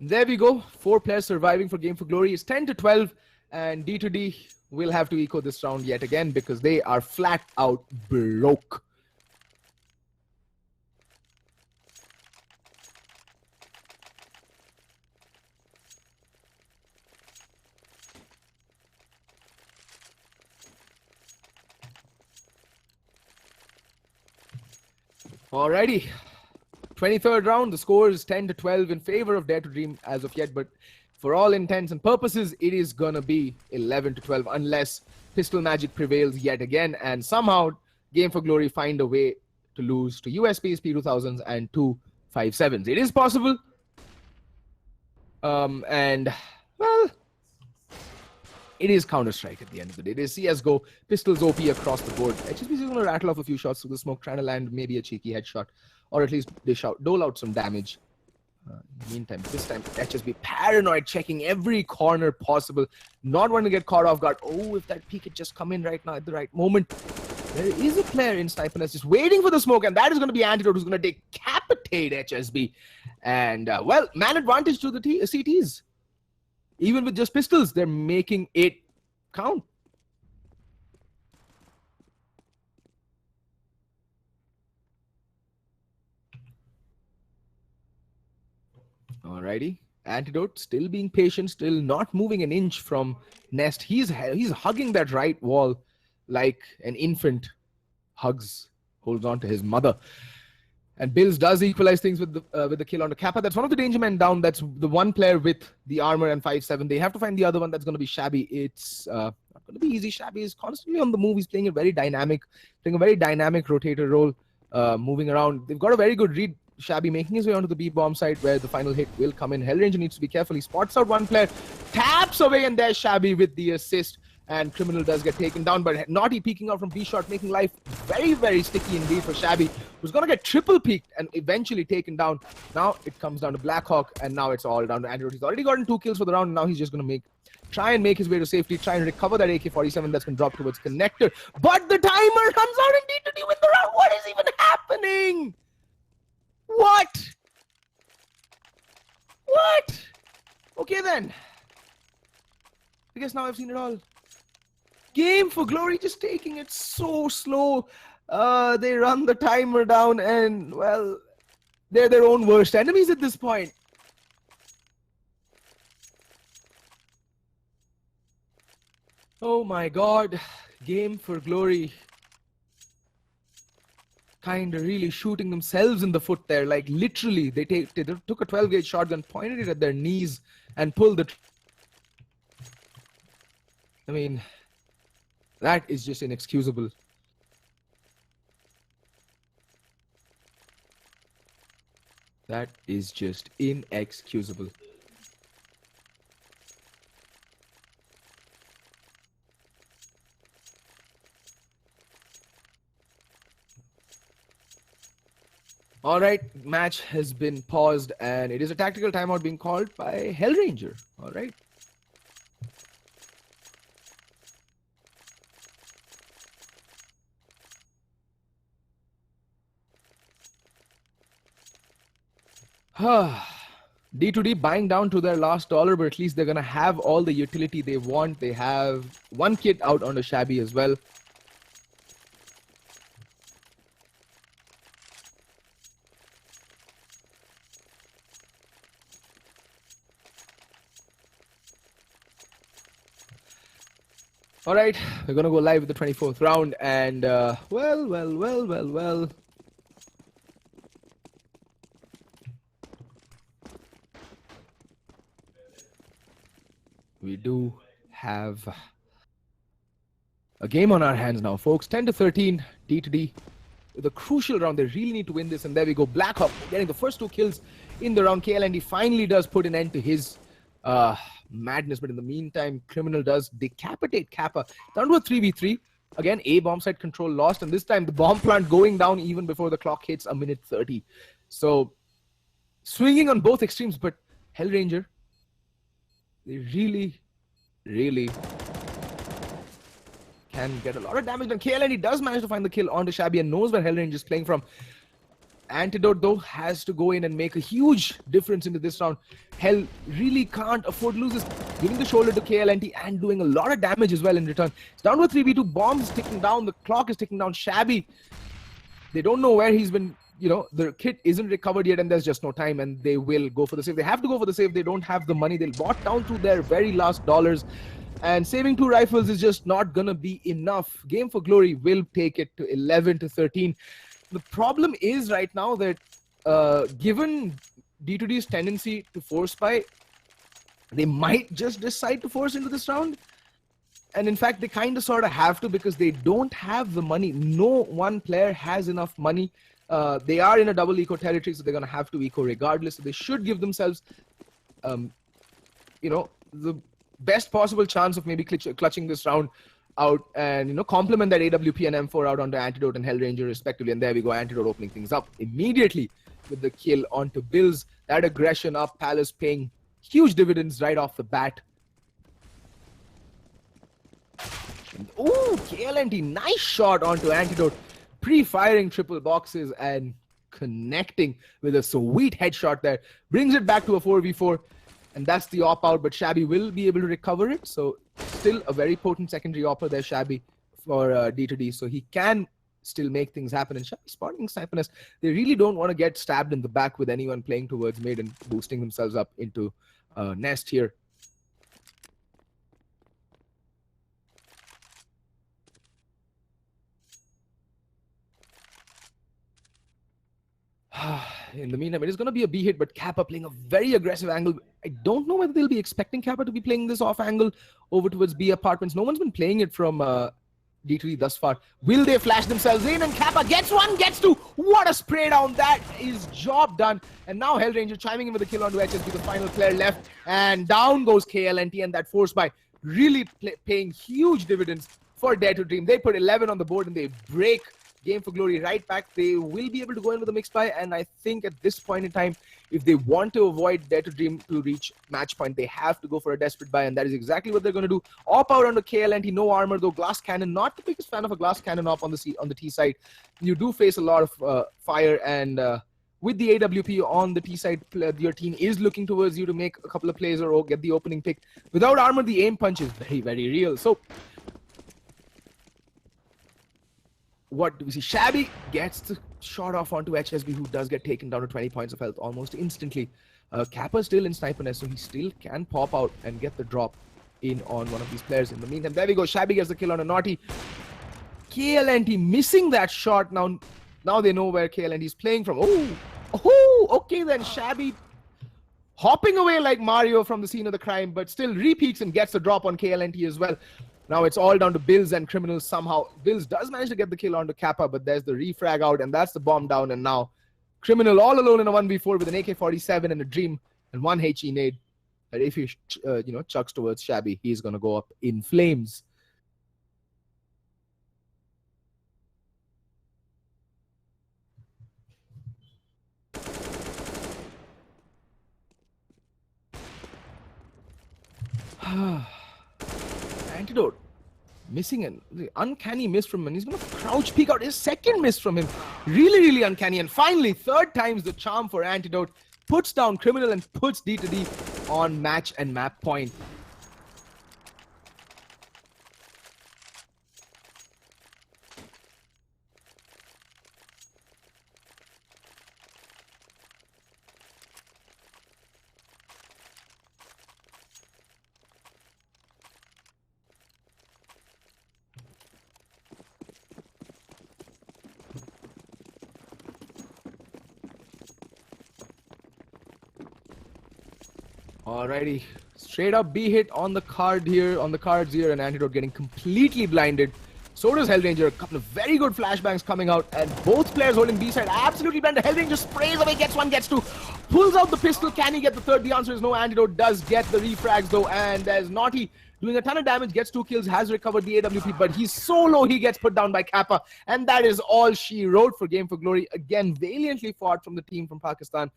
There we go, 4 players surviving for Game for Glory. It's 10-12, and D2D will have to eco this round yet again because they are flat out broke. Alrighty, 23rd round, the score is 10-12 in favor of Dare to Dream as of yet, but for all intents and purposes, it is gonna be 11-12 unless Pistol Magic prevails yet again, and somehow Game for Glory find a way to lose to USPs, P2000s, and 257s. It is possible, and well, It is Counter-Strike at the end of the day. It is CSGO, pistols OP across the board. HSBC is going to rattle off a few shots through the smoke, trying to land maybe a cheeky headshot, or at least dole out some damage. In the meantime, this time, HSB paranoid, checking every corner possible, not wanting to get caught off guard. Oh, if that peek had just come in right now at the right moment. There is a player in Sniper Nest just waiting for the smoke, and that is going to be Antidote, who's going to decapitate HSB. And, well, man advantage to the CTs. Even with just pistols, they're making it count. Alrighty. Antidote still being patient, still not moving an inch from Nest. He's hugging that right wall like an infant holds on to his mother. And Bills does equalize things with the kill on the Kappa. That's one of the danger men down. That's the one player with the armor and 5-7. They have to find the other one. That's going to be Shabby. It's not going to be easy. Shabby is constantly on the move. He's playing a very dynamic rotator role, moving around. They've got a very good read. Shabby making his way onto the B bomb site where the final hit will come in. Hellranger needs to be careful. He spots out one player, taps away, and there's Shabby with the assist. And Criminal does get taken down, but Naughty peeking out from B shot, making life very, very sticky indeed for Shabby, who's going to get triple peeked and eventually taken down. Now it comes down to Blackhawk, and now it's all down to Andrew. He's already gotten 2 kills for the round, and now he's just going to try and make his way to safety, try and recover that AK-47 that's been dropped towards Connector. But the timer comes out and D2D win the round. What is even happening? What? Okay then. I guess now I've seen it all. Game for Glory just taking it so slow. They run the timer down and, well, they're their own worst enemies at this point. Oh my god. Game for Glory. Kind of really shooting themselves in the foot there. Like, literally, they took a 12-gauge shotgun, pointed it at their knees, and pulled the... I mean... that is just inexcusable. That is just inexcusable. Alright, match has been paused and it is a tactical timeout being called by Hellranger. Alright. D2D buying down to their last dollar, but at least they're gonna have all the utility they want. They have one kit out on the Shabby as well. Alright, we're gonna go live with the 24th round and well. We do have a game on our hands now, folks. 10-13, D2D. With a crucial round, they really need to win this. And there we go. Blackhawk getting the first 2 kills in the round. KLND finally does put an end to his madness. But in the meantime, Criminal does decapitate Kappa. Down to a 3v3. Again, A bomb site control lost. And this time, the bomb plant going down even before the clock hits a minute 30. So, swinging on both extremes. But Hellranger, they really can get a lot of damage done. KLND does manage to find the kill onto Shabby and knows where Hellranger is playing from. Antidote, though, has to go in and make a huge difference into this round. Hell really can't afford to lose this. Giving the shoulder to KLNT and doing a lot of damage as well in return. It's down to a 3v2. Bombs ticking down. The clock is ticking down. Shabby, they don't know where he's been. You know, the kit isn't recovered yet and there's just no time and they will go for the save. They have to go for the save. They don't have the money. They'll bought down to their very last dollars. And saving 2 rifles is just not going to be enough. Game for Glory will take it to 11-13. The problem is right now that given D2D's tendency to force spy, they might just decide to force into this round. And in fact, they kind of sort of have to because they don't have the money. No one player has enough money. They are in a double eco territory, so they're going to have to eco regardless. So they should give themselves, you know, the best possible chance of maybe clutching this round out and complement that AWP and M4 out onto Antidote and Hellranger respectively. And there we go, Antidote opening things up immediately with the kill onto Bills. That aggression up, Palace paying huge dividends right off the bat. Ooh, KLNT, nice shot onto Antidote, pre-firing triple boxes and connecting with a sweet headshot there. Brings it back to a 4v4, and that's the op out, but Shabby will be able to recover it. So still a very potent secondary opper there, Shabby, for D2D. So he can still make things happen. And Shabby spotting Sniper. They really don't want to get stabbed in the back with anyone playing towards mid and boosting themselves up into Nest here. In the meantime, it is going to be a B hit, but Kappa playing a very aggressive angle. I don't know whether they'll be expecting Kappa to be playing this off angle over towards B apartments. No one's been playing it from D2D thus far. Will they flash themselves in? And Kappa gets one, gets two. What a spray down. That is job done. And now Hellranger chiming in with a kill onto HSB, the final player left. And down goes KLNT, and that force buy really paying huge dividends for Dare to Dream. They put 11 on the board and they break Game for Glory right back. They will be able to go in with a mixed buy, and I think at this point in time, if they want to avoid Dare to Dream to reach match point, they have to go for a desperate buy, and that is exactly what they're going to do. Op out onto KLNT, no armor though, glass cannon. Not the biggest fan of a glass cannon op on the T side. You do face a lot of fire, and with the AWP on the T side, your team is looking towards you to make a couple of plays or get the opening pick. Without armor, the aim punch is very, very real. So what do we see? Shabby gets the shot off onto HSB, who does get taken down to 20 points of health almost instantly. Kappa still in sniper nest, so he still can pop out and get the drop in on one of these players. In the meantime, there we go. Shabby gets the kill on a Naughty. KLNT missing that shot. Now they know where KLNT is playing from. Oh, okay then. Shabby hopping away like Mario from the scene of the crime, but still repeats and gets the drop on KLNT as well. Now it's all down to Bills and Criminals somehow. Bills does manage to get the kill onto Kappa, but there's the refrag out, and that's the bomb down. And now Criminal all alone in a 1v4 with an AK-47 and a Dream and one HE nade. But if he chucks towards Shabby, he's going to go up in flames. Antidote missing an uncanny miss from him, and he's going to crouch peek out. His second miss from him, really uncanny. And finally, third time's the charm for Antidote. Puts down Criminal and puts D2D on match and map point. Alrighty, straight up B hit on the cards here, and Antidote getting completely blinded. So does Hellranger. A couple of very good flashbangs coming out, and both players holding B side absolutely blinded. Hellranger sprays away, gets one, gets two, pulls out the pistol. Can he get the third? The answer is no. Antidote does get the refrags though, and there's Naughty doing a ton of damage, gets 2 kills, has recovered the AWP, but he's so low he gets put down by Kappa, and that is all she wrote for Game for Glory. Again, valiantly fought from the team from Pakistan.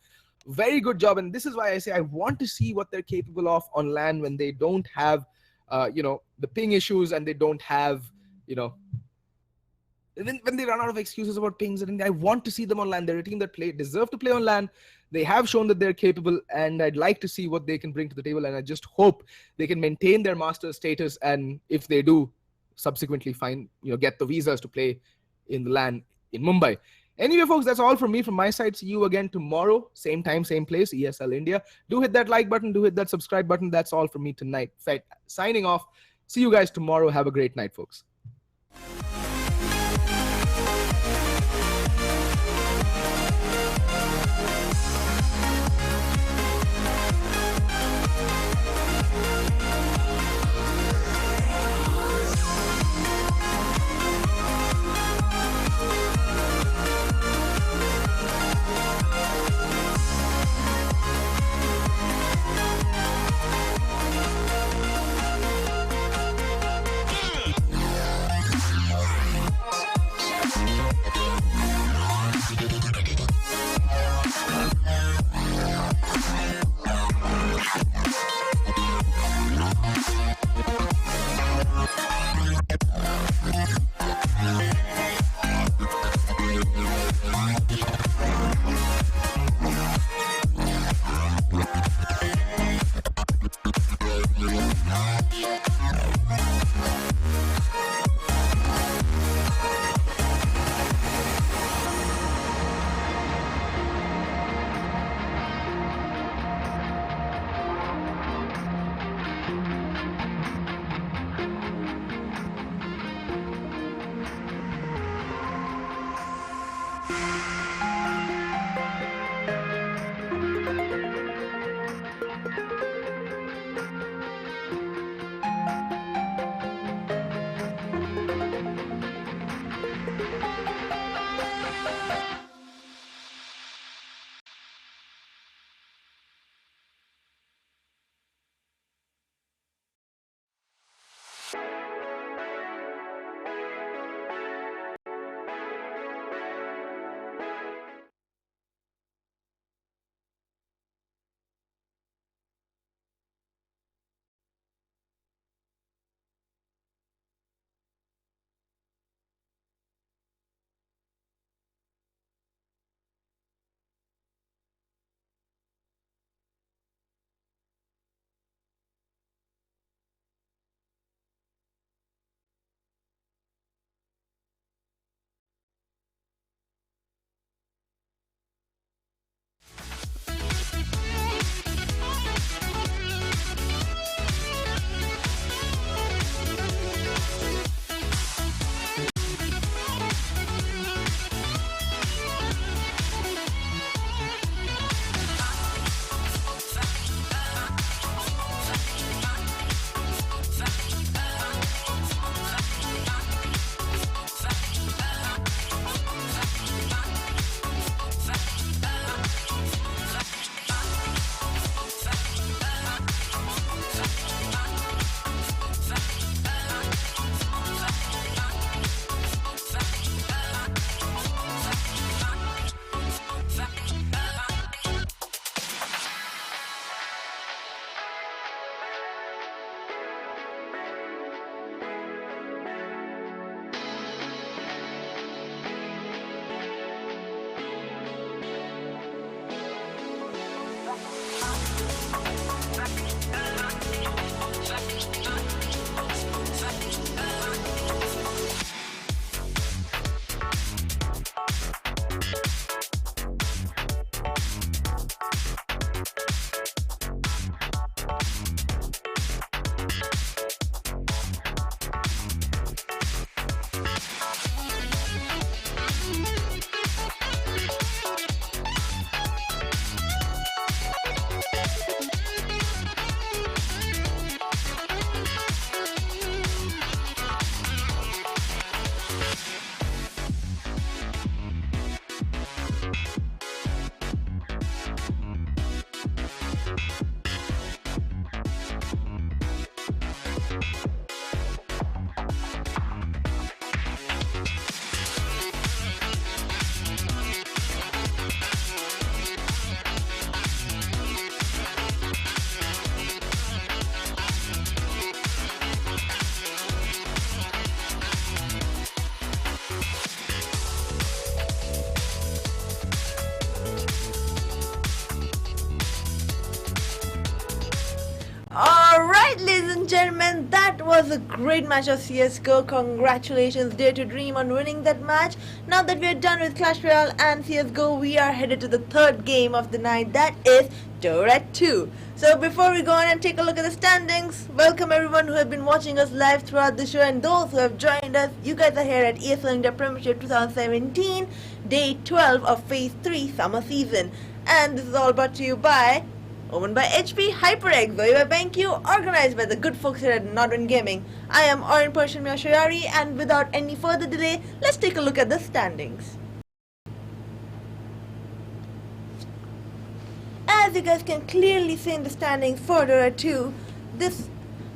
Very good job, and this is why I say I want to see what they're capable of on LAN when they don't have, the ping issues, and they don't have, when they run out of excuses about pings. And I want to see them on LAN. They're a team that deserve to play on LAN. They have shown that they're capable, and I'd like to see what they can bring to the table. And I just hope they can maintain their master status, and if they do, subsequently get the visas to play in the LAN in Mumbai. Anyway, folks, that's all from me from my side. See you again tomorrow. Same time, same place, ESL India. Do hit that like button. Do hit that subscribe button. That's all from me tonight. Signing off. See you guys tomorrow. Have a great night, folks. Alright, ladies and gentlemen, that was a great match of CSGO. Congratulations, Dare to Dream, on winning that match. Now that we are done with Clash Royale and CSGO, we are headed to the third game of the night, that is Dota 2. So before we go on and take a look at the standings, welcome everyone who have been watching us live throughout the show, and those who have joined us. You guys are here at ESL India Premiership 2017, Day 12 of Phase 3 Summer Season. And this is all brought to you by... owned by HP, HyperX, Zoe by BenQ, organized by the good folks here at Northern Gaming. I am Oren Persian Shoyari, and without any further delay, let's take a look at the standings. As you guys can clearly see in the standings for Dota 2, this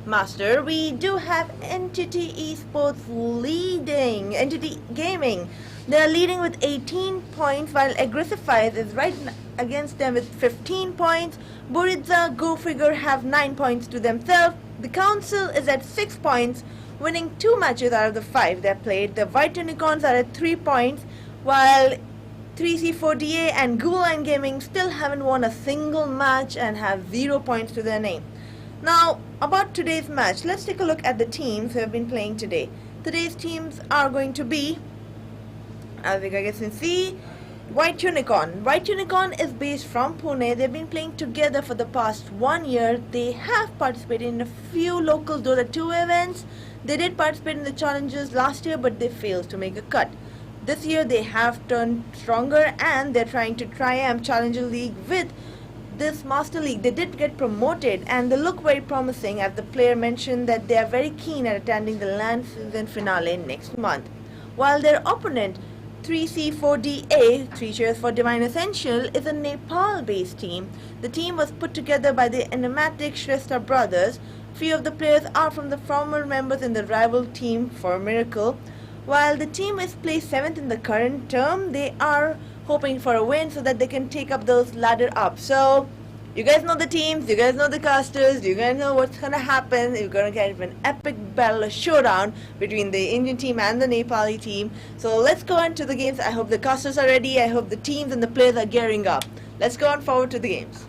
master, we do have Entity Esports leading, Entity Gaming. They are leading with 18 points, while Aggressive Fires is right against them with 15 points. Buridza, Go Figure have 9 points to themselves. The Council is at 6 points, winning 2 matches out of the 5 they played. The White Unicorns are at 3 points, while 3C4DA and Guline Gaming still haven't won a single match and have 0 points to their name. Now, about today's match, let's take a look at the teams who have been playing today. Today's teams are going to be, as you guys can see, White Unicorn. White Unicorn is based from Pune. They've been playing together for the past 1 year. They have participated in a few local Dota 2 events. They did participate in the challenges last year, but they failed to make a cut. This year they have turned stronger and they're trying to triumph Challenger League with this Master League. They did get promoted and they look very promising, as the player mentioned that they are very keen at attending the LAN season finale next month. While their opponent 3C4DA, 3 Cheers for Divine Essential, is a Nepal-based team. The team was put together by the enigmatic Shrestha brothers. Few of the players are from the former members in the rival team for Miracle. While the team is placed 7th in the current term, they are hoping for a win so that they can take up those ladder up. So, you guys know the teams, you guys know the casters, you guys know what's gonna happen. You're gonna get an epic battle, a showdown between the Indian team and the Nepali team. So let's go on to the games. I hope the casters are ready. I hope the teams and the players are gearing up. Let's go on forward to the games.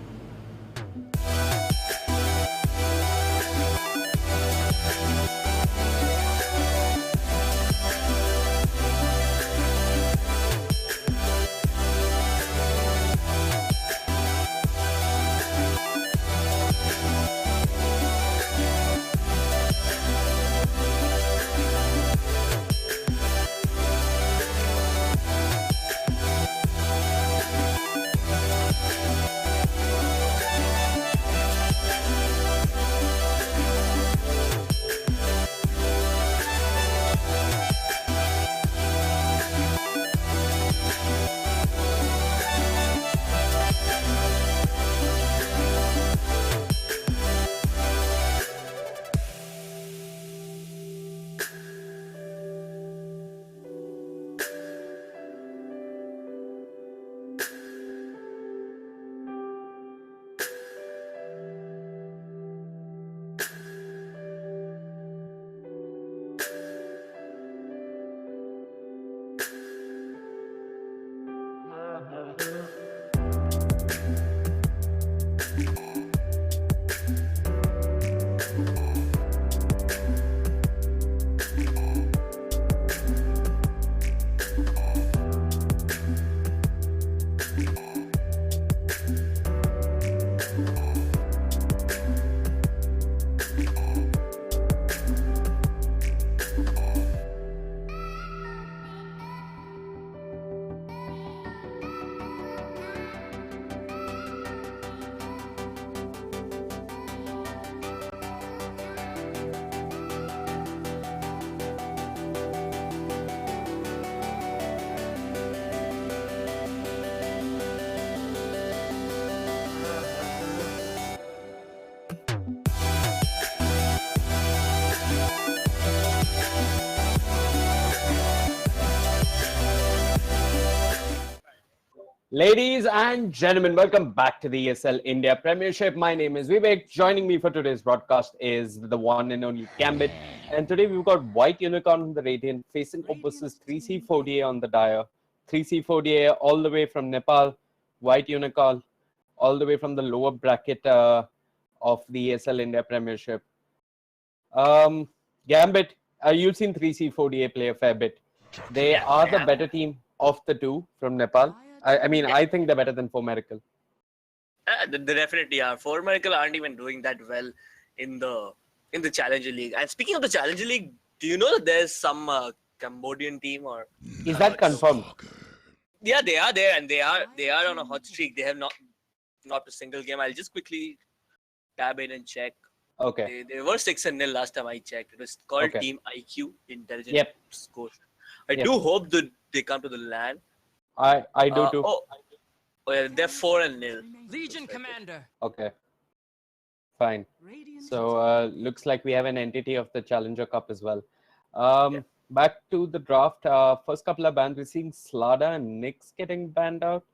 Ladies and gentlemen, welcome back to the ESL India Premiership. My name is Vivek. Joining me for today's broadcast is the one and only Gambit. And today we've got White Unicorn on the Radiant facing off versus 3C4DA on the Dire. 3C4DA all the way from Nepal, White Unicorn all the way from the lower bracket of the ESL India Premiership. Gambit, you've seen 3C4DA play a fair bit. They are the better team of the two from Nepal. I mean, I think they're better than 4Miracle. They definitely are. 4Miracle aren't even doing that well in the Challenger League. And speaking of the Challenger League, do you know that there's some Cambodian team or? Is that confirmed? Yeah, they are there, and they are on a hot streak. They have not a single game. I'll just quickly tab in and check. Okay. They were 6-0 last time I checked. It was called Team IQ Intelligent Score. I do hope that they come to the LAN. I do too. Oh yeah, they're 4-0. Legion Commander. Okay. Fine. So looks like we have an entity of the Challenger Cup as well. Back to the draft. First couple of bans, we're seeing Slada and Nyx getting banned out.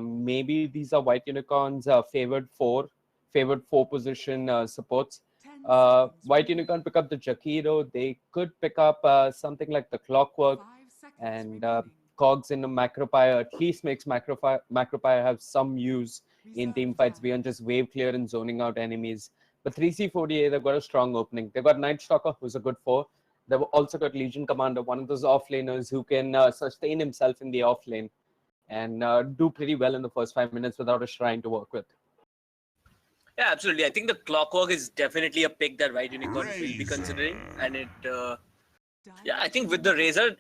Maybe these are White Unicorns favored four position supports. White Unicorn pick up the Jakiro. They could pick up something like the Clockwork and Cogs in a Macropire. At least makes Macropire have some use in team fights beyond just wave clear and zoning out enemies. But 3C48, they've got a strong opening. They've got Night Stalker, who's a good 4. They've also got Legion Commander, one of those offlaners who can sustain himself in the off lane and do pretty well in the first 5 minutes without a shrine to work with. Yeah, absolutely. I think the Clockwork is definitely a pick that White Unicorn will be considering, and yeah, I think with the Razor,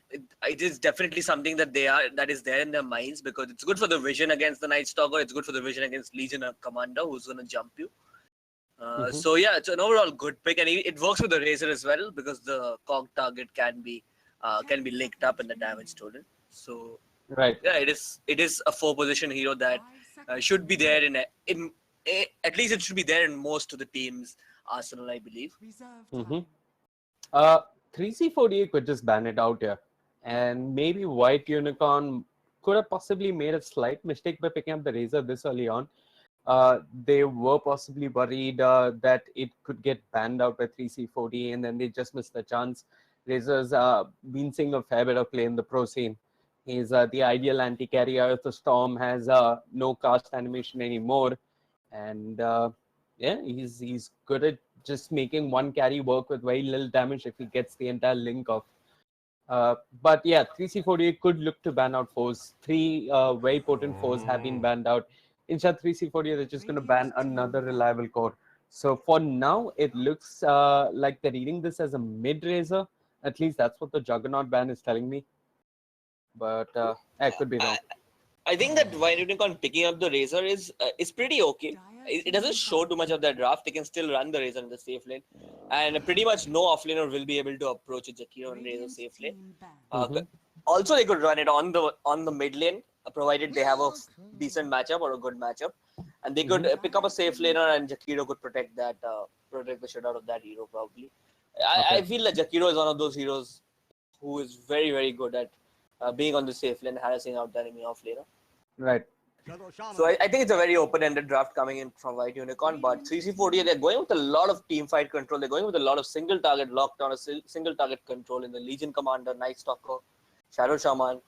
it is definitely something that is there in their minds, because it's good for the vision against the Night Stalker. It's good for the vision against Legion Commander, who's going to jump you. So yeah, it's an overall good pick, and it works with the Razor as well, because the cog target can be linked up and the damage stolen. So right, yeah, it is a 4-position hero that should be there at least it should be there in most of the teams' arsenal, I believe. 3C48 could just ban it out here, and maybe White Unicorn could have possibly made a slight mistake by picking up the Razor this early on. They were possibly worried that it could get banned out by 3C48, and then they just missed the chance. Razor's been seeing a fair bit of play in the pro scene. He's the ideal anti-carry out of the Storm, has no cast animation anymore, and yeah, he's good at just making one carry work with very little damage if he gets the entire link off. But yeah, 3C48 could look to ban out foes. 3 very potent foes have been banned out. Instead, 3C48 they're just going to ban another reliable core. So for now, it looks like they're reading this as a mid-Razor. At least that's what the Juggernaut ban is telling me. But I could be wrong. I think that White Unicorn picking up the Razor is pretty okay. It doesn't show too much of their draft. They can still run the Razor in the safe lane, and pretty much no offlaner will be able to approach a Jakiro and Razor safe lane. Also, they could run it on the mid lane, provided they have a decent matchup or a good matchup, and they could pick up a safe laner, and Jakiro could protect the shit out of that hero probably. I feel that Jakiro is one of those heroes who is very, very good at being on the safe lane, harassing out the enemy offlaner. Right. So I think it's a very open-ended draft coming in from White Unicorn, but 3C48, they're going with a lot of team fight control. They're going with a lot of single target lockdown, a single target control in the Legion Commander, Night Stalker, Shadow Shaman,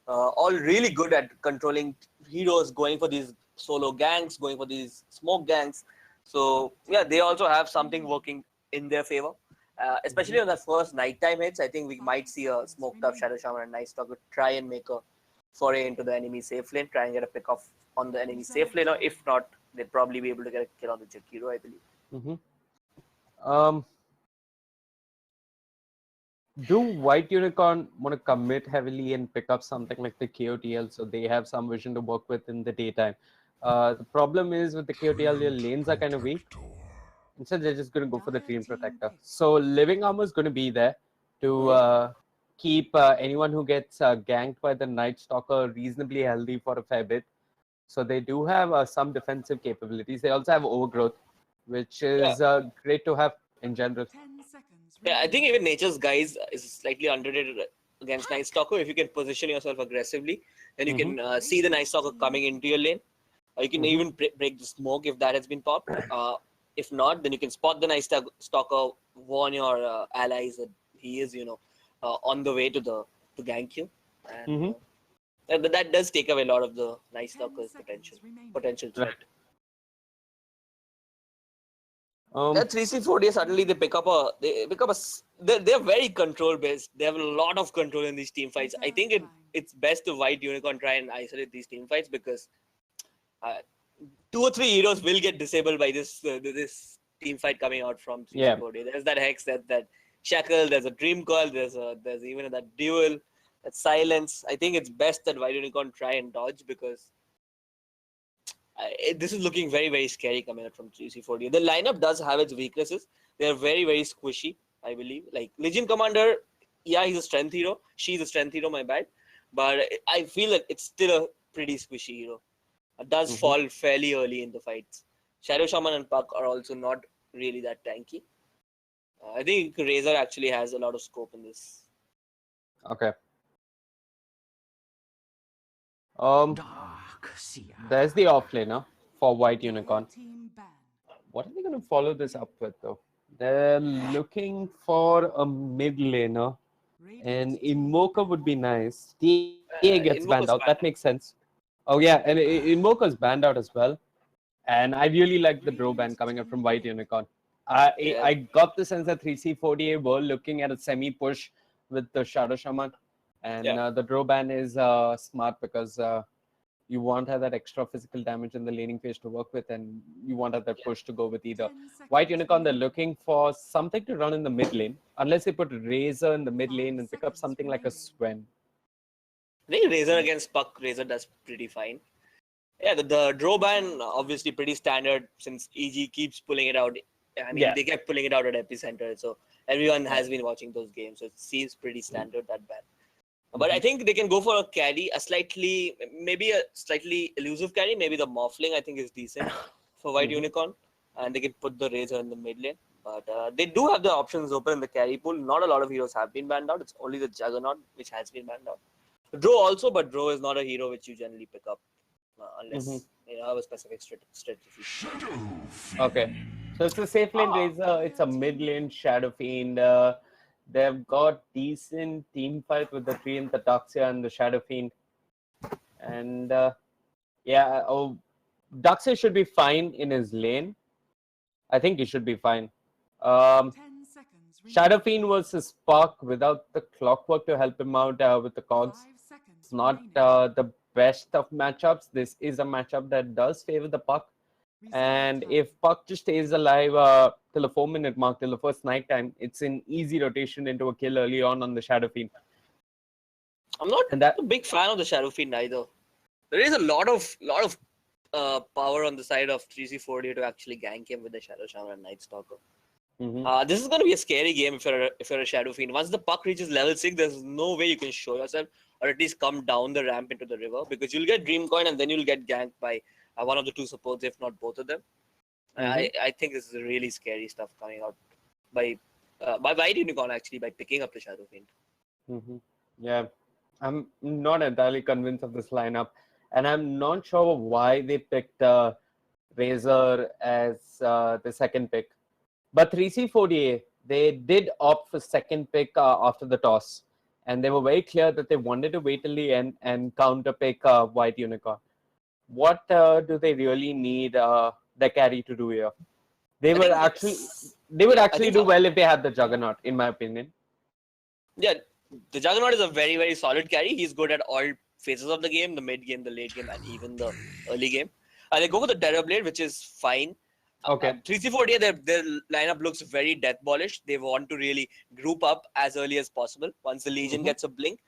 all really good at controlling heroes, going for these solo ganks, going for these smoke ganks. So yeah, they also have something working in their favor. Especially on the first nighttime hits, I think we might see a smoked up Shadow Shaman and Night Stalker try and make a foray into the enemy safe lane, try and get a pick off on the enemy safe lane, or if not, they'd probably be able to get a kill on the Jakiro, I believe. Do White Unicorn want to commit heavily and pick up something like the KOTL so they have some vision to work with in the daytime? The problem is with the KOTL, their lanes are kind of weak. Instead, they're just going to go for the Dream Protector. So Living Armor is going to be there to keep anyone who gets ganked by the Night Stalker reasonably healthy for a fair bit. So they do have some defensive capabilities. They also have Overgrowth, which is great to have in general. Yeah, I think even Nature's Guise is slightly underrated against Night Stalker. If you can position yourself aggressively, then you can see the Night Stalker coming into your lane. Or you can even break the smoke if that has been popped. If not, then you can spot the Night Stalker, warn your allies that he is, on the way to gank you. And that does take away a lot of the Night Stalker's potential threat. That 3C40 suddenly they pick up they're very control based. They have a lot of control in these team fights. I think it's best to White Unicorn try and isolate these team fights, because 2 or 3 heroes will get disabled by this team fight coming out from 3C40. There's that Hex, that Shackle, there's a Dream Coil, there's even that Duel, that Silence. I think it's best that White Unicorn try and dodge, because this is looking very, very scary coming out from 3C40. The lineup does have its weaknesses. They're very, very squishy, I believe. Like Legion Commander, he's a strength hero. She's a strength hero, my bad. But I feel that it's still a pretty squishy hero. It does fall fairly early in the fights. Shadow Shaman and Puck are also not really that tanky. I think Razor actually has a lot of scope in this. Okay. There's the offlaner for White Unicorn. What are they going to follow this up with, though? They're looking for a mid laner, and Invoker would be nice. TA gets banned out. That makes sense. Oh yeah, and Invoker's banned out as well. And I really like the Reuben coming up from White Unicorn. I got the sense that 3C48 were looking at a semi-push with the Shadow Shaman. And the Reuben is smart because you want to have that extra physical damage in the laning phase to work with, and you want to have that push to go with either. White Unicorn, they're looking for something to run in the mid lane, unless they put Razor in the mid lane and pick up something like a Sven. I think Razor against Puck, Razor does pretty fine. Yeah, the Droban obviously pretty standard since EG keeps pulling it out. I mean, they kept pulling it out at Epicenter, so everyone has been watching those games. So it seems pretty standard that bad. But I think they can go for a carry, maybe a slightly elusive carry. Maybe the Morphling I think is decent for White Unicorn, and they can put the Razor in the mid lane. But they do have the options open in the carry pool. Not a lot of heroes have been banned out. It's only the Juggernaut which has been banned out. Dro also, but Dro is not a hero which you generally pick up unless you have a specific strategy. Okay, so it's a safe lane Razor. It's a mid lane Shadow Fiend. They've got decent team fight with the Tree and the Daxia and the Shadow Fiend. And Daxia should be fine in his lane. I think he should be fine. Shadow Fiend versus Spark without the clockwork to help him out with the cogs. It's not the best of matchups. This is a matchup that does favor the Puck. And if Puck just stays alive till the 4-minute mark, till the first night time, it's an easy rotation into a kill early on the Shadow Fiend. I'm not a big fan of the Shadow Fiend either. There is a lot of power on the side of 3C40 to actually gank him with the Shadow Shaman and Night Stalker. This is going to be a scary game if you're a Shadow Fiend. Once the Puck reaches level 6, there's no way you can show yourself or at least come down the ramp into the river, because you'll get Dream Coin and then you'll get ganked by one of the two supports, if not both of them. I think this is really scary stuff coming out by White Unicorn actually, by picking up the Shadow Fiend. Yeah, I'm not entirely convinced of this lineup, and I'm not sure why they picked Razor as the second pick. But 3C40, they did opt for second pick after the toss, and they were very clear that they wanted to wait till the end and counter pick White Unicorn. What do they really need the carry to do here? They would actually do well if they had the Juggernaut, in my opinion. Yeah, the Juggernaut is a very, very solid carry. He's good at all phases of the game, the mid game, the late game, and even the early game. They go with the Terrorblade, which is fine. Okay. 3C40, their lineup looks very death polished. They want to really group up as early as possible. Once the Legion gets a blink,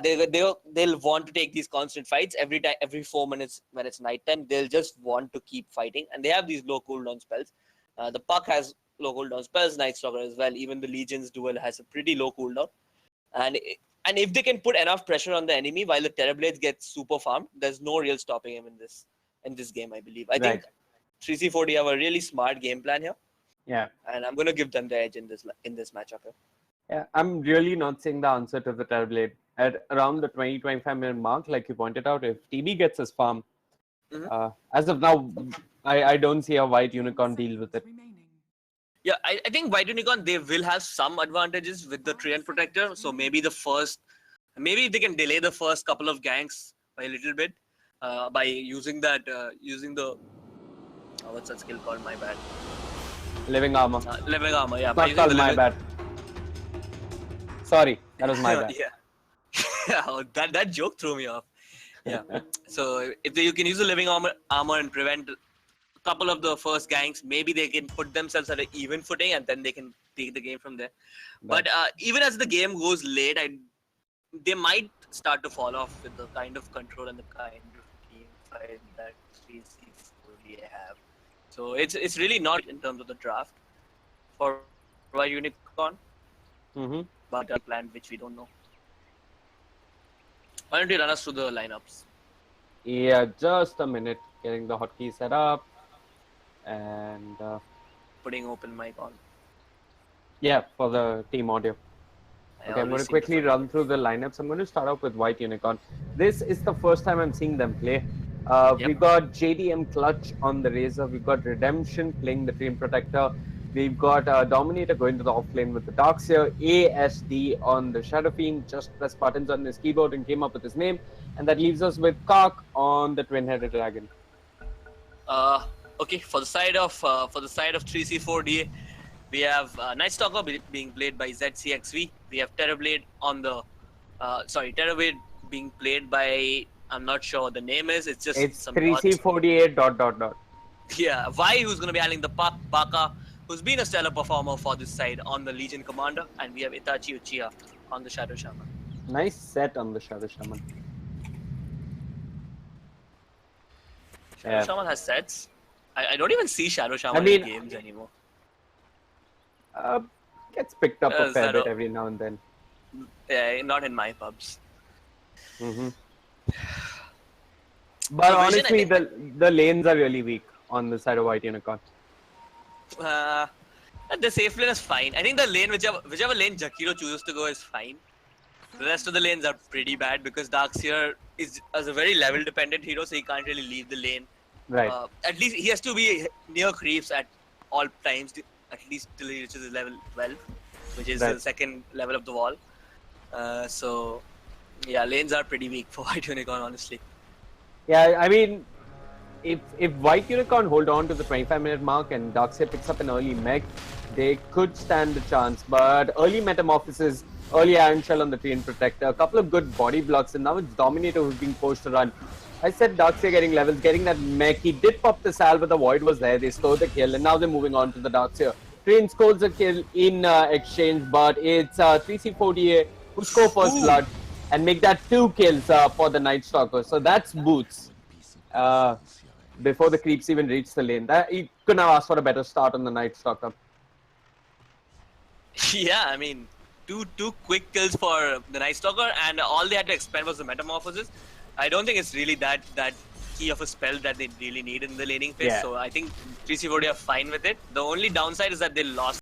they'll want to take these constant fights every 4 minutes when it's nighttime. They'll just want to keep fighting, and they have these low cooldown spells. The Puck has low cooldown spells, Night Stalker as well. Even the Legion's duel has a pretty low cooldown, and if they can put enough pressure on the enemy while the Terrorblades get super farmed, there's no real stopping him in this game. I believe. I think 3C40 have a really smart game plan here. Yeah, and I'm going to give them the edge in this matchup here. Yeah, I'm really not seeing the answer to the Terrorblade. At around the 20-25 minute mark, like you pointed out, if TB gets his farm, as of now, I don't see a White Unicorn deal with it. Yeah, I think White Unicorn, they will have some advantages with the Treant Protector. So maybe if they can delay the first couple of ganks by a little bit by using the what's that skill called? My bad. Living Armor. Living Armor, yeah. Not called my bad. Sorry, that was my bad. Yeah, that joke threw me off. Yeah. So if you can use the Living Armor and prevent a couple of the first ganks, maybe they can put themselves at an even footing and then they can take the game from there. But even as the game goes late, they might start to fall off with the kind of control and the kind of team fight that 3C40 have. So it's really not in terms of the draft for White Unicorn, but a plan which we don't know. Why don't you run us through the lineups? Yeah, just a minute. Getting the hotkey set up and putting open mic on. Yeah, for the team audio. Okay, I'm going to quickly run through the lineups. I'm going to start off with White Unicorn. This is the first time I'm seeing them play. We've got JDM Clutch on the Razor. We've got Redemption playing the Treant Protector. We've got Dominator going to the offlane with the Darkseer. ASD on the Shadow Fiend. Just pressed buttons on his keyboard and came up with his name. And that leaves us with Kark on the Twin-Headed Dragon. Okay, for the side of 3C4D, We have Night Stalker being played by ZCXV. We have Terrorblade on the Terrorblade being played by, I'm not sure what the name is. It's just It's some dots. 3C48 dot dot dot. Yeah, Vi, who's going to be handling the Baka, who's been a stellar performer for this side on the Legion Commander, and we have Itachi Uchiha on the Shadow Shaman. Nice set on the Shadow Shaman. Shadow Shaman has sets. I don't even see Shadow Shaman in games anymore. Gets picked up a fair Shadow- bit every now and then. Yeah, not in my pubs. But So Vision, honestly, the lanes are really weak on the side of White Unicorn. The safe lane is fine. I think the lane, whichever lane Jakiro chooses to go, is fine. The rest of the lanes are pretty bad because Darkseer is a very level dependent hero, so he can't really leave the lane. Right. At least he has to be near creeps at all times, at least till he reaches level 12, which is the second level of the wall. So, yeah, lanes are pretty weak for White Unicorn, honestly. Yeah, I mean, if White Unicorn hold on to the 25-minute mark and Darkseid picks up an early mech, they could stand a chance. But early Metamorphosis, early Iron Shell on the Treant Protector, a couple of good body blocks, and now it's Dominator who's being forced to run. I said Darkseid getting levels, getting that mech. He did pop the Sal, but the Void was there. They scored the kill, and now they're moving on to the Darkseid. Treant scores a kill in exchange, but it's 3C48 who score first blood and make that 2 kills for the Night Stalker. So that's Boots. Before the creeps even reach the lane. He couldn't have asked for a better start on the Night Stalker. Yeah, I mean, two quick kills for the Night Stalker, and all they had to expend was the Metamorphosis. I don't think it's really that key of a spell that they really need in the laning phase. Yeah. So I think 3C40 are fine with it. The only downside is that they lost.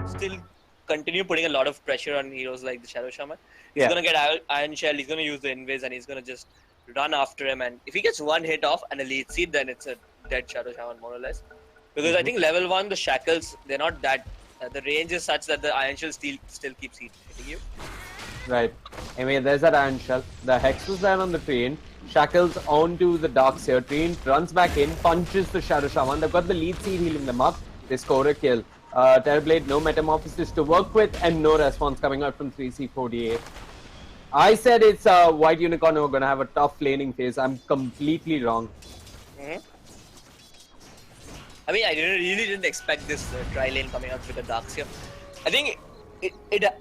Still continue putting a lot of pressure on heroes like the Shadow Shaman. He's Yeah. gonna get Iron Shell, he's gonna use the Invis, and he's gonna just run after him. And if he gets one hit off and a lead seed, then it's a dead Shadow Shaman more or less. Because I think level 1, the shackles, they're not that. The range is such that the Iron Shell still keeps hitting you. Right. Anyway, there's that Iron Shell. The Hex was there on the train. Shackles onto the Darkseer. Train runs back in, punches the Shadow Shaman. They've got the lead seed healing them up. They score a kill. Terrorblade, no Metamorphosis to work with, and no response coming out from 3C48. I said it's White Unicorn who are going to have a tough laning phase. I'm completely wrong. I mean, I really didn't expect this tri lane coming out with the Darkseer. I think it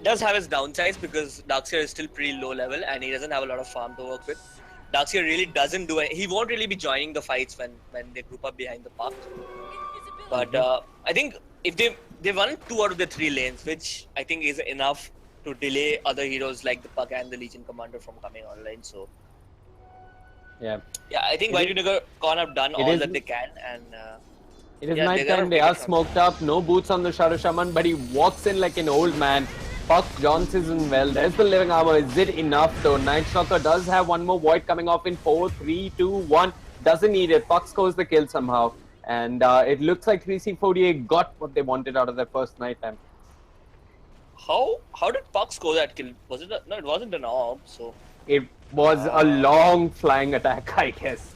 does have its downsides because Darkseer is still pretty low level and he doesn't have a lot of farm to work with. Darkseer really doesn't do it. He won't really be joining the fights when they group up behind the park. But I think if they won 2 out of the 3 lanes, which I think is enough to delay other heroes like the Puck and the Legion Commander from coming online. So Yeah. yeah, I think White Unicorn have done all that they can, and it is yeah, night time. They are smoked up. No boots on the Shadow Shaman, but he walks in like an old man. Puck Johnson's in well. There's the living armor. Is it enough though? Night Stalker does have one more void coming off in 4, 3, 2, 1. Doesn't need it. Puck scores the kill somehow. And it looks like 3C48 got what they wanted out of their first night time. How did Puck score that kill? Was it no? It wasn't an orb. So it was a long flying attack, I guess.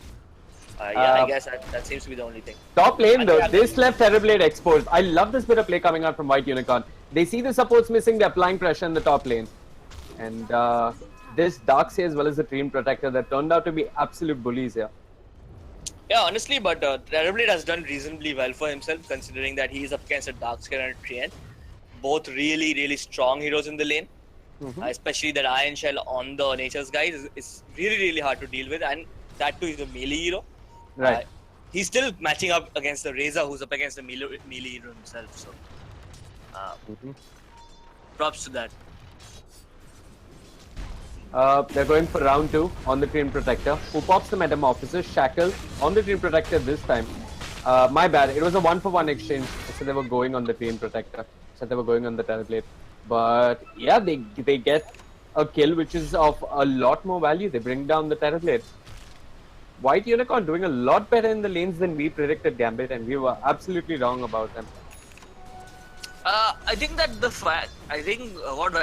Yeah, I guess that seems to be the only thing. Top lane though, this left Terrorblade exposed. I love this bit of play coming out from White Unicorn. They see the supports missing, they're applying pressure in the top lane. And this Darkseer as well as the Dream Protector that turned out to be absolute bullies here. Yeah, honestly, but Terrorblade has done reasonably well for himself considering that he is up against a Darkseer and a Treant. Both really, really strong heroes in the lane. Especially that Iron Shell on the Nature's Guys is really, really hard to deal with, and that too is a melee hero. Right. He's still matching up against the Reza, who's up against the melee hero himself. So, props to that. They're going for round 2 on the Dream Protector. Who pops the Metamorphosis? Shackle on the Dream Protector this time. My bad. It was a 1-for-1 exchange. So they were going on the Dream Protector. So they were going on the Terrorblade. But yeah, they get a kill which is of a lot more value. They bring down the Terrorblade. White Unicorn doing a lot better in the lanes than we predicted, Gambit, and we were absolutely wrong about them. I think that what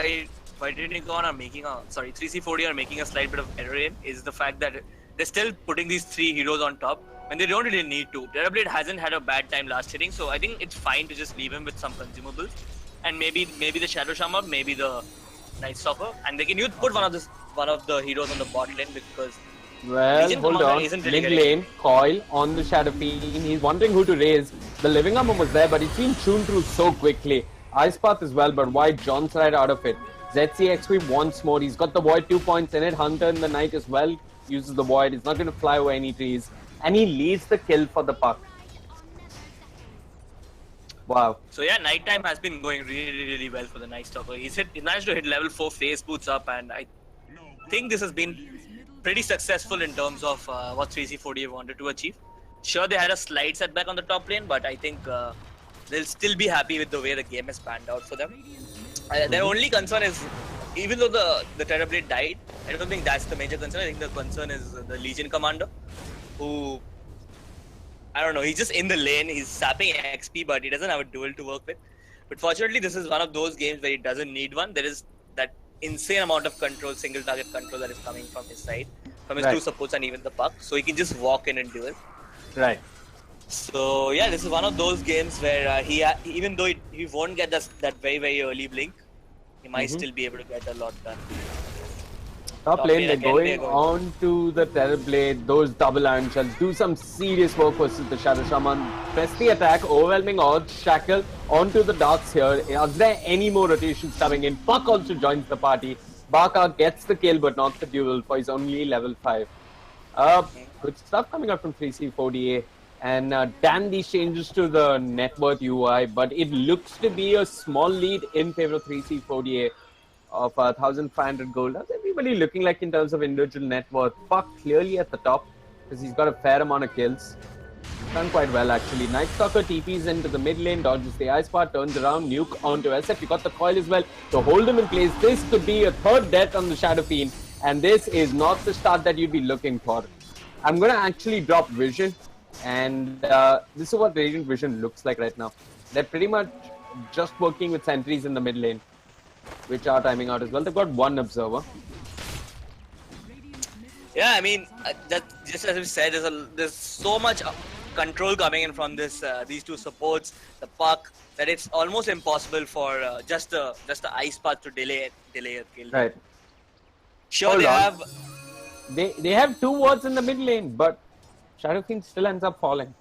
White Unicorn are making 3C40 are making a slight bit of error in is the fact that they're still putting these 3 heroes on top when they don't really need to. Terrorblade hasn't had a bad time last hitting, so I think it's fine to just leave him with some consumables, and maybe the Shadow Shaman, maybe the Night Stalker, and they can put one of the heroes on the bot lane because Well, Legion hold Commander on. isn't really Mid getting lane, Coil on the Shadow Fiend. He's wondering who to raise. The Living Armor was there, but it's been tuned through so quickly. Ice Path as well, but why John's right out of it? ZCXP once more. He's got the Void 2 points in it. Hunter in the night as well uses the Void. He's not going to fly over any trees. And he leads the kill for the puck. Wow. So yeah, nighttime has been going really well for the Night Stalker. He managed to hit level 4 phase boots up, and I think this has been pretty successful in terms of what 3C48 wanted to achieve. Sure, they had a slight setback on the top lane, but I think they'll still be happy with the way the game has panned out for them. Their only concern is, even though the Terrorblade died, I don't think that's the major concern. I think the concern is the Legion Commander, who, I don't know, he's just in the lane, he's sapping XP, but he doesn't have a duel to work with. But fortunately, this is one of those games where he doesn't need one. There is that insane amount of control, single target control that is coming from his side, from his 2 supports and even the puck, so he can just walk in and duel. Right. So yeah, this is one of those games where even though he won't get that very early blink, he might still be able to get a lot done. Top lane, they're going on to the Terrorblade, those double iron shells, do some serious work versus the Shadow Shaman. Press the attack, overwhelming odds, Shackle onto the darts here. Are there any more rotations coming in? Puck also joins the party. Baka gets the kill but not the duel for his only level 5. Good stuff coming up from 3C40A. And damn these changes to the net worth UI, but it looks to be a small lead in favor of 3C40A of 1,500 gold. How's everybody looking like in terms of individual net worth? Puck clearly at the top because he's got a fair amount of kills. Done quite well actually. Night Stalker TPs into the mid lane, dodges the Ice Path, turns around, nuke onto SF. You got the coil as well to hold him in place. This could be a third death on the Shadow Fiend, and this is not the start that you'd be looking for. I'm going to actually drop Vision, and this is what Radiant Vision looks like right now. They're pretty much just working with sentries in the mid lane, which are timing out as well. They've got one observer. Yeah, I mean, that just as we said, there's so much control coming in from these 2 supports, the puck, that it's almost impossible for just the Ice Path to delay a kill. Right. Sure, Hold they have 2 wards in the mid lane, but Shadow Fiend still ends up falling.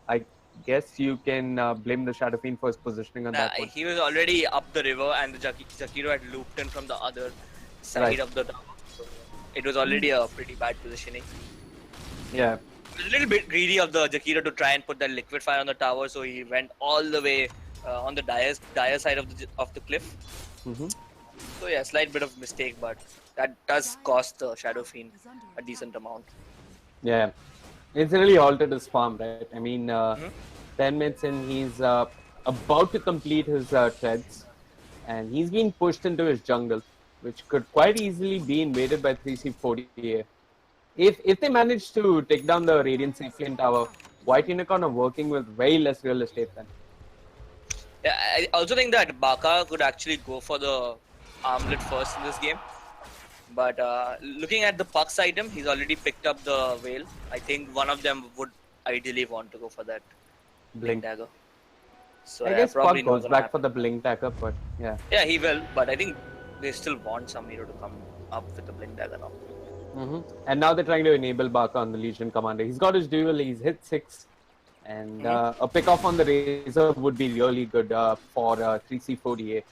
I guess you can blame the Shadow Fiend for his positioning on that one. He was already up the river, and the Jakiro had looped in from the other side of the tower. So it was already a pretty bad positioning. Yeah. He was a little bit greedy of the Jakiro to try and put that liquid fire on the tower, so he went all the way on the dire side of the cliff. So yeah, slight bit of mistake, but that does cost the Shadow Fiend a decent amount. Yeah. It's really halted his farm, right? I mean, 10 minutes in, he's about to complete his treads, and he's been pushed into his jungle, which could quite easily be invaded by 3C40A. If they manage to take down the Radiant Safe Lane Tower, White Unicorn are working with very less real estate then. Yeah, I also think that Baka could actually go for the armlet first in this game. But looking at the Puck's item, he's already picked up the Veil. I think one of them would ideally want to go for that Blink Dagger. So I guess probably Puck goes back for the Blink Dagger, but yeah. Yeah, he will, but I think they still want some hero to come up with the Blink Dagger now. And now they're trying to enable Baka on the Legion Commander. He's got his duel, he's hit 6. And a pick off on the Razor would be really good for 3C40A.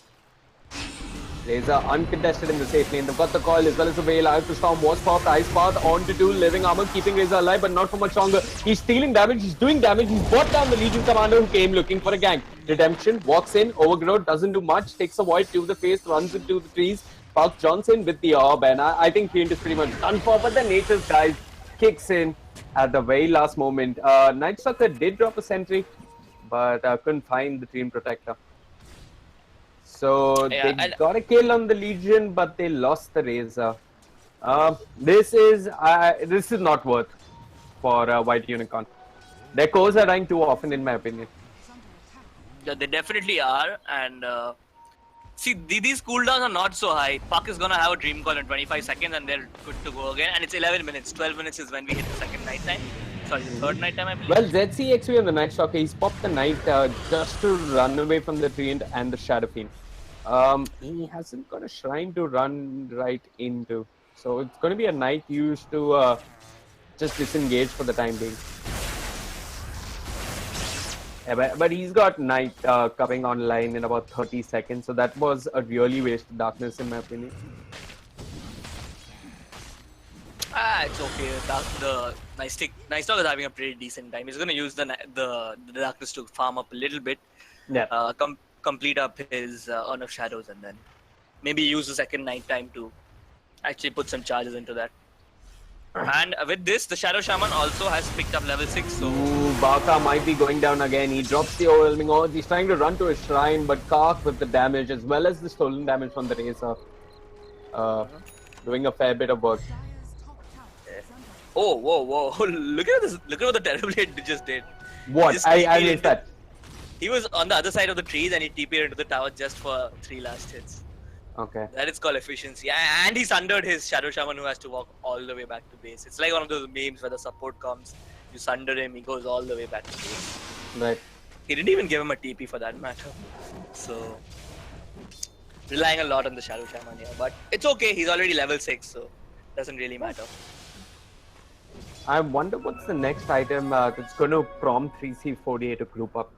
Razor uncontested in the safe lane. They've got the coil as well as the Veil. Out to Storm was popped. Ice Path on to 2 living armor, keeping Razor alive, but not for much longer. He's stealing damage, he's doing damage. He's brought down the Legion Commander who came looking for a gank. Redemption walks in, Overgrowth doesn't do much, takes a Void to the face, runs into the trees. Puck Johnson with the orb, and I think Fiend is pretty much done for, but the Nature's guys kicks in at the very last moment. Night Stalker did drop a sentry, but couldn't find the Dream Protector. So they got a kill on the Legion, but they lost the Razor. This is not worth for White Unicorn. Their cores are dying too often, in my opinion. Yeah, they definitely are, and See, these cooldowns are not so high. Puck is gonna have a dream call in 25 seconds and they're good to go again. And it's 11 minutes. 12 minutes is when we hit the second night time. Sorry, the third night time, I believe. Well, ZCXV on the Night Stalker, he's popped the Knight just to run away from the Treant and the Shadow Fiend. He hasn't got a Shrine to run right into. So it's going to be a Knight used to just disengage for the time being. Yeah, but he's got Knight coming online in about 30 seconds, so that was a really wasted darkness in my opinion. It's okay. The Nice Dog is having a pretty decent time. He's going to use the darkness to farm up a little bit. Yeah. Complete up his Urn of Shadows and then maybe use the second night time to actually put some charges into that. And with this, the Shadow Shaman also has picked up level 6. So Baka might be going down again. He drops the overwhelming odds. He's trying to run to his shrine, but Kark with the damage as well as the stolen damage from the Razor. Doing a fair bit of work. Oh, whoa. Look at this. Look at what the Terrorblade just did. What? I missed that. He was on the other side of the trees and he TP'd into the tower just for 3 last hits. Okay. That is called efficiency. And he sundered his Shadow Shaman who has to walk all the way back to base. It's like one of those memes where the support comes, you sunder him, he goes all the way back to base. Right. He didn't even give him a TP for that matter. So, relying a lot on the Shadow Shaman here. But it's okay, he's already level 6, so doesn't really matter. I wonder what's the next item that's going to prompt 3C48 to group up.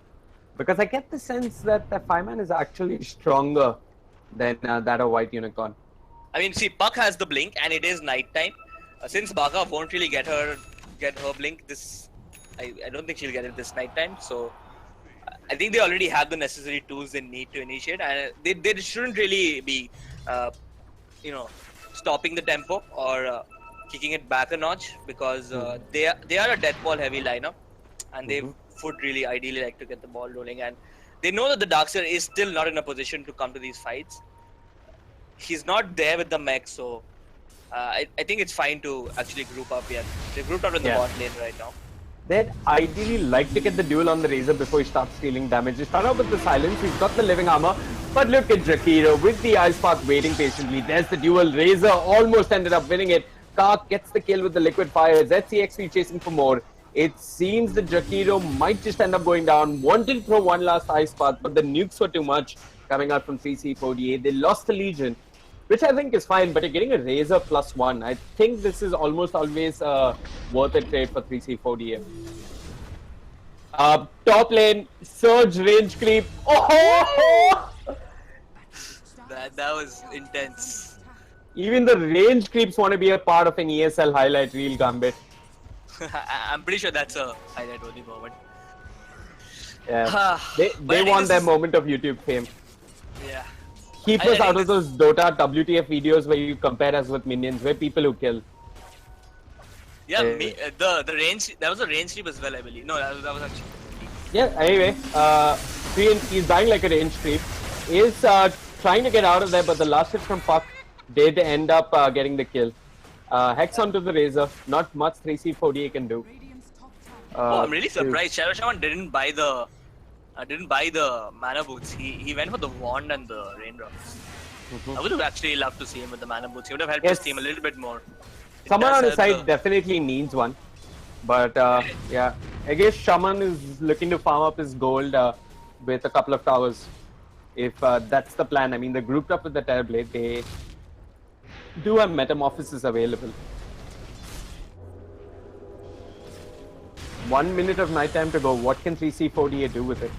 Because I get the sense that the 5-man is actually stronger than that of White Unicorn. I mean, see, Puck has the blink and it is night time. Since Baka won't really get her blink this, I don't think she'll get it this night time. So I think they already have the necessary tools they need to initiate, and they shouldn't really be, stopping the tempo or kicking it back a notch because they are a death ball heavy lineup, and they would really ideally like to get the ball rolling, and they know that the Darkseer is still not in a position to come to these fights. He's not there with the mech, so I think it's fine to actually group up here. They're grouped up in the bot lane right now. They'd ideally like to get the duel on the Razor before he starts stealing damage. They start out with the silence, he's got the living armor, but look at Jakiro with the Ice Path waiting patiently. There's the duel. Razor almost ended up winning it. Kark gets the kill with the liquid fire. ZCXV chasing for more. It seems that Jakiro might just end up going down. Wanted to throw one last Ice Path, but the nukes were too much coming out from 3C48. They lost the Legion, which I think is fine, but you're getting a Razor +1. I think this is almost always worth a trade for 3C48. Top lane, Surge range creep. Oh! That was intense. Even the range creeps want to be a part of an ESL highlight reel, Gambit. I'm pretty sure that's a highlight only moment. Yeah. they want their moment of YouTube fame. Yeah. Keep us out of those Dota WTF videos where you compare us with minions. We're people who kill. Yeah, the range, that was a range creep as well, I believe. No, that was actually... Yeah, anyway, he's dying like a range creep. He's trying to get out of there, but the last hit from Puck did end up getting the kill. Hex onto the Razor, not much 3C48 can do. I'm really surprised Shadow Shaman didn't buy the mana boots. He went for the wand and the raindrops. I would have actually loved to see him with the mana boots. He would have helped his team a little bit more. Someone on his side definitely needs one. But yeah, I guess Shaman is looking to farm up his gold with a couple of towers. If that's the plan. I mean, they're grouped up with the Terrorblade. They do have metamorphosis available. 1 minute of night time to go. What can 3C48 do with it?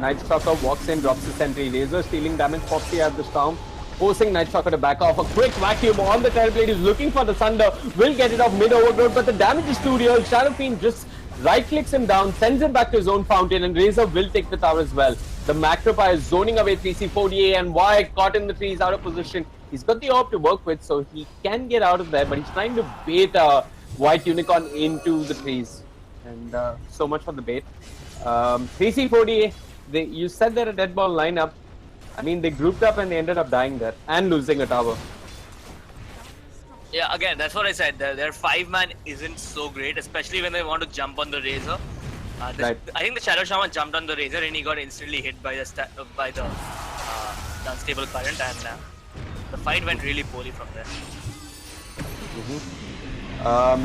Night Stalker walks in, drops the sentry. Razor stealing damage, Foxy at the storm, forcing Night Stalker to back off. A quick vacuum on the Terrorblade. He's looking for the Sunder. Will get it off mid-overgrowth, but the damage is too real. Shadow Fiend just right-clicks him down, sends him back to his own fountain, and Razor will take the tower as well. The Macropie is zoning away 3C48, and Wyatt caught in the trees, out of position. He's got the orb to work with, so he can get out of there, but he's trying to bait White Unicorn into the trees. And so much for the bait. 3C48, you said they're a dead ball lineup. I mean, they grouped up and they ended up dying there and losing a tower. Yeah, again, that's what I said. Their 5-man isn't so great, especially when they want to jump on the Razor. Right. I think the Shadow Shaman jumped on the Razor and he got instantly hit by the the unstable current, and the fight went really poorly from there.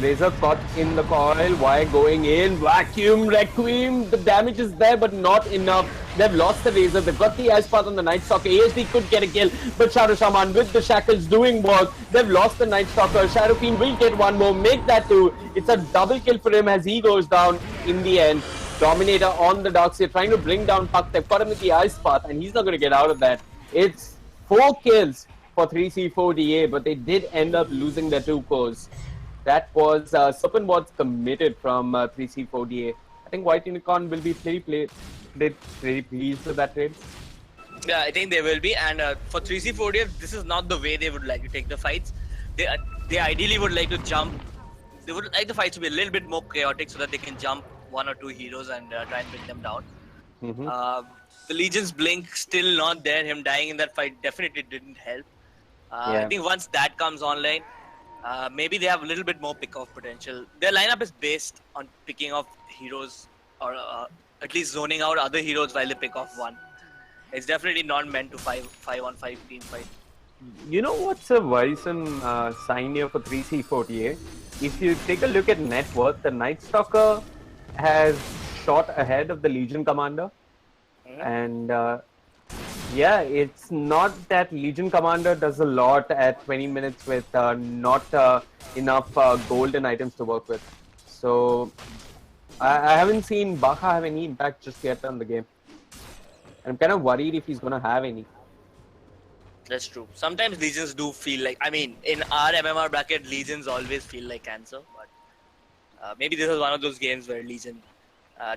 Razor caught in the coil. Why going in? Vacuum, Requiem. The damage is there, but not enough. They've lost the Razor. They've got the Ice Path on the Night Stalker. ASD could get a kill, but Shadow Shaman with the Shackles doing work. They've lost the Night Stalker. Shadow Fiend will get one more, make that two. It's a double kill for him as he goes down in the end. Dominator on the Darkseer trying to bring down Puck. They've got him with the Ice Path, and he's not going to get out of that. It's 4 kills for 3C4DA, but they did end up losing their 2 cores. That was Serpent Ward's committed from 3C4DA. I think White Unicorn will be pretty pleased with that trade. Yeah, I think they will be. And for 3C4DA, this is not the way they would like to take the fights. They ideally would like to jump. They would like the fights to be a little bit more chaotic so that they can jump 1 or 2 heroes and try and bring them down. The Legion's Blink still not there. Him dying in that fight definitely didn't help. I think once that comes online, maybe they have a little bit more pick-off potential. Their lineup is based on picking off heroes, or at least zoning out other heroes while they pick off one. It's definitely not meant to 5-on-5 team fight. You know what's a worrisome sign here for 3C4DA? If you take a look at net worth, the Night Stalker has shot ahead of the Legion Commander. And yeah, it's not that Legion Commander does a lot at 20 minutes with not enough gold and items to work with. So I haven't seen Baka have any impact just yet on the game. I'm kind of worried if he's going to have any. That's true. Sometimes Legions do feel like, I mean, in our MMR bracket, Legions always feel like cancer. But maybe this is one of those games where Legion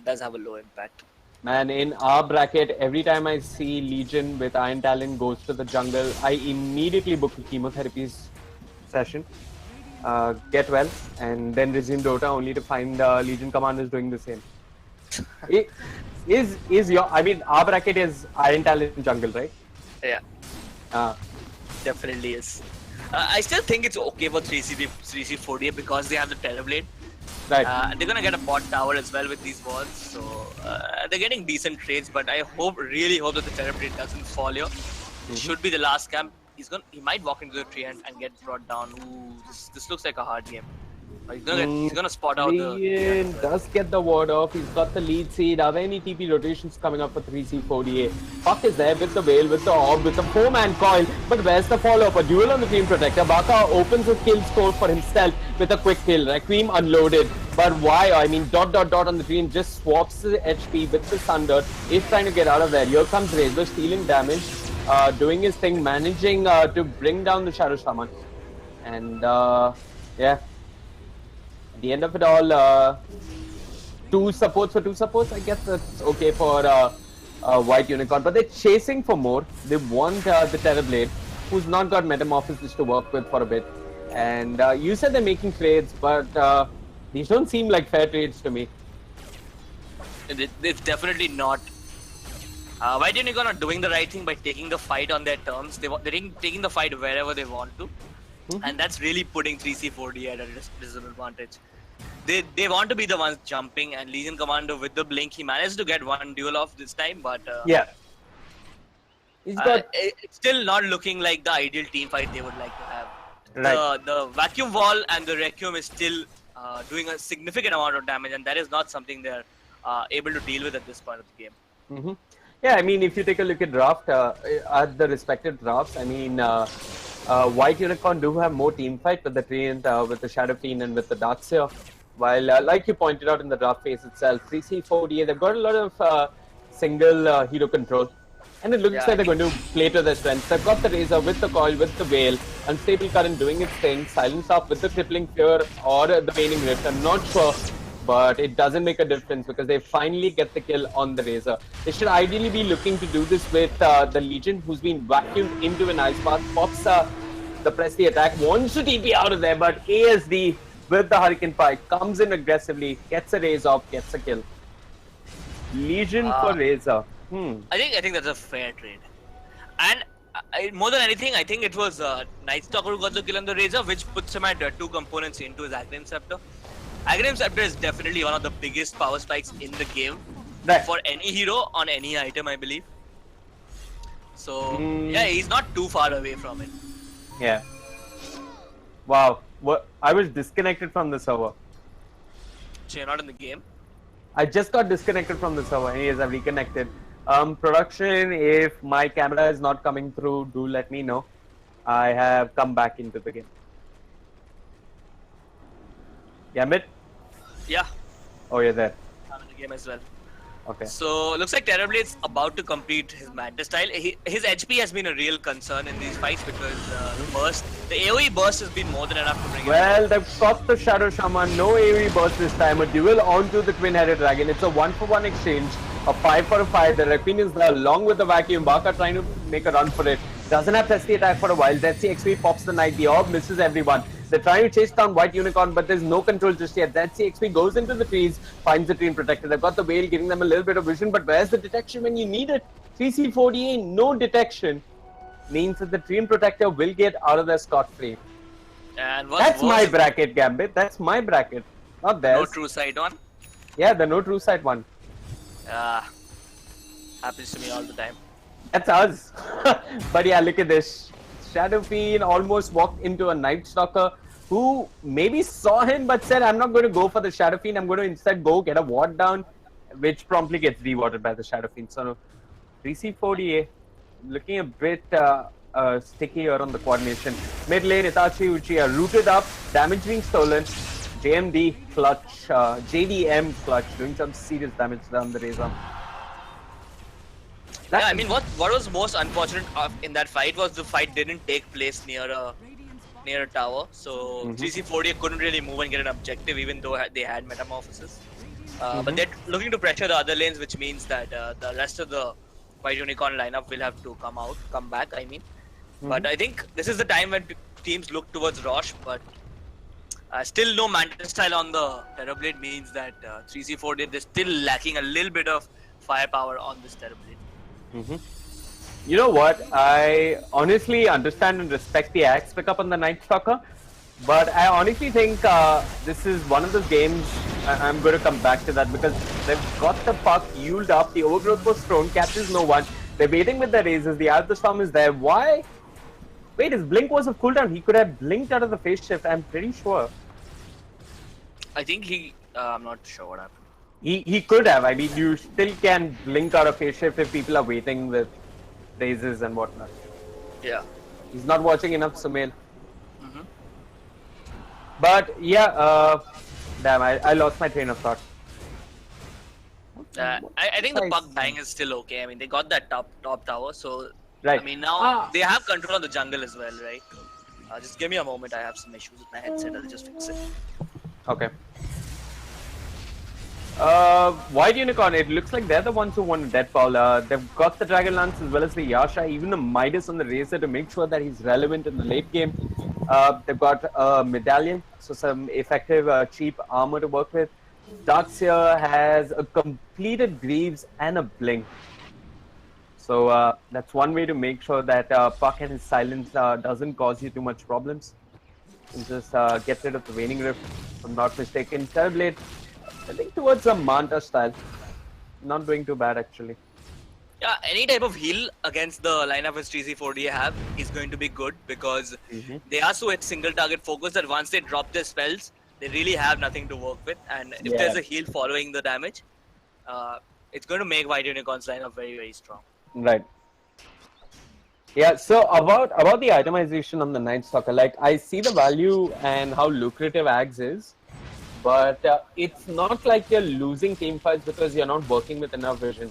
does have a low impact. Man, in our bracket, every time I see Legion with Iron Talon goes to the jungle, I immediately book a chemotherapy session, get well, and then resume Dota only to find Legion commanders doing the same. I mean, our bracket is Iron Talon jungle, right? Yeah. Definitely is. I still think it's okay for 3C4DA because they have the Terrorblade. Right. They're gonna get a bot tower as well with these walls, so they're getting decent trades. But I really hope that the Terrorblade doesn't fall here. It should be the last camp. He might walk into the tree and get brought down. Ooh, this looks like a hard game. He's gonna spot out the... does get the ward off. He's got the lead seed. Are there any TP rotations coming up for 3C4DA? Puck is there with the Veil, with the Orb, with the 4-man coil. But where's the follow-up? A duel on the Team Protector. Baka opens a kill score for himself with a quick kill. Requiem unloaded. But why? I mean, ... on the Dream just swaps the HP with the Sunder. He's trying to get out of there. Here comes Razor stealing damage, doing his thing, managing to bring down the Shadow Shaman. And yeah. At the end of it all, 2 supports for 2 supports. I guess that's okay for White Unicorn. But they're chasing for more. They want the Terrorblade, who's not got Metamorphosis to work with for a bit. And you said they're making trades, but these don't seem like fair trades to me. It's definitely not. White Unicorn are doing the right thing by taking the fight on their terms. They're taking the fight wherever they want to. And that's really putting 3C4D at a disadvantage. They want to be the ones jumping, and Legion Commander with the blink, he managed to get one duel off this time, but yeah, it's still not looking like the ideal team fight they would like to have. Right. The vacuum wall and the Requiem is still doing a significant amount of damage, and that is not something they're able to deal with at this point of the game. Yeah, I mean, if you take a look at draft, at the respective drafts, I mean, White Unicorn do have more team fight with the Treant, with the Shadow Fiend, and with the Darkseer. While, like you pointed out in the draft phase itself, 3C4DA, they've got a lot of single hero control. And it looks like they're going to play to their strengths. They've got the Razor with the Coil, with the Veil, Unstable Current doing its thing, Silence Off with the Crippling Fear or the Waning Rift. I'm not sure, but it doesn't make a difference because they finally get the kill on the Razor. They should ideally be looking to do this with the Legion, who's been vacuumed into an Ice Path, pops the press the attack, wants to TP out of there, but ASD with the Hurricane Pike comes in aggressively, gets a raise off, gets a kill. Legion for Razor. I think that's a fair trade. And more than anything, I think it was Night Stalker who got the kill on the Razor, which puts him at 2 components into his Aghanim Scepter. Aghanim Scepter is definitely one of the biggest power spikes in the game for any hero on any item, I believe. So yeah, he's not too far away from it. Yeah. Wow. What? I was disconnected from the server. So you're not in the game. I just got disconnected from the server. Anyways, I've reconnected. Production, if my camera is not coming through, do let me know. I have come back into the game. Gambit? Yeah, Oh, you're there. I'm in the game as well. Okay. So looks like Terrorblade's about to complete his Madness style. His HP has been a real concern in these fights because the AoE burst has been more than enough to bring him. Well, they've got the Shadow Shaman, no AoE burst this time, a duel onto the Twin-Headed Dragon. It's a 1-for-1 exchange, a 5-for-5. The Repin is there along with the Vacuum. Baka trying to make a run for it. Doesn't have Testy attack for a while. ZCXP pops the Knight. The Orb misses everyone. They're trying to chase down White Unicorn, but there's no control just yet. ZCXP goes into the trees, finds the tree protector. They've got the Veil giving them a little bit of vision, but where's the detection when you need it? 3C48, no detection. Means that the tree protector will get out of there scot-free. And That's my bracket, Gambit. That's my bracket. Not theirs. No true sight one. Yeah, the no true sight one. Happens to me all the time. That's us. But yeah, look at this. Shadow Fiend almost walked into a Night Stalker who maybe saw him but said, I'm not going to go for the Shadow Fiend. I'm going to instead go get a ward down, which promptly gets rewarded by the Shadow Fiend. So 3C40A looking a bit sticky here on the coordination. Mid lane, Itachi Uchiha rooted up, damage being stolen. JMD clutch, JDM clutch, doing some serious damage down the Razor. Yeah, I mean, what was most unfortunate in that fight was the fight didn't take place near a tower, so 3C40 couldn't really move and get an objective, even though they had Metamorphosis. But they're looking to pressure the other lanes, which means that the rest of the White Unicorn lineup will have to come back. I mean, but I think this is the time when teams look towards Rosh, but still no Mantis style on the Terrorblade means that 3C40 they're still lacking a little bit of firepower on this Terrorblade. You know what? I honestly understand and respect the axe pickup on the Night Stalker, but I honestly think this is one of those games. I'm going to come back to that because they've got the puck healed up. The overgrowth was thrown, catches no one. They're waiting with the razors. The Eye of the Storm is there. Why? Wait, his blink was a cooldown. He could have blinked out of the phase shift. I'm pretty sure. I think I'm not sure what happened. He could have. I mean, you still can blink out of phase shift if people are waiting with razors and whatnot. Yeah. He's not watching enough Sumail. But yeah, damn, I lost my train of thought. I think the puck dying is still okay. I mean, they got that top tower, so right. I mean, now they have control of the jungle as well, right? Just give me a moment. I have some issues with my headset. I'll just fix it. Okay. White Unicorn, it looks like they're the ones who won Deadfall. They've got the Dragon Lance as well as the Yasha, even the Midas on the Razor to make sure that he's relevant in the late game. They've got a Medallion, so some effective cheap armor to work with. Darkseer has a completed Greaves and a Blink. So that's one way to make sure that Puck and his silence doesn't cause you too much problems. And just get rid of the Waning Rift, if I'm not mistaken. Terrorblade, I think towards a Manta style. Not doing too bad actually. Yeah, any type of heal against the lineup which 3C40 have is going to be good because they are so single target focused that once they drop their spells, they really have nothing to work with. And if there's a heal following the damage, it's going to make White Unicorn's lineup very, very strong. Right. Yeah, so about the itemization on the Night Stalker, like I see the value and how lucrative Ags is, but it's not like you're losing team fights because you're not working with enough vision.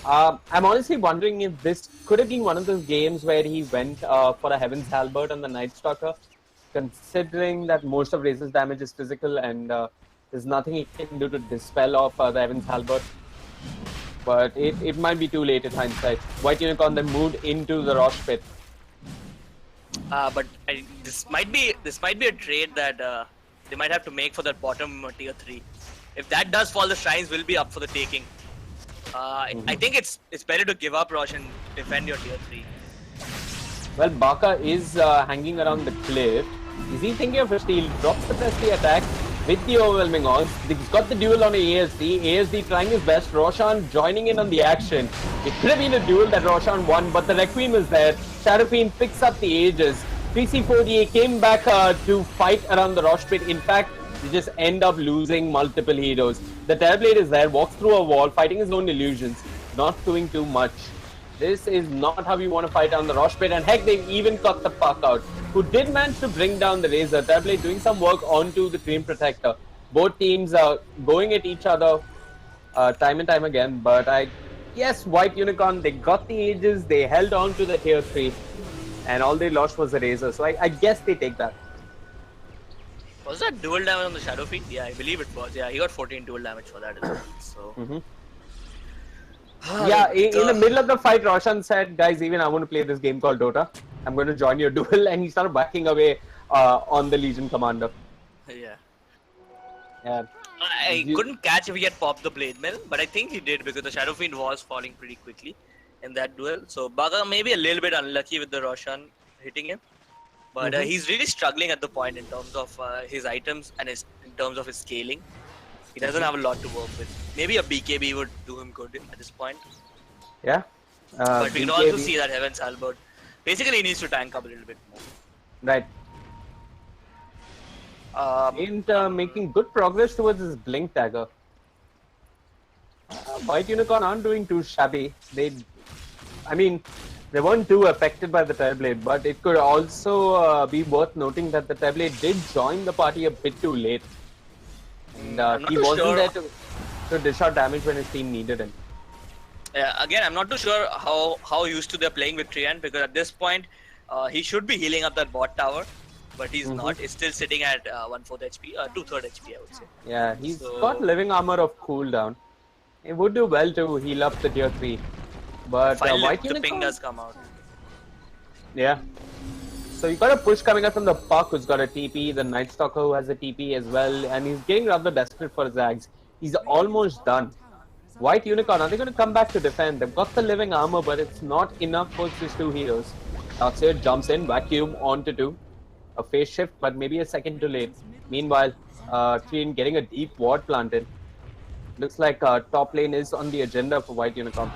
I'm honestly wondering if this could have been one of those games where he went for a Heaven's Halberd on the Night Stalker, considering that most of Razor's damage is physical and there's nothing he can do to dispel off the Heaven's Halberd. But it might be too late in hindsight. White Unicorn then moved into the Rosh pit. But this might be a trade that they might have to make for that bottom tier 3. If that does fall, the shrines will be up for the taking. I think it's better to give up Rosh and defend your tier 3. Well, Baka is hanging around the cliff. Is he thinking of a steal? Drops the Presty attack. with the overwhelming odds. He's got the duel on ASD. ASD trying his best. Roshan joining in on the action. It could have been a duel that Roshan won, but the Requiem is there. Shadow Fiend picks up the Aegis. 3C4DA came back to fight around the Rosh pit. In fact, they just end up losing multiple heroes. The Terrorblade is there, walks through a wall, fighting his own illusions, not doing too much. This is not how you want to fight on the Rosh pit, and heck, they even cut the puck out, who did manage to bring down the Razor. Terrorblade doing some work onto the Dream Protector. Both teams are going at each other time and time again, but yes, White Unicorn, they got the Aegis, they held on to the tier 3, and all they lost was the Razor, so I guess they take that. Was that dual damage on the Shadow Fiend? Yeah, I believe it was. Yeah, he got 14 dual damage for that as well. So. Yeah, in the middle of the fight, Roshan said, guys, even I want to play this game called Dota. I'm going to join your duel, and he started backing away on the Legion Commander. Yeah. Yeah. I couldn't catch if he had popped the Blade Mill, but I think he did because the Shadow Fiend was falling pretty quickly in that duel. So Baga maybe a little bit unlucky with the Roshan hitting him. But he's really struggling at the point in terms of his items and in terms of his scaling. He doesn't have a lot to work with. Maybe a BKB would do him good at this point. Yeah. But we can also see that Heaven's Albert. Basically, he needs to tank up a little bit more. Right. Making good progress towards his Blink Dagger. White Unicorn aren't doing too shabby. They weren't too affected by the Terrorblade, but it could also be worth noting that the Terrorblade did join the party a bit too late. And he wasn't there to dish out damage when his team needed him. Yeah, again, I'm not too sure how used to they're playing with Trian, because at this point, he should be healing up that bot tower, but he's not. He's still sitting at 1/4 HP, 2/3 HP, I would say. Yeah, he's got living armor of cooldown. It would do well to heal up the tier 3. But White Unicorn, the ping does come out. Yeah. So you got a push coming up from the Puck, who's got a TP, the Night Stalker who has a TP as well, and he's getting rather desperate for Zags. He's almost done. White Unicorn, are they going to come back to defend? They've got the living armor, but it's not enough for these two heroes. Darkseer jumps in, vacuum onto 2. A phase shift, but maybe a second too late. Meanwhile, Trian getting a deep ward planted. Looks like top lane is on the agenda for White Unicorn.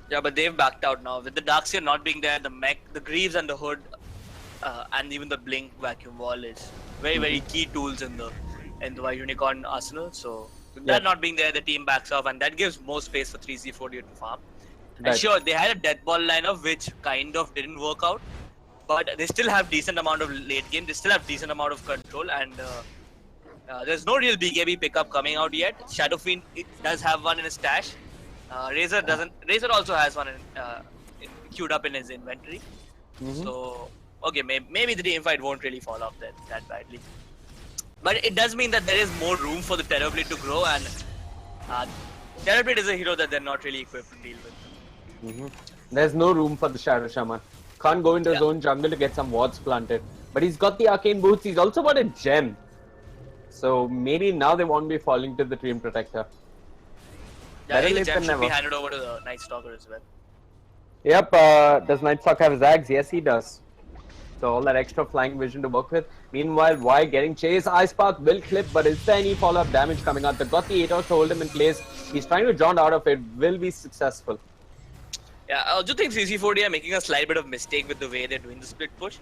Yeah, but they've backed out now. With the Darkseer not being there, the mech, the Greaves and the Hood, and even the Blink vacuum wall is very key tools in the White Unicorn arsenal. So with that not being there, the team backs off, and that gives more space for 3C4DA to farm. Right. And sure, they had a death ball lineup which kind of didn't work out, but they still have decent amount of late game. They still have decent amount of control, and there's no real BKB pickup coming out yet. Shadow Fiend does have one in his stash. Razor doesn't. Razor also has one queued up in his inventory. So okay, maybe the team fight won't really fall off that badly. But it does mean that there is more room for the Terrorblade to grow, and Terrorblade is a hero that they're not really equipped to deal with. There's no room for the Shadow Shaman. Can't go into his own jungle to get some wards planted. But he's got the Arcane Boots. He's also got a gem. So maybe now they won't be falling to the Dream Protector. Yeah, I think the gem should be handed over to the Night Stalker as well. Yep, does Night Stalker have Zags? Yes, he does. So all that extra flying vision to work with. Meanwhile, Y getting chased. Ice Spark will clip, but is there any follow-up damage coming out? They've got the 8 hours to hold him in place. He's trying to jaunt out of it. Will be successful. Yeah, I also think 3C4DA are making a slight bit of mistake with the way they're doing the split push.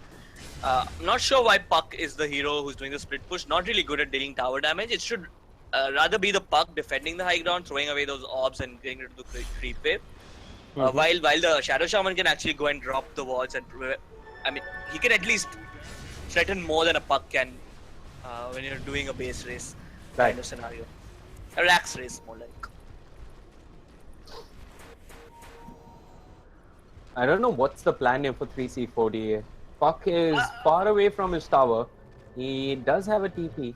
I'm not sure why Puck is the hero who's doing the split push. Not really good at dealing tower damage. It should rather be the Puck defending the high ground, throwing away those orbs and getting rid of the creep wave. While the Shadow Shaman can actually go and drop the walls and he can at least threaten more than a Puck can when you're doing a base race kind of scenario. A Rax race more like. I don't know what's the plan here for 3C4DA. Puck is far away from his tower. He does have a TP.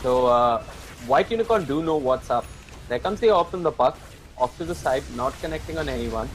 So White Unicorn do know what's up. There comes the orb from the Puck. Off to the side, not connecting on anyone.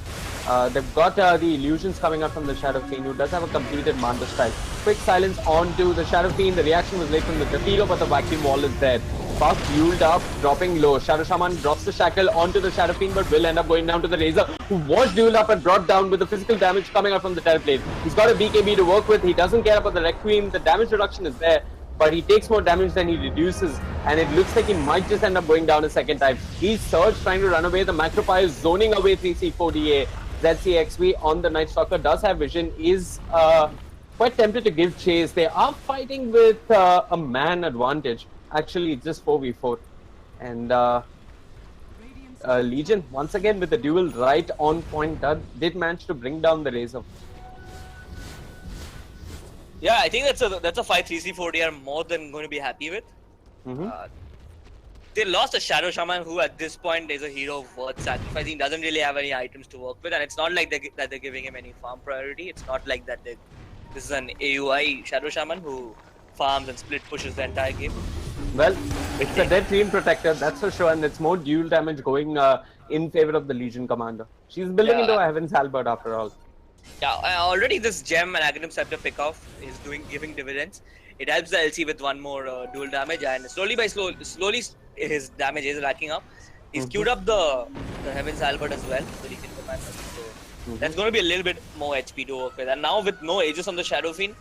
They've got the illusions coming up from the Shadow Fiend, who does have a completed Manta strike. Quick silence onto the Shadow Fiend. The reaction was late from the Grafito, but the vacuum wall is there. Puck fueled up, dropping low. Shadow Shaman drops the shackle onto the Shadow Fiend, but will end up going down to the Razor, who was dueled up and brought down with the physical damage coming out from the Terrorblade. He's got a BKB to work with. He doesn't care about the Requiem. The damage reduction is there. but he takes more damage than he reduces, and it looks like he might just end up going down a second time. He's Surge trying to run away. The Macropie is zoning away 3C4DA. ZCXV on the Night Stalker does have vision, is quite tempted to give chase. They are fighting with a man advantage. Actually, it's just 4v4. And Legion, once again with the duel right on point, did manage to bring down the Razor. Yeah, I think that's a fight 3C4D are more than going to be happy with. They lost a Shadow Shaman who at this point is a hero worth sacrificing, doesn't really have any items to work with, and it's not like that they're giving him any farm priority. It's not like that this is an AUI Shadow Shaman who farms and split pushes the entire game. Well, it's a dead Treant Protector, that's for sure, and it's more dual damage going in favor of the Legion Commander. She's building into a Heaven's Halberd after all. Yeah, already this Gem and Aghanim Scepter pick-off is giving dividends. It helps the LC with one more dual damage, and slowly his damage is racking up. He's queued up the Heaven's Halberd as well, the Legion Commander. So that's going to be a little bit more HP to work with. And now with no Aegis on the Shadow Fiend,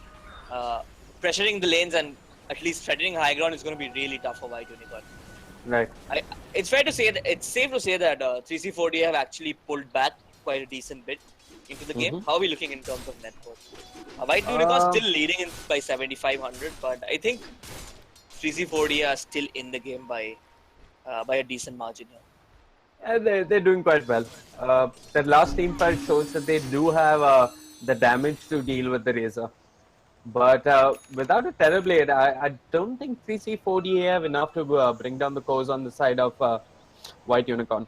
pressuring the lanes and at least threatening high ground is going to be really tough for White Unicorn. Right. It's fair to say that it's safe to say that 3C4D have actually pulled back quite a decent bit into the game. How are we looking in terms of net worth? White Unicorn still leading by 7,500, but I think 3C4D are still in the game by a decent margin here. They're doing quite well. That last team fight shows that they do have the damage to deal with the Razor. But without a Terrorblade, I don't think 3C4DA have enough to bring down the cores on the side of White Unicorn.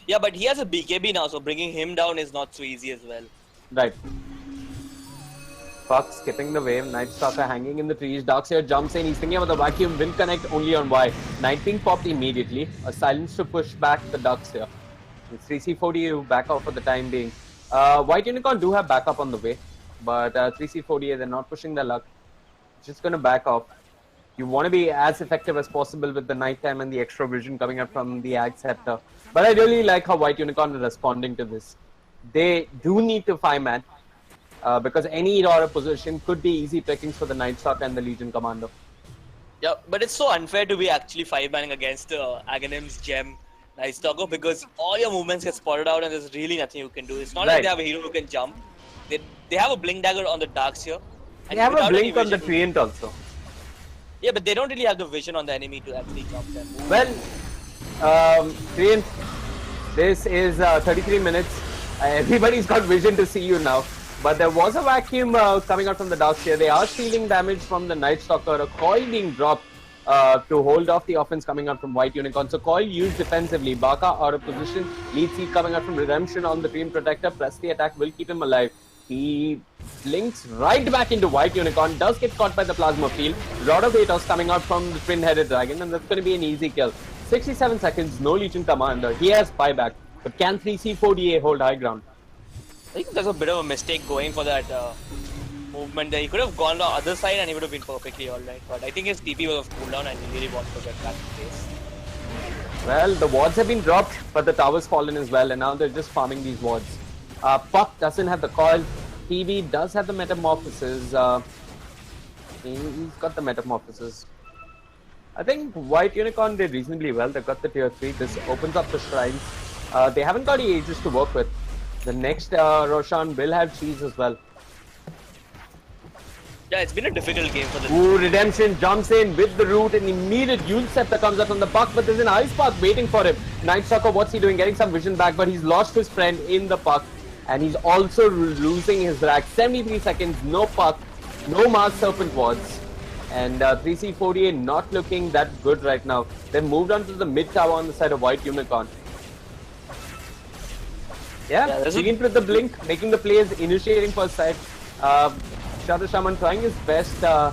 Yeah, but he has a BKB now, so bringing him down is not so easy as well. Right. Puck skipping the wave, Night Stalker hanging in the trees, Darkseer jumps in, he's thinking about the vacuum, will connect only on Y. Night Ping popped immediately, a silence to push back the Darkseer. 3C4DA back off for the time being. White Unicorn do have backup on the way, but 3C4DA, they're not pushing their luck. Just going to back off. You want to be as effective as possible with the nighttime and the extra vision coming up from the Ag Scepter. But I really like how White Unicorn is responding to this. They do need to 5-man because any Aurora position could be easy pickings for the Night Stalker and the Legion Commander. Yeah, but it's so unfair to be actually 5-manning against Aghanim's Gem Night Stalker because all your movements get spotted out and there's really nothing you can do. It's not like they have a hero who can jump. They have a Blink Dagger on the Darkseer. They have a Blink on the Treant also. Yeah, but they don't really have the vision on the enemy to actually jump them. Well, Treant, this is 33 minutes. Everybody's got vision to see you now. But there was a vacuum coming out from the Darkseer. They are stealing damage from the Night Stalker. A coil being dropped to hold off the offense coming out from White Unicorn. So coil used defensively. Baka out of position. Lead seed coming out from Redemption on the Treant Protector. Plus the attack will keep him alive. He blinks right back into White Unicorn. Does get caught by the Plasma Field. Rod of Atos coming out from the Twin-Headed Dragon. And that's going to be an easy kill. 67 seconds. No Legion Commander. He has buyback. But can 3C4DA hold high ground? I think there's a bit of a mistake going for that movement there. He could have gone the other side and he would have been perfectly alright. But I think his TP was cooled down and he really wants to get back to base. Well, the wards have been dropped, but the tower's fallen as well. And now they're just farming these wards. Puck doesn't have the coil. TV does have the metamorphosis. He's got the metamorphosis. I think White Unicorn did reasonably well. They got the tier 3. This opens up the shrines. They haven't got any Aegis to work with. The next Roshan will have cheese as well. Yeah, it's been a difficult game for the Ooh, Redemption jumps in with the root and immediate Yule Scepter comes up from the Puck, but there's an Ice Spark waiting for him. Night Stalker, what's he doing? Getting some vision back, but he's lost his friend in the Puck. And he's also losing his rack. 73 seconds, no Puck, no Mars Serpent wards. And 3C4DA not looking that good right now. They moved on to the mid tower on the side of White Unicorn. Yeah, Treant with the blink, making the plays, initiating first side. Shadow Shaman trying his best to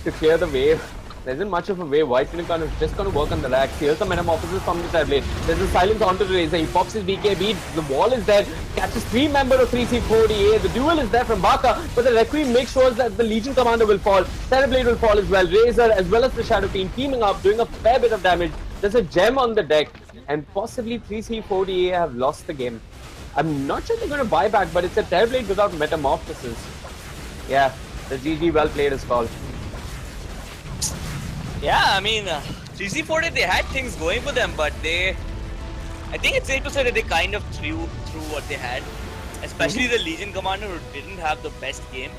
clear the wave. There isn't much of a wave. White Unicorn is just going to work on the racks. Here's the metamorphosis from the tablet. There's a silence onto the Razor. He pops his BKB. The wall is there. Catches 3 members of 3C4DA. The duel is there from Baka. But the Requiem makes sure that the Legion Commander will fall. Terrorblade will fall as well. Razor as well as the Shadow Fiend teaming up, doing a fair bit of damage. There's a gem on the deck. And possibly 3C4DA have lost the game. I'm not sure they're going to buy back, but it's a Terrorblade without metamorphosis. Yeah, the GG well played is called. Yeah, I mean, 3C40, they had things going for them, but I think it's safe to say that they kind of threw what they had, especially the Legion Commander who didn't have the best game.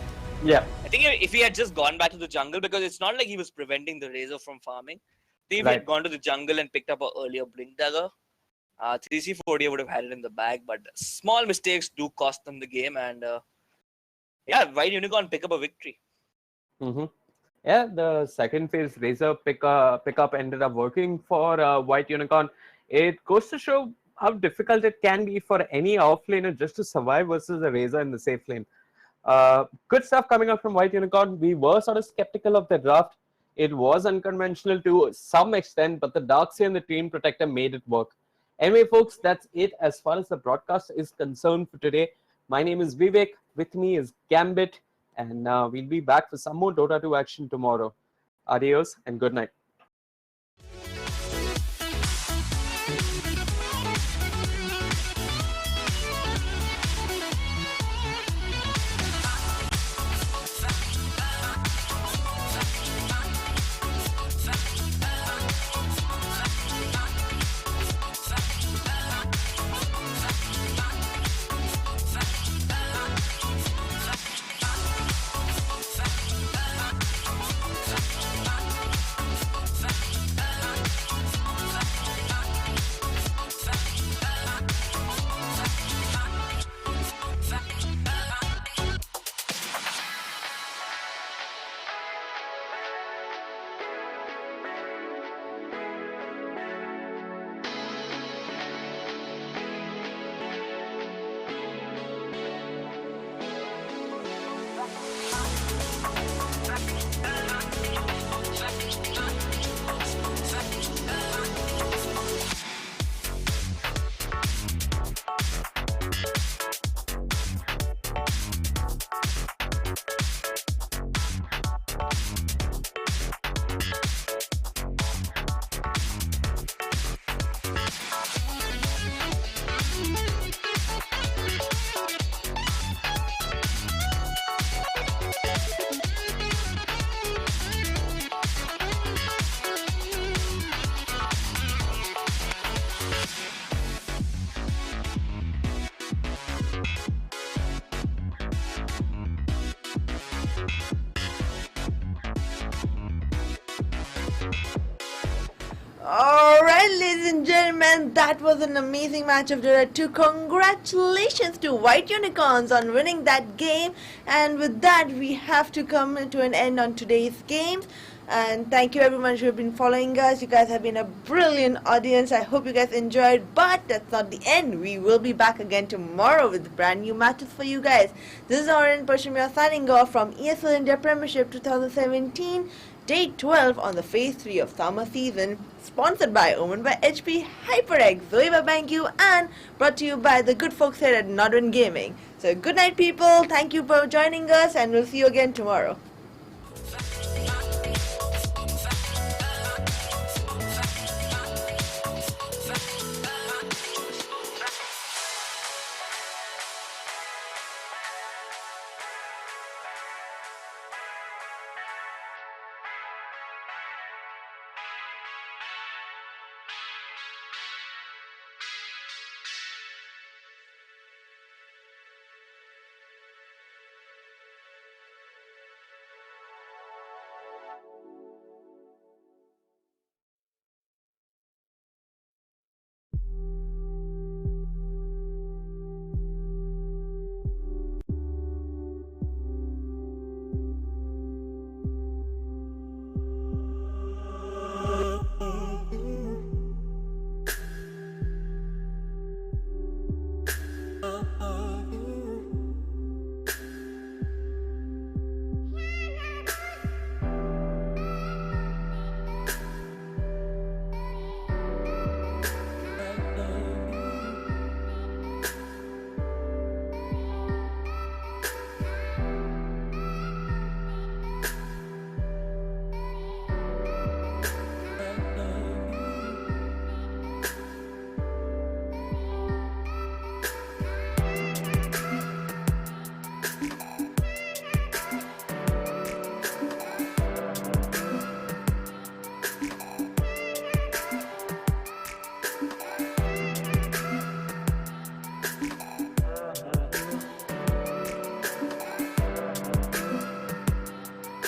Yeah. I think if he had just gone back to the jungle, because it's not like he was preventing the Razor from farming. If he had gone to the jungle and picked up an earlier Blink Dagger, 3C40 would have had it in the bag, but small mistakes do cost them the game, and yeah, White Unicorn pick up a victory. Yeah, the second phase Razor pickup ended up working for White Unicorn. It goes to show how difficult it can be for any offlaner just to survive versus a Razor in the safe lane. Good stuff coming up from White Unicorn. We were sort of skeptical of the draft. It was unconventional to some extent, but the Darkseer and the Team Protector made it work. Anyway, folks, that's it as far as the broadcast is concerned for today. My name is Vivek. With me is Gambit. And we'll be back for some more Dota 2 action tomorrow. Adios and good night. Alright, ladies and gentlemen, that was an amazing match of Dota 2. Congratulations to White Unicorns on winning that game. And with that, we have to come to an end on today's games. And thank you everyone who have been following us. You guys have been a brilliant audience. I hope you guys enjoyed, but that's not the end. We will be back again tomorrow with brand new matches for you guys. This is Oren Pershimia signing off from ESL India Premiership 2017. Day 12 on the Phase 3 of summer season, sponsored by Omen by HP, HyperX, Zoeva BenQ, and brought to you by the good folks here at Nodwin Gaming. So good night people, thank you for joining us, and we'll see you again tomorrow.